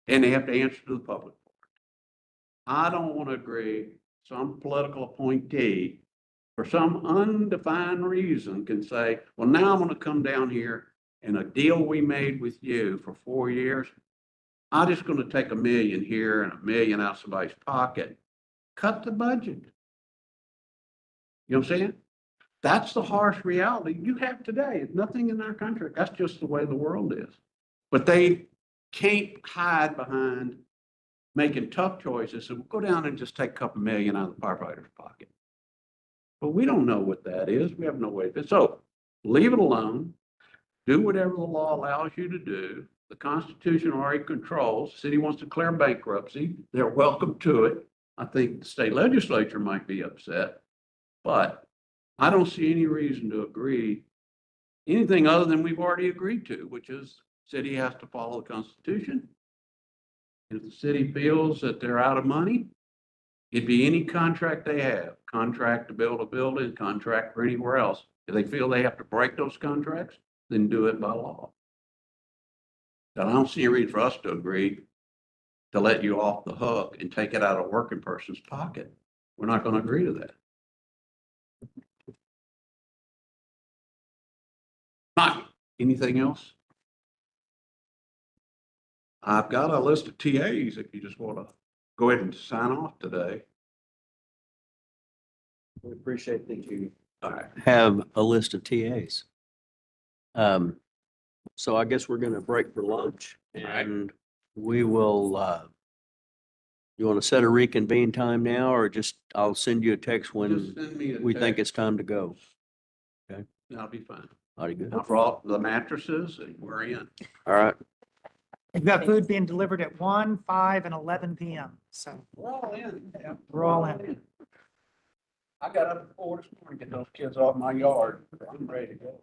and they have to answer to the public. I don't want to agree some political appointee for some undefined reason can say, well, now I'm going to come down here and a deal we made with you for 4 years, I'm just going to take $1 million here and $1 million out of somebody's pocket. Cut the budget. You know what I'm saying? That's the harsh reality you have today. It's nothing in our contract. That's just the way the world is. But they can't hide behind making tough choices. So we'll go down and just take a couple million out of the firefighter's pocket. But we don't know what that is. We have no way of it. So leave it alone. Do whatever the law allows you to do. The Constitution already controls. The city wants to declare bankruptcy. They're welcome to it. I think the state legislature might be upset, but I don't see any reason to agree anything other than we've already agreed to, which is city has to follow the Constitution. If the city feels that they're out of money, It'd be any contract they have, contract to build a building, contract for anywhere else. If they feel they have to break those contracts, then do it by law. But I don't see a reason for us to agree to let you off the hook and take it out of a working person's pocket. We're not gonna agree to that. Not anything else? I've got a list of TAs if you just wanna go ahead and sign off today. We appreciate that you All right. have a list of TAs. So I guess we're gonna break for lunch and we will, you want to set a reconvene time now or just, I'll send you a text Just when send me a we think text. it's time to go. That'll be fine. Mighty good. I brought the mattresses and we're in. All right. We've got food being delivered at 1, 5, and 11 PM. So We're all in. we're all in. I got up at 4 this morning, to get those kids off my yard. I'm ready to go.